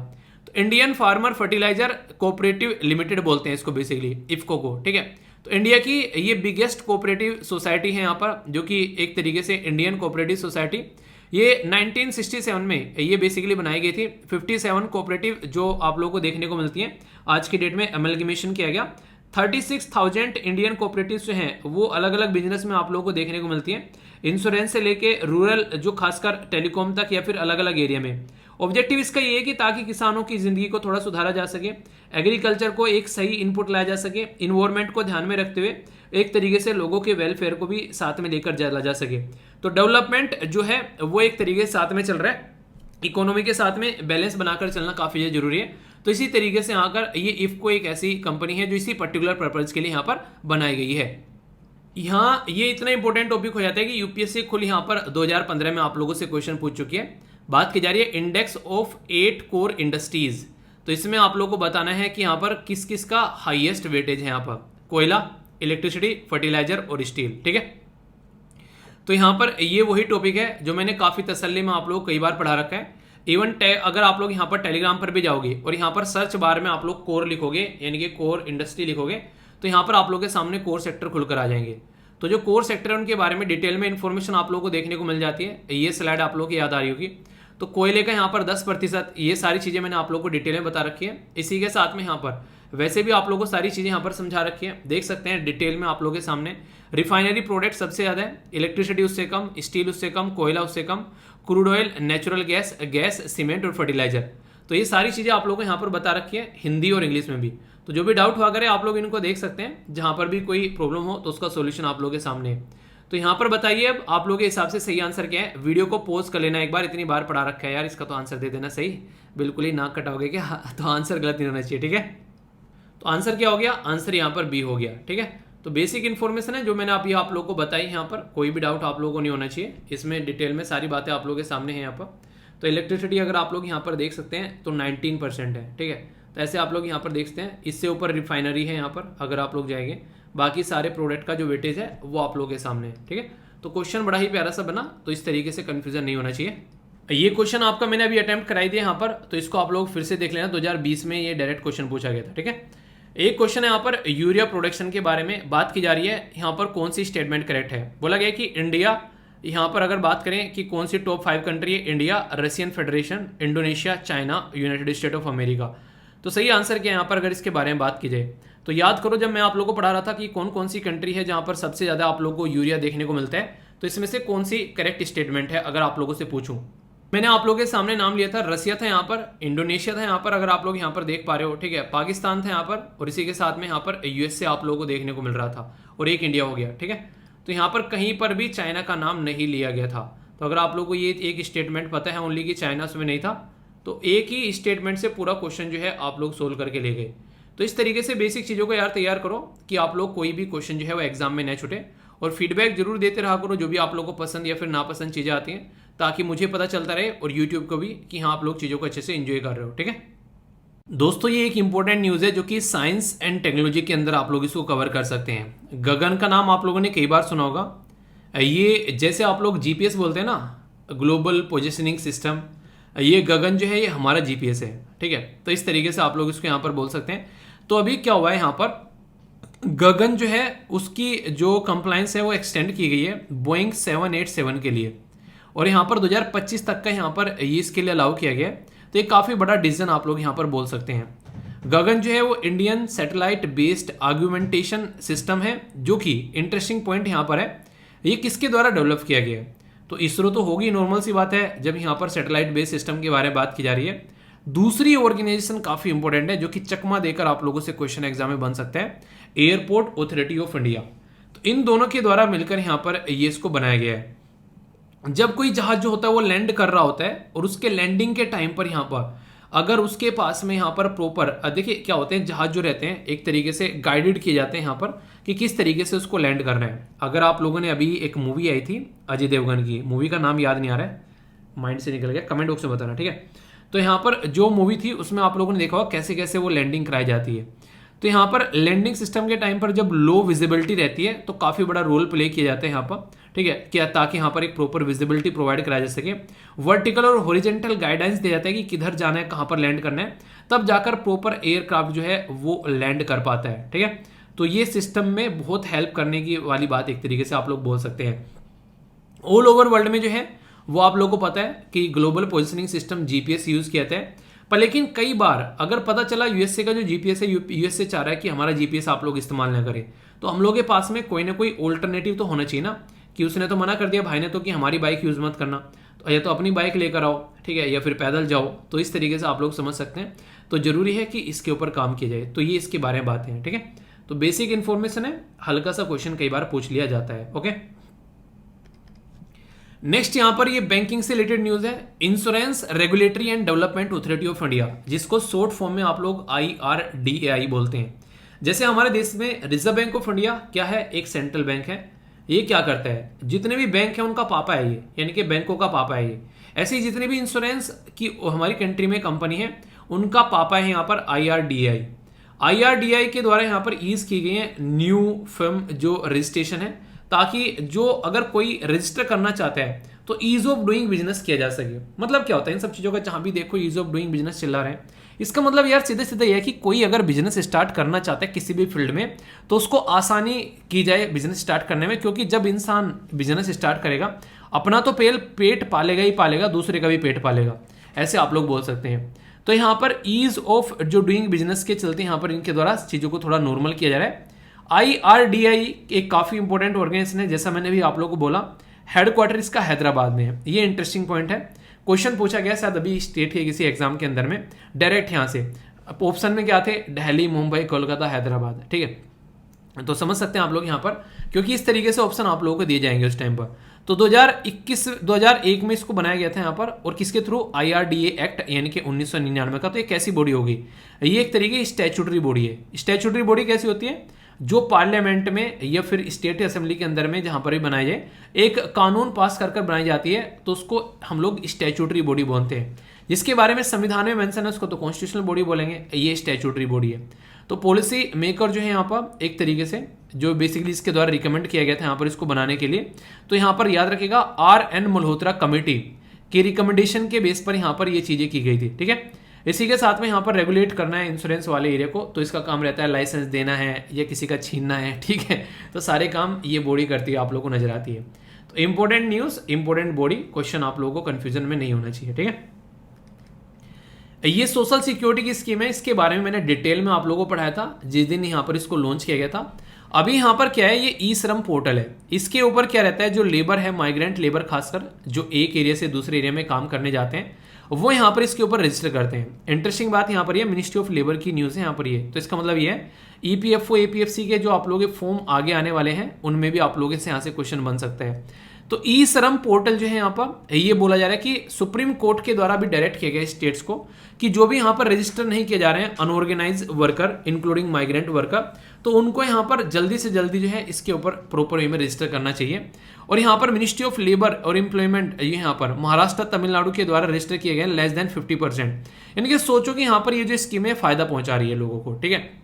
तो Indian farmer fertiliser cooperative limited बोलते हैं इसको बेसिकली, इफ्को को। ठीक है, तो इंडिया की ये बिगेस्ट कोऑपरेटिव सोसाइटी है यहाँ पर, जो कि एक तरीके से इंडियन कोऑपरेटिव सोसाइटी। ये 1967 में ये बेसिकली बनाई गई थी। 57 कोऑपरेटिव जो आप लोगों को देखने को मिलती हैं आज की डेट में अमेलगमेशन किया गया। 36,000 इंडियन कोऑपरेटिव जो हैं वो अलग अलग बिजनेस में आप लोगों को देखने को मिलती हैं, इंश्योरेंस से लेके रूरल जो खासकर टेलीकॉम तक या फिर अलग अलग एरिया में। ऑब्जेक्टिव इसका ये है कि ताकि किसानों की जिंदगी को थोड़ा सुधारा जा सके, एग्रीकल्चर को एक सही इनपुट लाया जा सके, इन्वायरमेंट को ध्यान में रखते हुए एक तरीके से लोगों के वेलफेयर को भी साथ में लेकर चला जा सके। तो डेवलपमेंट जो है वो एक तरीके से साथ में चल रहा है, इकोनॉमी के साथ में बैलेंस बनाकर चलना काफ़ी ज़्यादा जरूरी है। तो इसी तरीके से आकर ये इफ्को एक ऐसी कंपनी है जो इसी पर्टिकुलर पर्पज के लिए यहाँ पर बनाई गई है। यहाँ ये इतना इंपॉर्टेंट टॉपिक हो जाता है कि यूपीएससी खुद यहाँ पर 2015 में आप लोगों से क्वेश्चन पूछ चुकी है। बात की जा रही है इंडेक्स ऑफ 8 कोर इंडस्ट्रीज। तो इसमें आप लोगों को बताना है कि यहाँ पर किस किस का हाईएस्ट वेटेज है। यहाँ पर कोयला, इलेक्ट्रिसिटी, फर्टिलाइजर और स्टील। ठीक है, तो यहाँ पर ये वही टॉपिक है जो मैंने काफ़ी तसल्ली में आप लोग कई बार पढ़ा रखा है। इवन अगर आप लोग यहाँ पर टेलीग्राम पर भी जाओगे और यहाँ पर सर्च बार में आप लोग कोर लिखोगे यानी कि कोर इंडस्ट्री लिखोगे तो यहाँ पर आप लोगों के सामने कोर सेक्टर खुलकर आ जाएंगे। तो जो कोर सेक्टर है उनके बारे में डिटेल में इन्फॉर्मेशन आप लोगों को देखने को मिल जाती है। ये स्लाइड आप लोगों की याद आ रही होगी। तो कोयले का यहाँ पर 10%, ये सारी चीज़ें मैंने आप लोगों को डिटेल में बता रखी है। इसी के साथ में यहाँ पर वैसे भी आप लोगों को सारी चीज़ें यहाँ पर समझा रखी है, देख सकते हैं डिटेल में आप लोगों के सामने। रिफाइनरी प्रोडक्ट सबसे ज़्यादा है, इलेक्ट्रिसिटी उससे कम, स्टील उससे कम, कोयला उससे कम, crude oil, natural gas, cement और फर्टिलाइजर। तो ये सारी चीज़ें आप लोगों को यहाँ पर बता रखी है हिंदी और इंग्लिश में भी। तो जो भी डाउट हुआ करे आप लोग इनको देख सकते हैं, जहाँ पर भी कोई प्रॉब्लम हो तो उसका सोल्यूशन आप लोगों के सामने है। तो यहाँ पर बताइए अब आप लोगों के हिसाब से सही आंसर क्या है। वीडियो को पॉज कर लेना एक बार, इतनी बार पढ़ा रखा है यार, इसका तो आंसर दे देना सही। बिल्कुल ही नाक कटाओगे क्या? तो आंसर गलत नहीं होना चाहिए। ठीक है, तो आंसर क्या हो गया? आंसर यहाँ पर बी हो गया। ठीक है, तो बेसिक इन्फॉर्मेशन है जो मैंने अभी आप लोगों को बताई। यहाँ पर कोई भी डाउट आप लोगों को नहीं होना चाहिए, इसमें डिटेल में सारी बातें आप लोगों के सामने हैं यहाँ पर। तो इलेक्ट्रिसिटी अगर आप लोग यहाँ पर देख सकते हैं तो 19% है। ठीक है, तो ऐसे आप लोग यहाँ पर देखते हैं। इससे ऊपर रिफाइनरी है यहाँ पर अगर आप लोग जाएंगे, बाकी सारे प्रोडक्ट का जो वेटेज है वो आप लोगों के सामने है। ठीक है, तो क्वेश्चन बड़ा ही प्यारा सा बना, तो इस तरीके से कंफ्यूजन नहीं होना चाहिए। ये क्वेश्चन आपका मैंने अभी अटेम्प्ट कराई दिया यहाँ पर, तो इसको आप लोग फिर से देख लेना। 2020 में ये डायरेक्ट क्वेश्चन पूछा गया था। ठीक है, एक क्वेश्चन है यहाँ पर यूरिया प्रोडक्शन के बारे में बात की जा रही है। यहाँ पर कौन सी स्टेटमेंट करेक्ट है? बोला गया कि इंडिया, यहाँ पर अगर बात करें कि कौन सी टॉप 5 कंट्री है, India, Russian federation, Indonesia, China, United State of America. तो सही आंसर क्या है यहाँ पर अगर इसके बारे में बात की जाए तो याद करो जब मैं आप लोगों को पढ़ा रहा था कि कौन कौन सी कंट्री है जहाँ पर सबसे ज़्यादा आप लोगों को यूरिया देखने को मिलता है, तो इसमें से कौन सी करेक्ट स्टेटमेंट है अगर आप लोगों से पूछूं। मैंने आप लोगों के सामने नाम लिया था, रसिया था यहाँ पर, इंडोनेशिया था यहाँ पर अगर आप लोग यहाँ पर देख पा रहे हो। ठीक है, पाकिस्तान था यहाँ पर, और इसी के साथ में यहाँ पर यूएसए आप लोगों को देखने को मिल रहा था, और एक इंडिया हो गया। ठीक है, तो यहाँ पर कहीं पर भी चाइना का नाम नहीं लिया गया था। तो अगर आप लोगों को ये एक स्टेटमेंट पता है ओनली कि चाइना उसमें नहीं था, तो एक ही स्टेटमेंट से पूरा क्वेश्चन जो है आप लोग सोल्व करके ले गए। तो इस तरीके से बेसिक चीज़ों को यार तैयार करो कि आप लोग कोई भी क्वेश्चन जो है वो एग्जाम में न छूटे, और फीडबैक जरूर देते रहा करो जो भी आप लोगों को पसंद या फिर नापसंद चीज़ें आती हैं, ताकि मुझे पता चलता रहे और यूट्यूब को भी कि हाँ आप लोग चीज़ों को अच्छे से एंजॉय कर रहे हो। ठीक है। दोस्तों ये एक इंपॉर्टेंट न्यूज़ है जो कि साइंस एंड टेक्नोलॉजी के अंदर आप लोग इसको कवर कर सकते हैं। गगन का नाम आप लोगों ने कई बार सुना होगा। ये जैसे आप लोग जीपीएस बोलते हैं ना, ग्लोबल पोजिशनिंग सिस्टम, ये गगन जो है ये हमारा जीपीएस है, ठीक है। तो इस तरीके से आप लोग इसको यहाँ पर बोल सकते हैं। तो अभी क्या हुआ है यहाँ पर, गगन जो है उसकी जो कंप्लायंस है वो एक्सटेंड की गई है बोइंग 787 के लिए, और यहाँ पर 2025 तक का यहाँ पर ये इसके लिए अलाउ किया गया है। तो ये काफ़ी बड़ा डिसीजन आप लोग यहाँ पर बोल सकते हैं। गगन जो है वो Indian satellite based argumentation system है, जो कि इंटरेस्टिंग पॉइंट यहाँ पर है, ये किसके द्वारा डेवलप किया गया है। तो इसरो तो होगी, नॉर्मल सी बात है जब यहाँ पर सैटेलाइट बेस्ड सिस्टम के बारे में बात की जा रही है। दूसरी ऑर्गेनाइजेशन काफ़ी इंपॉर्टेंट है जो कि चकमा देकर आप लोगों से क्वेश्चन एग्जाम में बन सकता है, एयरपोर्ट अथॉरिटी ऑफ इंडिया। तो इन दोनों के द्वारा मिलकर यहाँ पर ये इसको बनाया गया है। जब कोई जहाज जो होता है वो लैंड कर रहा होता है और उसके लैंडिंग के टाइम पर यहाँ पर अगर उसके पास में यहाँ पर प्रॉपर, देखिए क्या होते हैं, जहाज जो रहते हैं एक तरीके से गाइडेड किए जाते हैं यहाँ पर कि किस तरीके से उसको लैंड करना है। अगर आप लोगों ने अभी एक मूवी आई थी अजय देवगन की, मूवी का नाम याद नहीं आ रहा है, माइंड से निकल गया, कमेंट बॉक्स में बताना, ठीक है। तो यहाँ पर जो मूवी थी उसमें आप लोगों ने देखा होगा कैसे कैसे वो लैंडिंग कराई जाती है। तो यहाँ पर लैंडिंग सिस्टम के टाइम पर जब लो विजिबिलिटी रहती है तो काफ़ी बड़ा रोल प्ले किया जाता है यहाँ पर, ठीक है, क्या ताकि यहाँ पर एक प्रॉपर विजिबिलिटी प्रोवाइड कराया जा सके। वर्टिकल और हॉरिजेंटल गाइडेंस दिया जाता है कि किधर जाना है, कहाँ पर लैंड करना है, तब जाकर प्रॉपर एयरक्राफ्ट जो है वो लैंड कर पाता है, ठीक है। तो ये सिस्टम में बहुत हेल्प करने की वाली बात एक तरीके से आप लोग बोल सकते हैं। ऑल ओवर वर्ल्ड में जो है वो आप लोगों को पता है कि global positioning system GPS use किया जाता है। पर लेकिन कई बार अगर पता चला यूएसए का जो जीपीएस है, यूएसए चाह रहा है कि हमारा जीपीएस आप लोग इस्तेमाल ना करें, तो हम लोगों के पास में कोई ना कोई ऑल्टरनेटिव तो होना चाहिए ना, कि उसने तो मना कर दिया भाई ने तो कि हमारी बाइक यूज मत करना, तो या तो अपनी बाइक लेकर आओ, ठीक है, या फिर पैदल जाओ। तो इस तरीके से आप लोग समझ सकते हैं। तो जरूरी है कि इसके ऊपर काम किया जाए। तो ये इसके बारे में बातें हैं, ठीक है। तो बेसिक इन्फॉर्मेशन है, हल्का सा क्वेश्चन कई बार पूछ लिया जाता है, ओके। नेक्स्ट यहां पर ये बैंकिंग से रिलेटेड न्यूज है। Insurance regulatory and development authority of India, जिसको शॉर्ट फॉर्म में आप लोग IRDAI बोलते हैं। जैसे हमारे देश में रिजर्व बैंक ऑफ इंडिया क्या है, एक सेंट्रल बैंक है। ये क्या करता है, जितने भी बैंक है उनका पापा है ये, यानी कि बैंकों का पापा है ये। ऐसे ही जितने भी इंश्योरेंस की हमारी कंट्री में कंपनी है उनका पापा है यहाँ पर IRDAI के द्वारा यहाँ पर ईज की गई है न्यू फर्म जो रजिस्ट्रेशन है, ताकि जो अगर कोई रजिस्टर करना चाहता है तो ईज ऑफ डूइंग बिजनेस किया जा सके। मतलब क्या होता है इन सब चीज़ों का, जहां भी देखो ईज ऑफ डूइंग बिजनेस चला रहा है। इसका मतलब यार सीधे सीधे यह है कि कोई अगर बिजनेस स्टार्ट करना चाहता है किसी भी फील्ड में तो उसको आसानी की जाए बिजनेस स्टार्ट करने में, क्योंकि जब इंसान बिजनेस स्टार्ट करेगा अपना तो पेट पालेगा ही पालेगा, दूसरे का भी पेट पालेगा, ऐसे आप लोग बोल सकते हैं। तो यहाँ पर ईज ऑफ जो डूइंग बिजनेस के चलते यहाँ पर इनके द्वारा चीज़ों को थोड़ा नॉर्मल किया जा रहा है। IRDAI एक काफ़ी इंपॉर्टेंट ऑर्गेनाइजेशन है, जैसा मैंने भी आप लोगों को बोला, हेडक्वार्टर इसका हैदराबाद में है। ये इंटरेस्टिंग पॉइंट है, क्वेश्चन पूछा गया शायद अभी स्टेट के किसी एग्जाम के अंदर में डायरेक्ट यहाँ से। ऑप्शन में क्या थे, दिल्ली, मुंबई, कोलकाता, हैदराबाद, ठीक है। तो समझ सकते हैं आप लोग यहाँ पर, क्योंकि इस तरीके से ऑप्शन आप लोगों को दिए जाएंगे उस टाइम पर। तो 2001 में इसको बनाया गया था यहाँ पर, और किसके थ्रू, IRDA एक्ट यानी कि 1999 का। तो एक कैसी बॉडी होगी, ये एक तरीके की स्टैट्यूटरी बॉडी है। स्टैट्यूटरी बॉडी कैसी होती है, जो पार्लियामेंट में या फिर स्टेट असेंबली के अंदर में जहां पर भी बनाई जाए, एक कानून पास कर बनाई जाती है, तो उसको हम लोग स्टैट्यूटरी बॉडी बोलते हैं। जिसके बारे में संविधान में मेंशन है उसको तो कॉन्स्टिट्यूशनल बॉडी बोलेंगे, ये स्टैट्यूटरी बॉडी है। तो पॉलिसी मेकर जो है यहाँ पर एक तरीके से जो बेसिकली इसके द्वारा रिकमेंड किया गया था यहाँ पर इसको बनाने के लिए, तो यहाँ पर याद रखिएगा RN मल्होत्रा कमेटी की रिकमेंडेशन के बेस पर यहाँ पर ये चीजें की गई थी, ठीक है। इसी के साथ में यहाँ पर रेगुलेट करना है इंश्योरेंस वाले एरिया को, तो इसका काम रहता है लाइसेंस देना है या किसी का छीनना है, ठीक है। तो सारे काम ये बॉडी करती है, आप लोगों को नजर आती है। तो important news, important body, question आप लोगों को कंफ्यूजन में नहीं होना चाहिए, ठीक है। ये सोशल सिक्योरिटी की स्कीम है, इसके बारे में मैंने डिटेल में आप लोगों को पढ़ाया था जिस दिन यहाँ पर इसको लॉन्च किया गया था। अभी यहाँ पर क्या है, ये ई श्रम पोर्टल है। इसके ऊपर क्या रहता है, जो लेबर है, माइग्रेंट लेबर खासकर जो एक एरिया से दूसरे एरिया में काम करने जाते हैं, वो यहाँ पर इसके ऊपर रजिस्टर करते हैं। इंटरेस्टिंग बात यहाँ पर ये मिनिस्ट्री ऑफ लेबर की न्यूज़ है यहाँ पर ये। तो इसका मतलब ये है EPFO APFC के जो आप लोगों के फॉर्म आगे आने वाले हैं उनमें भी आप लोगों से यहाँ से क्वेश्चन बन सकता है। तो तो ई श्रम पोर्टल जो है यहाँ पर ये बोला जा रहा है कि सुप्रीम कोर्ट के द्वारा भी डायरेक्ट किया गया स्टेट्स को कि जो भी यहाँ पर रजिस्टर नहीं किए जा रहे हैं unorganised worker including migrant worker, तो उनको यहाँ पर जल्दी से जल्दी जो है इसके ऊपर प्रॉपर वे में रजिस्टर करना चाहिए। और यहाँ पर मिनिस्ट्री ऑफ लेबर और एम्प्लॉयमेंट ये यहाँ पर महाराष्ट्र तमिलनाडु के द्वारा रजिस्टर किए गए लेस देन 50%। यानी कि सोचो कि यहाँ पर ये जो स्कीम है फायदा पहुंचा रही है लोगों को, ठीक है।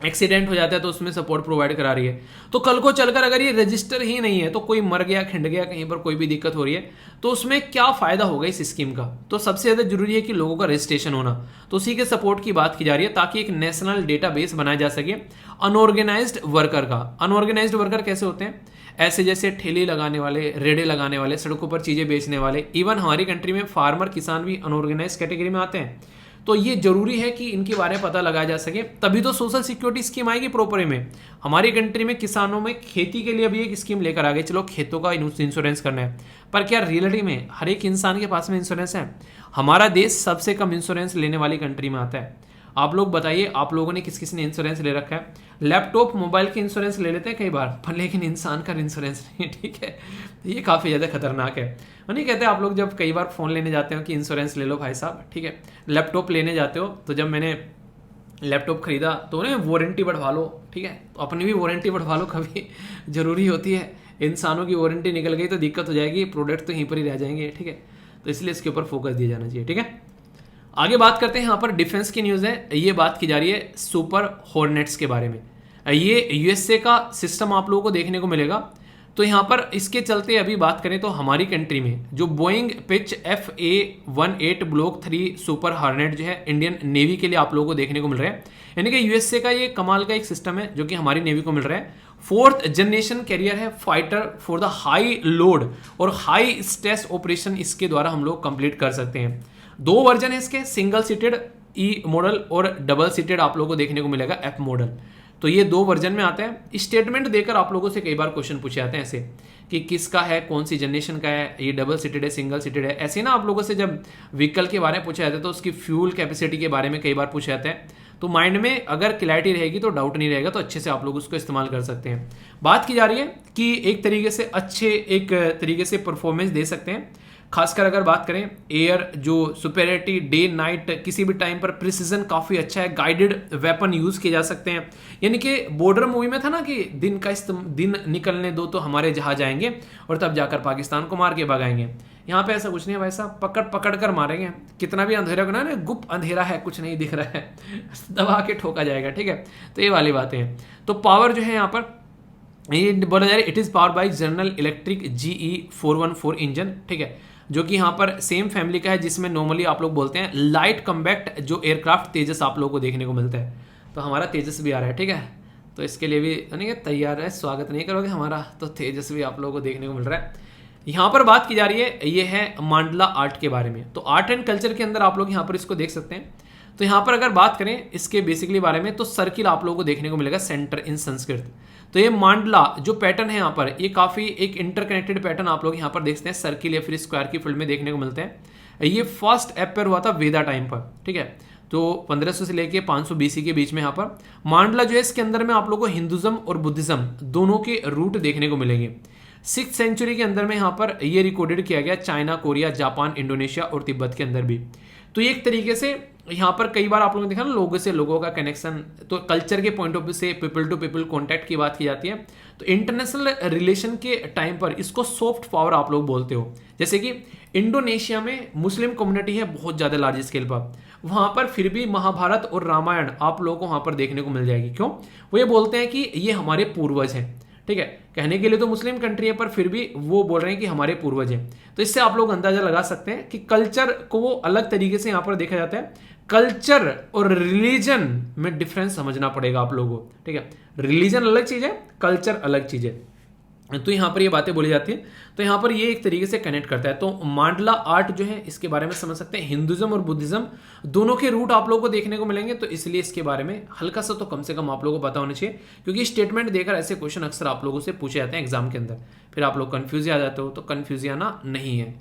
एक्सीडेंट हो जाता है तो उसमें सपोर्ट प्रोवाइड करा रही है। तो कल को चलकर अगर ये रजिस्टर ही नहीं है तो कोई मर गया खिंड गया कहीं पर कोई भी दिक्कत हो रही है तो उसमें क्या फायदा होगा इस स्कीम का। तो सबसे ज्यादा जरूरी है कि लोगों का रजिस्ट्रेशन होना, तो उसी के सपोर्ट की बात की जा रही है ताकि एक नेशनल डेटाबेस बनाया जा सके अनऑर्गेनाइज्ड वर्कर का। अनऑर्गेनाइज्ड वर्कर कैसे होते हैं? ऐसे जैसे ठेले लगाने वाले, रेड़े लगाने वाले, सड़कों पर चीजें बेचने वाले, इवन हमारी कंट्री में फार्मर किसान भी अनऑर्गेनाइज कैटेगरी में आते हैं। तो ये जरूरी है कि इनके बारे में पता लगाया जा सके, तभी तो सोशल सिक्योरिटी स्कीम आएगी प्रॉपर में। हमारी कंट्री में किसानों में खेती के लिए अभी एक स्कीम लेकर आ गई, चलो खेतों का इंश्योरेंस करना है, पर क्या रियलिटी में हर एक इंसान के पास में इंश्योरेंस है? हमारा देश सबसे कम इंश्योरेंस लेने वाली कंट्री में आता है। आप लोग बताइए, आप लोगों ने किस किस ने इंश्योरेंस ले रखा है? लैपटॉप मोबाइल के इंश्योरेंस ले लेते हैं कई बार, पर लेकिन इंसान का इंश्योरेंस नहीं है, ठीक है। ये काफ़ी ज़्यादा खतरनाक है। नहीं कहते आप लोग जब कई बार फ़ोन लेने जाते हो कि इंश्योरेंस ले लो भाई साहब, ठीक है। लैपटॉप लेने जाते हो तो जब मैंने लैपटॉप खरीदा तो ना वारंटी बढ़वा लो, ठीक है। तो अपनी भी वारंटी बढ़वा लो, कभी ज़रूरी होती है। इंसानों की वारंटी निकल गई तो दिक्कत हो जाएगी, प्रोडक्ट तो यहीं पर ही रह जाएंगे, ठीक है। तो इसलिए इसके ऊपर फोकस दिया जाना चाहिए, ठीक है। आगे बात करते हैं, यहाँ पर डिफेंस की न्यूज़ है। ये बात की जा रही है सुपर हॉर्नेट्स के बारे में। ये यूएसए का सिस्टम आप लोगों को देखने को मिलेगा। तो यहाँ पर इसके चलते अभी बात करें तो हमारी कंट्री में जो Boeing pitch FA-18 block 3 super hornet जो है इंडियन नेवी के लिए आप लोगों को देखने को मिल रहा है। यानी कि यूएसए का ये कमाल का एक सिस्टम है जो कि हमारी नेवी को मिल रहा है। 4th जनरेशन कैरियर है fighter for the high load और हाई स्ट्रेस ऑपरेशन, इसके द्वारा हम लोग कंप्लीट कर सकते हैं। 2 वर्जन है इसके, सिंगल सीटेड E मॉडल और डबल सीटेड आप लोगों को देखने को मिलेगा F मॉडल। तो ये 2 वर्जन में आता है। स्टेटमेंट देकर आप लोगों से कई बार क्वेश्चन पूछे जाते हैं ऐसे कि किसका है, कौन सी जनरेशन का है, ये डबल सीटेड है, सिंगल सीटेड है। ऐसे ना आप लोगों से जब व्हीकल के बारे में पूछा जाता है तो उसकी फ्यूल कैपेसिटी के बारे में कई बार पूछा जाता है। तो माइंड में अगर क्लैरिटी रहेगी तो डाउट नहीं रहेगा, तो अच्छे से आप लोग उसको इस्तेमाल कर सकते हैं। बात की जा रही है कि एक तरीके से अच्छे एक तरीके से परफॉर्मेंस दे सकते हैं। खासकर अगर बात करें एयर जो सुपेरिटी डे नाइट किसी भी टाइम पर प्रिसीजन काफ़ी अच्छा है, गाइडेड वेपन यूज़ किए जा सकते हैं। यानी कि बॉर्डर मूवी में था ना कि दिन निकलने दो तो हमारे जहाज आएंगे और तब जाकर पाकिस्तान को मार के भगाएंगे। यहाँ पे ऐसा कुछ नहीं है भाई साहब, पकड़ कर मारेंगे। कितना भी अंधेरा को ना गुप्त अंधेरा है, कुछ नहीं दिख रहा है, दबा के ठोका जाएगा, ठीक है। तो ये वाली बातें हैं। तो पावर जो है यहाँ पर ये बोला जा रहा है it is power by general electric GE414 engine, ठीक है, जो कि यहाँ पर सेम फैमिली का है जिसमें नॉर्मली आप लोग बोलते हैं लाइट कम्बैक्ट जो एयरक्राफ्ट तेजस आप लोगों को देखने को मिलता है। तो हमारा तेजस भी आ रहा है, ठीक है। तो इसके लिए भी नहीं तैयार है, स्वागत नहीं करोगे हमारा, तो तेजस भी आप लोगों को देखने को मिल रहा है। यहाँ पर बात की जा रही है, ये है मांडला आर्ट के बारे में। तो आर्ट एंड कल्चर के अंदर आप लोग यहाँ पर इसको देख सकते हैं। तो यहाँ पर अगर बात करें इसके बेसिकली बारे में तो सर्किल आप लोगों को देखने को मिलेगा सेंटर इन संस्कृत। तो ये मांडला जो पैटर्न है यहाँ पर ये काफ़ी एक इंटरकनेक्टेड पैटर्न आप लोग यहाँ पर देखते हैं, सर्किल या फिर स्क्वायर की फील्ड में देखने को मिलते हैं। ये फर्स्ट अपेयर हुआ था वेदा टाइम पर, ठीक है। तो 1500 से लेके 500 BC के बीच में यहाँ पर मांडला जो है इसके अंदर में आप लोगों को हिंदुज्म और बुद्धिज्म दोनों के रूट देखने को मिलेंगे। 6th सेंचुरी के अंदर में यहाँ पर ये रिकॉर्डेड किया गया चाइना, कोरिया, जापान, इंडोनेशिया और तिब्बत के अंदर भी। तो ये एक तरीके से यहाँ पर कई बार आप लोगों ने देखा ना लोगों से लोगों का कनेक्शन, तो कल्चर के पॉइंट ऑफ व्यू से पीपल टू पीपल कॉन्टैक्ट की बात की जाती है। तो इंटरनेशनल रिलेशन के टाइम पर इसको सॉफ्ट पावर आप लोग बोलते हो। जैसे कि इंडोनेशिया में मुस्लिम कम्युनिटी है बहुत ज़्यादा लार्ज स्केल पर, वहाँ पर फिर भी महाभारत और रामायण आप लोगों को वहाँ पर देखने को मिल जाएगी। क्यों? वो ये बोलते हैं कि ये हमारे पूर्वज हैं, ठीक है। कहने के लिए तो मुस्लिम कंट्री है पर फिर भी वो बोल रहे हैं कि हमारे पूर्वज हैं। तो इससे आप लोग अंदाजा लगा सकते हैं कि कल्चर को वो अलग तरीके से यहाँ पर देखा जाता है। कल्चर और रिलीजन में डिफरेंस समझना पड़ेगा आप लोगों को, ठीक है। रिलीजन अलग चीज है, कल्चर अलग चीज है। तो यहाँ पर ये बातें बोली जाती है। तो यहाँ पर ये एक तरीके से कनेक्ट करता है। तो मांडला आर्ट जो है इसके बारे में समझ सकते हैं, हिंदुज्म और बुद्धिज्म दोनों के रूट आप लोगों को देखने को मिलेंगे। तो इसलिए इसके बारे में हल्का सा तो कम से कम आप लोगों को पता होना चाहिए, क्योंकि स्टेटमेंट देकर ऐसे क्वेश्चन अक्सर आप लोगों से पूछे जाते हैं एग्जाम के अंदर, फिर आप लोग कंफ्यूज आ जाते हो। तो कंफ्यूज आना नहीं है,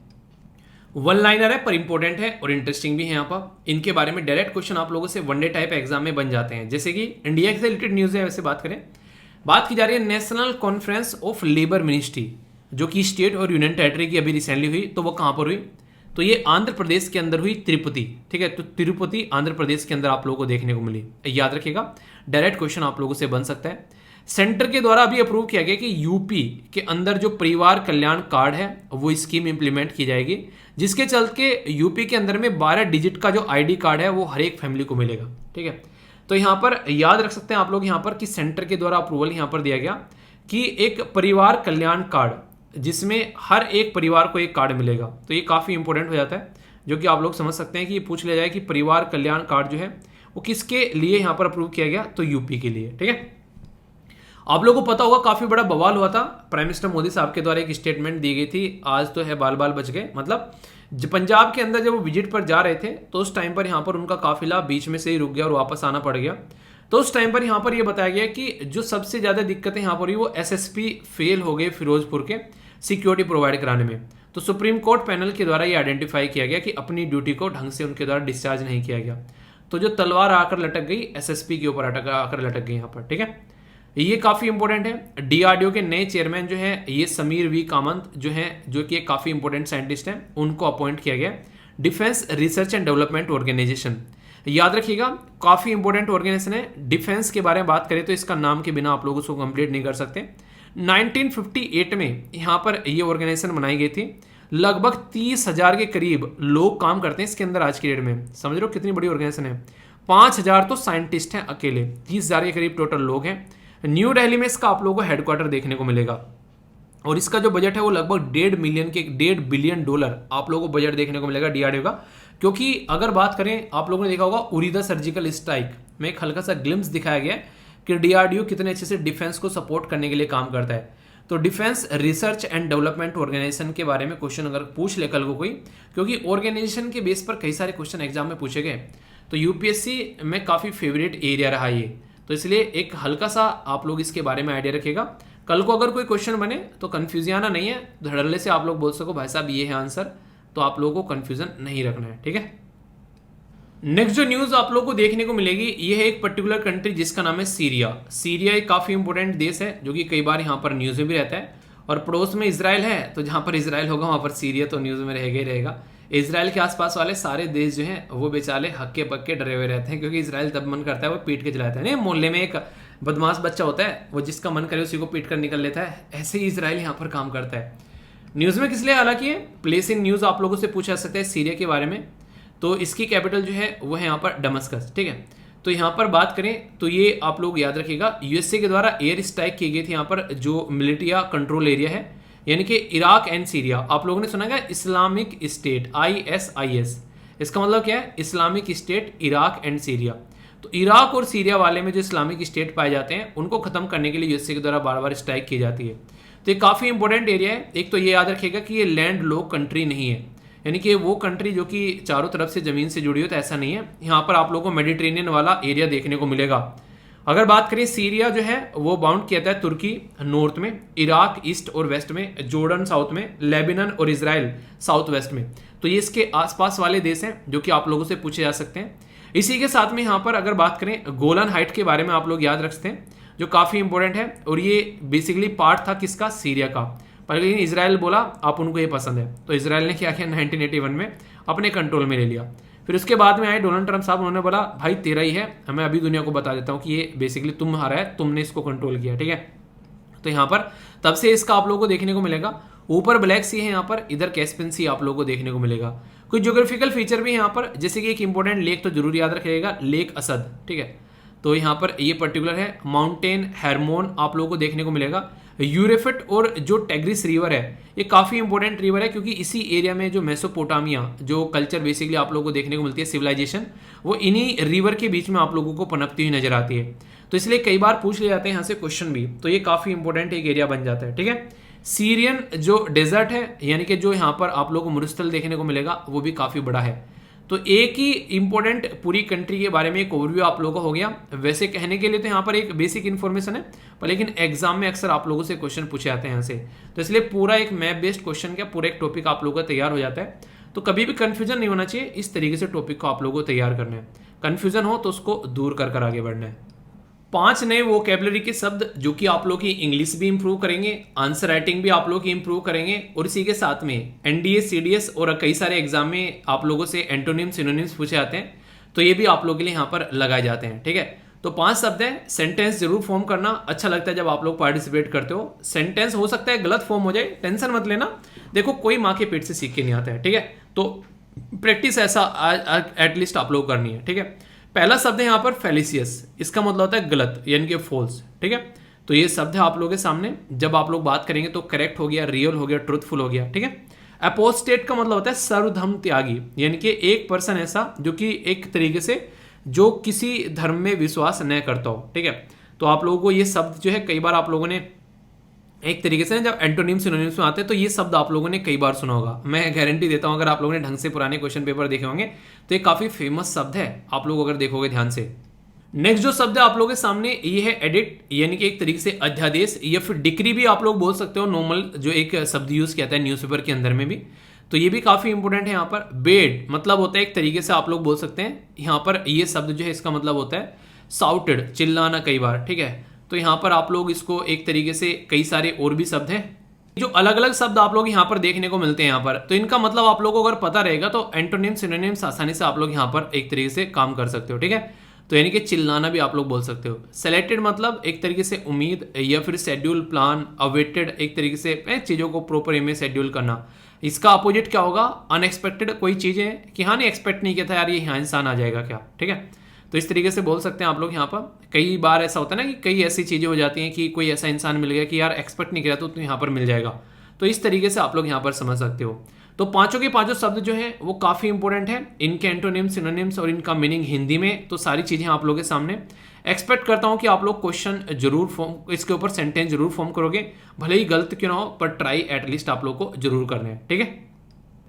वन लाइनर है पर इंपॉर्टेंट है और इंटरेस्टिंग भी है। यहाँ पर इनके बारे में डायरेक्ट क्वेश्चन आप लोगों से वनडे टाइप एग्जाम में बन जाते हैं। जैसे कि इंडिया से रिलेटेड न्यूज़ है, वैसे बात करें, बात की जा रही है national conference of labour ministry. जो कि स्टेट और यूनियन टेरिटरी की अभी रिसेंटली हुई, तो वो कहाँ पर हुई? तो ये आंध्र प्रदेश के अंदर हुई, तिरुपति। ठीक है, तो तिरुपति आंध्र प्रदेश के अंदर आप लोगों को देखने को मिली। याद रखिएगा, डायरेक्ट क्वेश्चन आप लोगों से बन सकता है। सेंटर के द्वारा अभी अप्रूव किया गया कि यूपी के अंदर जो परिवार कल्याण कार्ड है वो स्कीम इंप्लीमेंट की जाएगी, जिसके चलते यूपी के अंदर में 12 डिजिट का जो आईडी कार्ड है वो हर एक फैमिली को मिलेगा। ठीक है, तो यहाँ पर याद रख सकते हैं आप लोग यहाँ पर कि सेंटर के द्वारा अप्रूवल यहाँ पर दिया गया कि एक परिवार कल्याण कार्ड जिसमें हर एक परिवार को एक कार्ड मिलेगा। तो ये काफ़ी इंपॉर्टेंट हो जाता है, जो कि आप लोग समझ सकते हैं कि पूछ लिया जाए कि परिवार कल्याण कार्ड जो है वो किसके लिए यहाँ पर अप्रूव किया गया, तो यूपी के लिए। ठीक है, आप लोगों को पता होगा काफी बड़ा बवाल हुआ था, प्राइम मिनिस्टर मोदी साहब के द्वारा एक स्टेटमेंट दी गई थी, आज तो है बाल बाल बच गए। मतलब पंजाब के अंदर जब वो विजिट पर जा रहे थे तो उस टाइम पर यहाँ पर उनका काफिला बीच में से ही रुक गया और वापस आना पड़ गया। तो उस टाइम पर यहाँ पर ये बताया गया कि जो सबसे ज्यादा दिक्कतें यहाँ पर हुई वो एसएसपी फेल हो गए फिरोजपुर के सिक्योरिटी प्रोवाइड कराने में। तो सुप्रीम कोर्ट पैनल के द्वारा ये आइडेंटिफाई किया गया कि अपनी ड्यूटी को ढंग से उनके द्वारा डिस्चार्ज नहीं किया गया। तो जो तलवार आकर लटक गई एसएसपी के ऊपर आकर लटक गई यहाँ पर। ठीक है, ये काफी इंपॉर्टेंट है। डीआरडीओ के नए चेयरमैन जो है ये समीर वी कामत जो है, जो कि एक काफी इंपॉर्टेंट साइंटिस्ट है, उनको अपॉइंट किया गया। Defence research and development organisation, याद रखिएगा काफी इंपॉर्टेंट ऑर्गेनाइजेशन है। डिफेंस के बारे में बात करें तो इसका नाम के बिना आप लोग उसको कंप्लीट नहीं कर सकते। 1958 में यहाँ पर ये ऑर्गेनाइजेशन बनाई गई थी। लगभग 30,000 के करीब लोग काम करते हैं इसके अंदर आज की डेट में। समझ रहे हो कितनी बड़ी ऑर्गेनाइजेशन है। 5,000 तो साइंटिस्ट हैं अकेले, 30,000 के करीब टोटल लोग हैं। न्यू दिल्ली में इसका आप लोगों को हेडक्वार्टर देखने को मिलेगा और इसका जो बजट है वो लगभग $1.5 बिलियन आप लोगों को बजट देखने को मिलेगा डीआरडीओ का। क्योंकि अगर बात करें, आप लोगों ने देखा होगा उरी द सर्जिकल स्ट्राइक में एक हल्का सा ग्लिम्स दिखाया गया कि डीआरडीओ कितने अच्छे से डिफेंस को सपोर्ट करने के लिए काम करता है। तो defence research and development organisation के बारे में क्वेश्चन अगर पूछ ले कल को कोई, क्योंकि ऑर्गेनाइजेशन के बेस पर कई सारे क्वेश्चन एग्जाम में पूछे गए, तो यूपीएससी में काफी फेवरेट एरिया रहा ये। तो इसलिए एक हल्का सा आप लोग इसके बारे में आइडिया रखिएगा। कल को अगर कोई क्वेश्चन बने तो कंफ्यूजन आना नहीं है, धड़ल्ले से आप लोग बोल सको भाई साहब ये है आंसर, तो आप लोगों को कंफ्यूजन नहीं रखना है। ठीक है, नेक्स्ट जो न्यूज आप लोगों को देखने को मिलेगी ये है एक पर्टिकुलर कंट्री जिसका नाम है सीरिया। सीरिया एक काफी इंपॉर्टेंट देश है जो कि कई बार यहाँ पर न्यूज में भी रहता है, और पड़ोस में इजराइल है, तो जहां पर इजराइल होगा वहां पर सीरिया तो न्यूज में रहेगा ही रहेगा। इजराइल के आसपास वाले सारे देश जो हैं वो बेचारे हक्के पक्के डरे हुए रहते हैं, क्योंकि इजराइल तब मन करता है वो पीट के चलाता है। नहीं, मोहल्ले में एक बदमाश बच्चा होता है, वो जिसका मन करे उसी को पीट कर निकल लेता है, ऐसे ही इजराइल यहाँ पर काम करता है। न्यूज में किस लिए हालांकि प्लेस इन न्यूज आप लोगों से पूछा जा सकता है सीरिया के बारे में। तो इसकी कैपिटल जो है वो है यहाँ पर दमस्कस। ठीक है, तो यहाँ पर बात करें तो ये आप लोग याद रखिएगा यूएसए के द्वारा एयर स्ट्राइक की गई थी यहाँ पर जो मिलिट्री कंट्रोल एरिया है, यानी कि इराक एंड सीरिया। आप लोगों ने सुना है इस्लामिक स्टेट ISIS, इसका मतलब क्या है? Islamic state Iraq and Syria. तो इराक और सीरिया वाले में जो इस्लामिक स्टेट पाए जाते हैं उनको खत्म करने के लिए यूएसए के द्वारा बार बार स्ट्राइक की जाती है। तो ये काफी इंपॉर्टेंट एरिया है। एक तो ये याद रखिएगा कि ये लैंड लॉक कंट्री नहीं है, यानी कि वो कंट्री जो कि चारों तरफ से जमीन से जुड़ी हो, तो ऐसा नहीं है। यहाँ पर आप लोगों को मेडिटेरेनियन वाला एरिया देखने को मिलेगा। अगर बात करें सीरिया जो है वो बाउंड किया था तुर्की नॉर्थ में, इराक ईस्ट और वेस्ट में, जॉर्डन साउथ में, लेबनान और इजराइल साउथ वेस्ट में। तो ये इसके आसपास वाले देश हैं जो कि आप लोगों से पूछे जा सकते हैं। इसी के साथ में यहाँ पर अगर बात करें गोलन हाइट के बारे में आप लोग याद रखते हैं, जो काफी इंपॉर्टेंट है, और ये बेसिकली पार्ट था किसका? सीरिया का। पर लेकिन इसराइल बोला आप उनको ये पसंद है, तो इसराइल ने क्या किया 1981 में अपने कंट्रोल में ले लिया। फिर उसके बाद में आए डोनाल्ड ट्रंप साहब, उन्होंने बोला भाई तेरा ही है, मैं अभी दुनिया को बता देता हूँ कि ये बेसिकली तुम्हारा है, तुमने इसको कंट्रोल किया। ठीक है, तो यहाँ पर तब से इसका आप लोगों को देखने को मिलेगा। ऊपर ब्लैक सी है यहाँ पर, इधर कैस्पियन सी आप लोगों को देखने को मिलेगा। कुछ ज्योग्राफिकल फीचर भी यहाँ पर, जैसे कि एक इंपॉर्टेंट लेक तो जरूर याद रखिएगा, लेक असद। ठीक है, तो यहाँ पर ये पर्टिकुलर है। माउंटेन हेरमोन आप लोगों को देखने को मिलेगा। यूरेफिट और जो टेग्रिस रिवर है ये काफी इंपॉर्टेंट रिवर है, क्योंकि इसी एरिया में जो मेसोपोटामिया जो कल्चर बेसिकली आप लोगों को देखने को मिलती है, सिविलाइजेशन, वो इन्हीं रिवर के बीच में आप लोगों को पनपती हुई नजर आती है। तो इसलिए कई बार पूछ ले जाते हैं यहाँ से क्वेश्चन भी, तो ये काफी इंपॉर्टेंट एक एरिया बन जाता है। ठीक है, सीरियन जो डेजर्ट है, यानी कि जो यहाँ पर आप लोगों को मरुस्थल देखने को मिलेगा, वो भी काफी बड़ा है। तो एक ही इंपॉर्टेंट पूरी कंट्री के बारे में एक ओवरव्यू आप लोगों को हो गया। वैसे कहने के लिए तो यहाँ पर एक बेसिक इन्फॉर्मेशन है, पर लेकिन एग्जाम में अक्सर आप लोगों से क्वेश्चन पूछे जाते हैं यहाँ से, तो इसलिए पूरा एक मैप बेस्ड क्वेश्चन का पूरा एक टॉपिक आप लोगों का तैयार हो जाता है। तो कभी भी कंफ्यूजन नहीं होना चाहिए, इस तरीके से टॉपिक को आप लोगों को तैयार करना है। कंफ्यूजन हो तो उसको दूर कर आगे बढ़ना है। 5 नए वोकेबलरी के शब्द जो कि आप लोग की इंग्लिश भी इंप्रूव करेंगे, आंसर राइटिंग भी आप लोग की इंप्रूव करेंगे, और इसी के साथ में एनडीए, सीडीएस और कई सारे एग्जाम में आप लोगों से एंटोनिम, सिनोनिम्स पूछे जाते हैं, तो ये भी आप लोगों के लिए यहाँ पर लगाए जाते हैं। ठीक है, तो 5 शब्द है, सेंटेंस जरूर फॉर्म करना, अच्छा लगता है जब आप लोग पार्टिसिपेट करते हो। सेंटेंस हो सकता है गलत फॉर्म हो जाए, टेंशन मत लेना, देखो कोई माँ के पेट से सीख के नहीं आता है। ठीक है, तो प्रैक्टिस ऐसा एटलीस्ट आप लोग करनी है। ठीक है, पहला शब्द है यहाँ पर फेलिसियस, इसका मतलब होता है गलत यानी कि फॉल्स। ठीक है, तो ये शब्द है आप लोगों के सामने, जब आप लोग बात करेंगे तो करेक्ट हो गया, रियल हो गया, ट्रूथफुल हो गया। ठीक है, अपोस्टेट का मतलब होता है सर्वधर्म त्यागी, यानी कि एक पर्सन ऐसा जो कि एक तरीके से जो किसी धर्म में विश्वास न करता हो। ठीक है, तो आप लोगों को ये शब्द जो है कई बार आप लोगों ने एक तरीके से जब एंटोनिम सिनोनिम्स में आते हैं तो ये शब्द आप लोगों ने कई बार सुना होगा। मैं गारंटी देता हूं अगर आप लोगों ने ढंग से पुराने क्वेश्चन पेपर देखे होंगे तो ये काफी फेमस शब्द है, आप लोग अगर देखोगे ध्यान से। नेक्स्ट जो शब्द है आप लोगों के सामने ये है एडिक्ट, यानी कि एक तरीके से अध्यादेश या फिर डिक्री भी आप लोग बोल सकते हो, नॉर्मल जो एक शब्द यूज किया है न्यूज़पेपर के अंदर में भी, तो ये भी काफी इंपॉर्टेंट है। यहाँ पर बेड मतलब होता है एक तरीके से आप लोग बोल सकते हैं, यहाँ पर ये शब्द जो है इसका मतलब होता है साउटेड, चिल्लाना कई बार। ठीक है, तो यहाँ पर आप लोग इसको एक तरीके से कई सारे और भी शब्द हैं जो अलग अलग शब्द आप लोग यहाँ पर देखने को मिलते हैं यहाँ पर, तो इनका मतलब आप लोगों को अगर पता रहेगा तो एंटोनिम, सिनोनिम्स आसानी से आप लोग यहाँ पर एक तरीके से काम कर सकते हो। ठीक है, तो यानी कि चिल्लाना भी आप लोग बोल सकते हो। सेलेक्टेड मतलब एक तरीके से उम्मीद या फिर शेड्यूल, प्लान, अवेटेड एक तरीके से चीज़ों को प्रॉपर वे में शेड्यूल करना। इसका अपोजिट क्या होगा, अनएक्सपेक्टेड कोई चीज़ें कि हाँ नहीं एक्सपेक्ट नहीं किया था यार ये यहाँ इंसान आ जाएगा क्या। ठीक है, तो इस तरीके से बोल सकते हैं आप लोग यहाँ पर। कई बार ऐसा होता है ना कि कई ऐसी चीज़ें हो जाती हैं कि कोई ऐसा इंसान मिल गया कि यार एक्सपेक्ट नहीं किया तो यहाँ पर मिल जाएगा, तो इस तरीके से आप लोग यहाँ पर समझ सकते हो। तो पांचों के पांचों शब्द जो हैं वो काफ़ी इंपॉर्टेंट है, इनके एंटोनिम्स, सिनोनिम्स और इनका मीनिंग हिंदी में, तो सारी चीज़ें आप लोगों के सामने। एक्सपेक्ट करता हूँ कि आप लोग क्वेश्चन जरूर फॉर्म, इसके ऊपर सेंटेंस जरूर फॉर्म करोगे, भले ही गलत क्यों ना हो पर ट्राई एटलीस्ट आप लोग को जरूर करना है। ठीक है,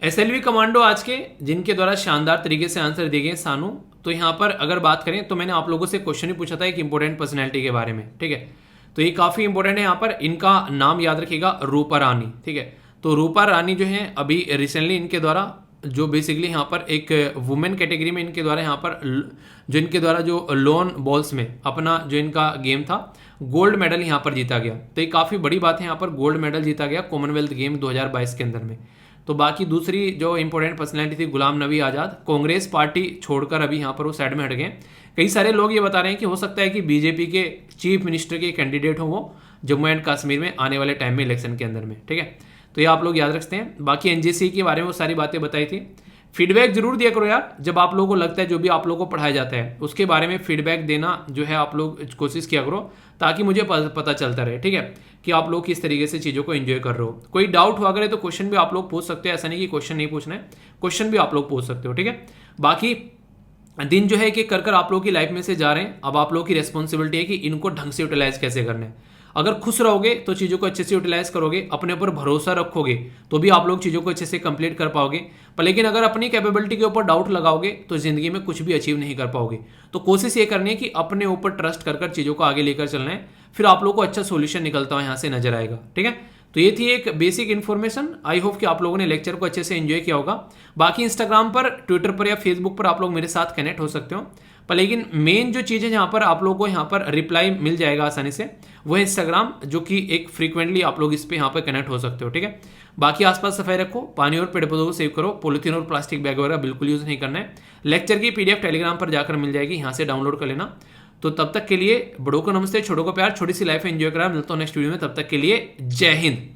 एसएलवी कमांडो आज के जिनके द्वारा शानदार तरीके से आंसर दिए गए सानू, तो यहाँ पर अगर बात करें तो मैंने आप लोगों से क्वेश्चन ही पूछा था एक इंपॉर्टेंट पर्सनैलिटी के बारे में। ठीक है, तो ये काफ़ी इंपॉर्टेंट है। यहाँ पर इनका नाम याद रखिएगा, रूपा रानी। ठीक है, तो रूपा रानी जो है अभी रिसेंटली इनके द्वारा जो बेसिकली यहाँ पर एक वुमेन कैटेगरी में इनके द्वारा यहाँ पर जो लॉन बॉल्स में अपना जो इनका गेम था गोल्ड मेडल यहाँ पर जीता गया, तो ये काफ़ी बड़ी बात है, यहाँ पर गोल्ड मेडल जीता गया कॉमनवेल्थ गेम 2022 के अंदर में। तो बाकी दूसरी जो इंपॉर्टेंट पर्सनैलिटी थी गुलाम नबी आज़ाद, कांग्रेस पार्टी छोड़कर अभी यहाँ पर वो साइड में हट गए। कई सारे लोग ये बता रहे हैं कि हो सकता है कि बीजेपी के चीफ मिनिस्टर के कैंडिडेट हो वो जम्मू एंड कश्मीर में आने वाले टाइम में इलेक्शन के अंदर में। ठीक है, तो ये आप लोग याद रखते हैं। बाकी एनजीसी के बारे में वो सारी बातें बताई थी। फीडबैक जरूर दिया करो यार, जब आप लोगों को लगता है जो भी आप लोगों को पढ़ाया जाता है उसके बारे में फीडबैक देना जो है आप लोग कोशिश किया करो, ताकि मुझे पता चलता रहे। ठीक है, कि आप लोग किस तरीके से चीज़ों को एंजॉय कर रहे हो। कोई डाउट हुआ करे तो क्वेश्चन भी आप लोग पूछ सकते हो, ऐसा नहीं कि क्वेश्चन नहीं पूछना है, क्वेश्चन भी आप लोग पूछ सकते हो। ठीक है, बाकी दिन जो है कि कर आप लोगों की लाइफ में से जा रहे हैं, अब आप लोगों की रिस्पॉन्सिबिलिटी है कि इनको ढंग से यूटिलाइज कैसे करना है। अगर खुश रहोगे तो चीज़ों को अच्छे से यूटिलाइज करोगे, अपने ऊपर भरोसा रखोगे तो भी आप लोग चीज़ों को अच्छे से कंप्लीट कर पाओगे। पर लेकिन अगर अपनी कैपेबिलिटी के ऊपर डाउट लगाओगे तो जिंदगी में कुछ भी अचीव नहीं कर पाओगे। तो कोशिश ये करनी है कि अपने ऊपर ट्रस्ट कर चीज़ों को आगे लेकर चलना है, फिर आप लोग को अच्छा सोल्यूशन निकलता हुआ यहाँ से नजर आएगा। ठीक है, तो ये थी एक बेसिक इन्फॉर्मेशन। आई होप कि आप लोगों ने लेक्चर को अच्छे से एंजॉय किया होगा। बाकी इंस्टाग्राम पर, ट्विटर पर या फेसबुक पर आप लोग मेरे साथ कनेक्ट हो सकते हो, पर लेकिन मेन जो चीज़ है जहाँ पर आप लोगों को यहाँ पर रिप्लाई मिल जाएगा आसानी से, वो है इंस्टाग्राम, जो कि एक फ्रीक्वेंटली आप लोग इस पे यहाँ पर कनेक्ट हो सकते हो। ठीक है, बाकी आसपास सफाई रखो, पानी और पेड़ पौधों को सेव करो, पॉलिथीन और प्लास्टिक बैग वगैरह बिल्कुल यूज़ नहीं करना है। लेक्चर की पीडीएफ टेलीग्राम पर जाकर मिल जाएगी, यहाँ से डाउनलोड कर लेना। तो तब तक के लिए बड़ों को नमस्ते, छोटों को प्यार, छोटी सी लाइफ एंजॉय करा। मिलता हूँ नेक्स्ट वीडियो में, तब तक के लिए जय हिंद।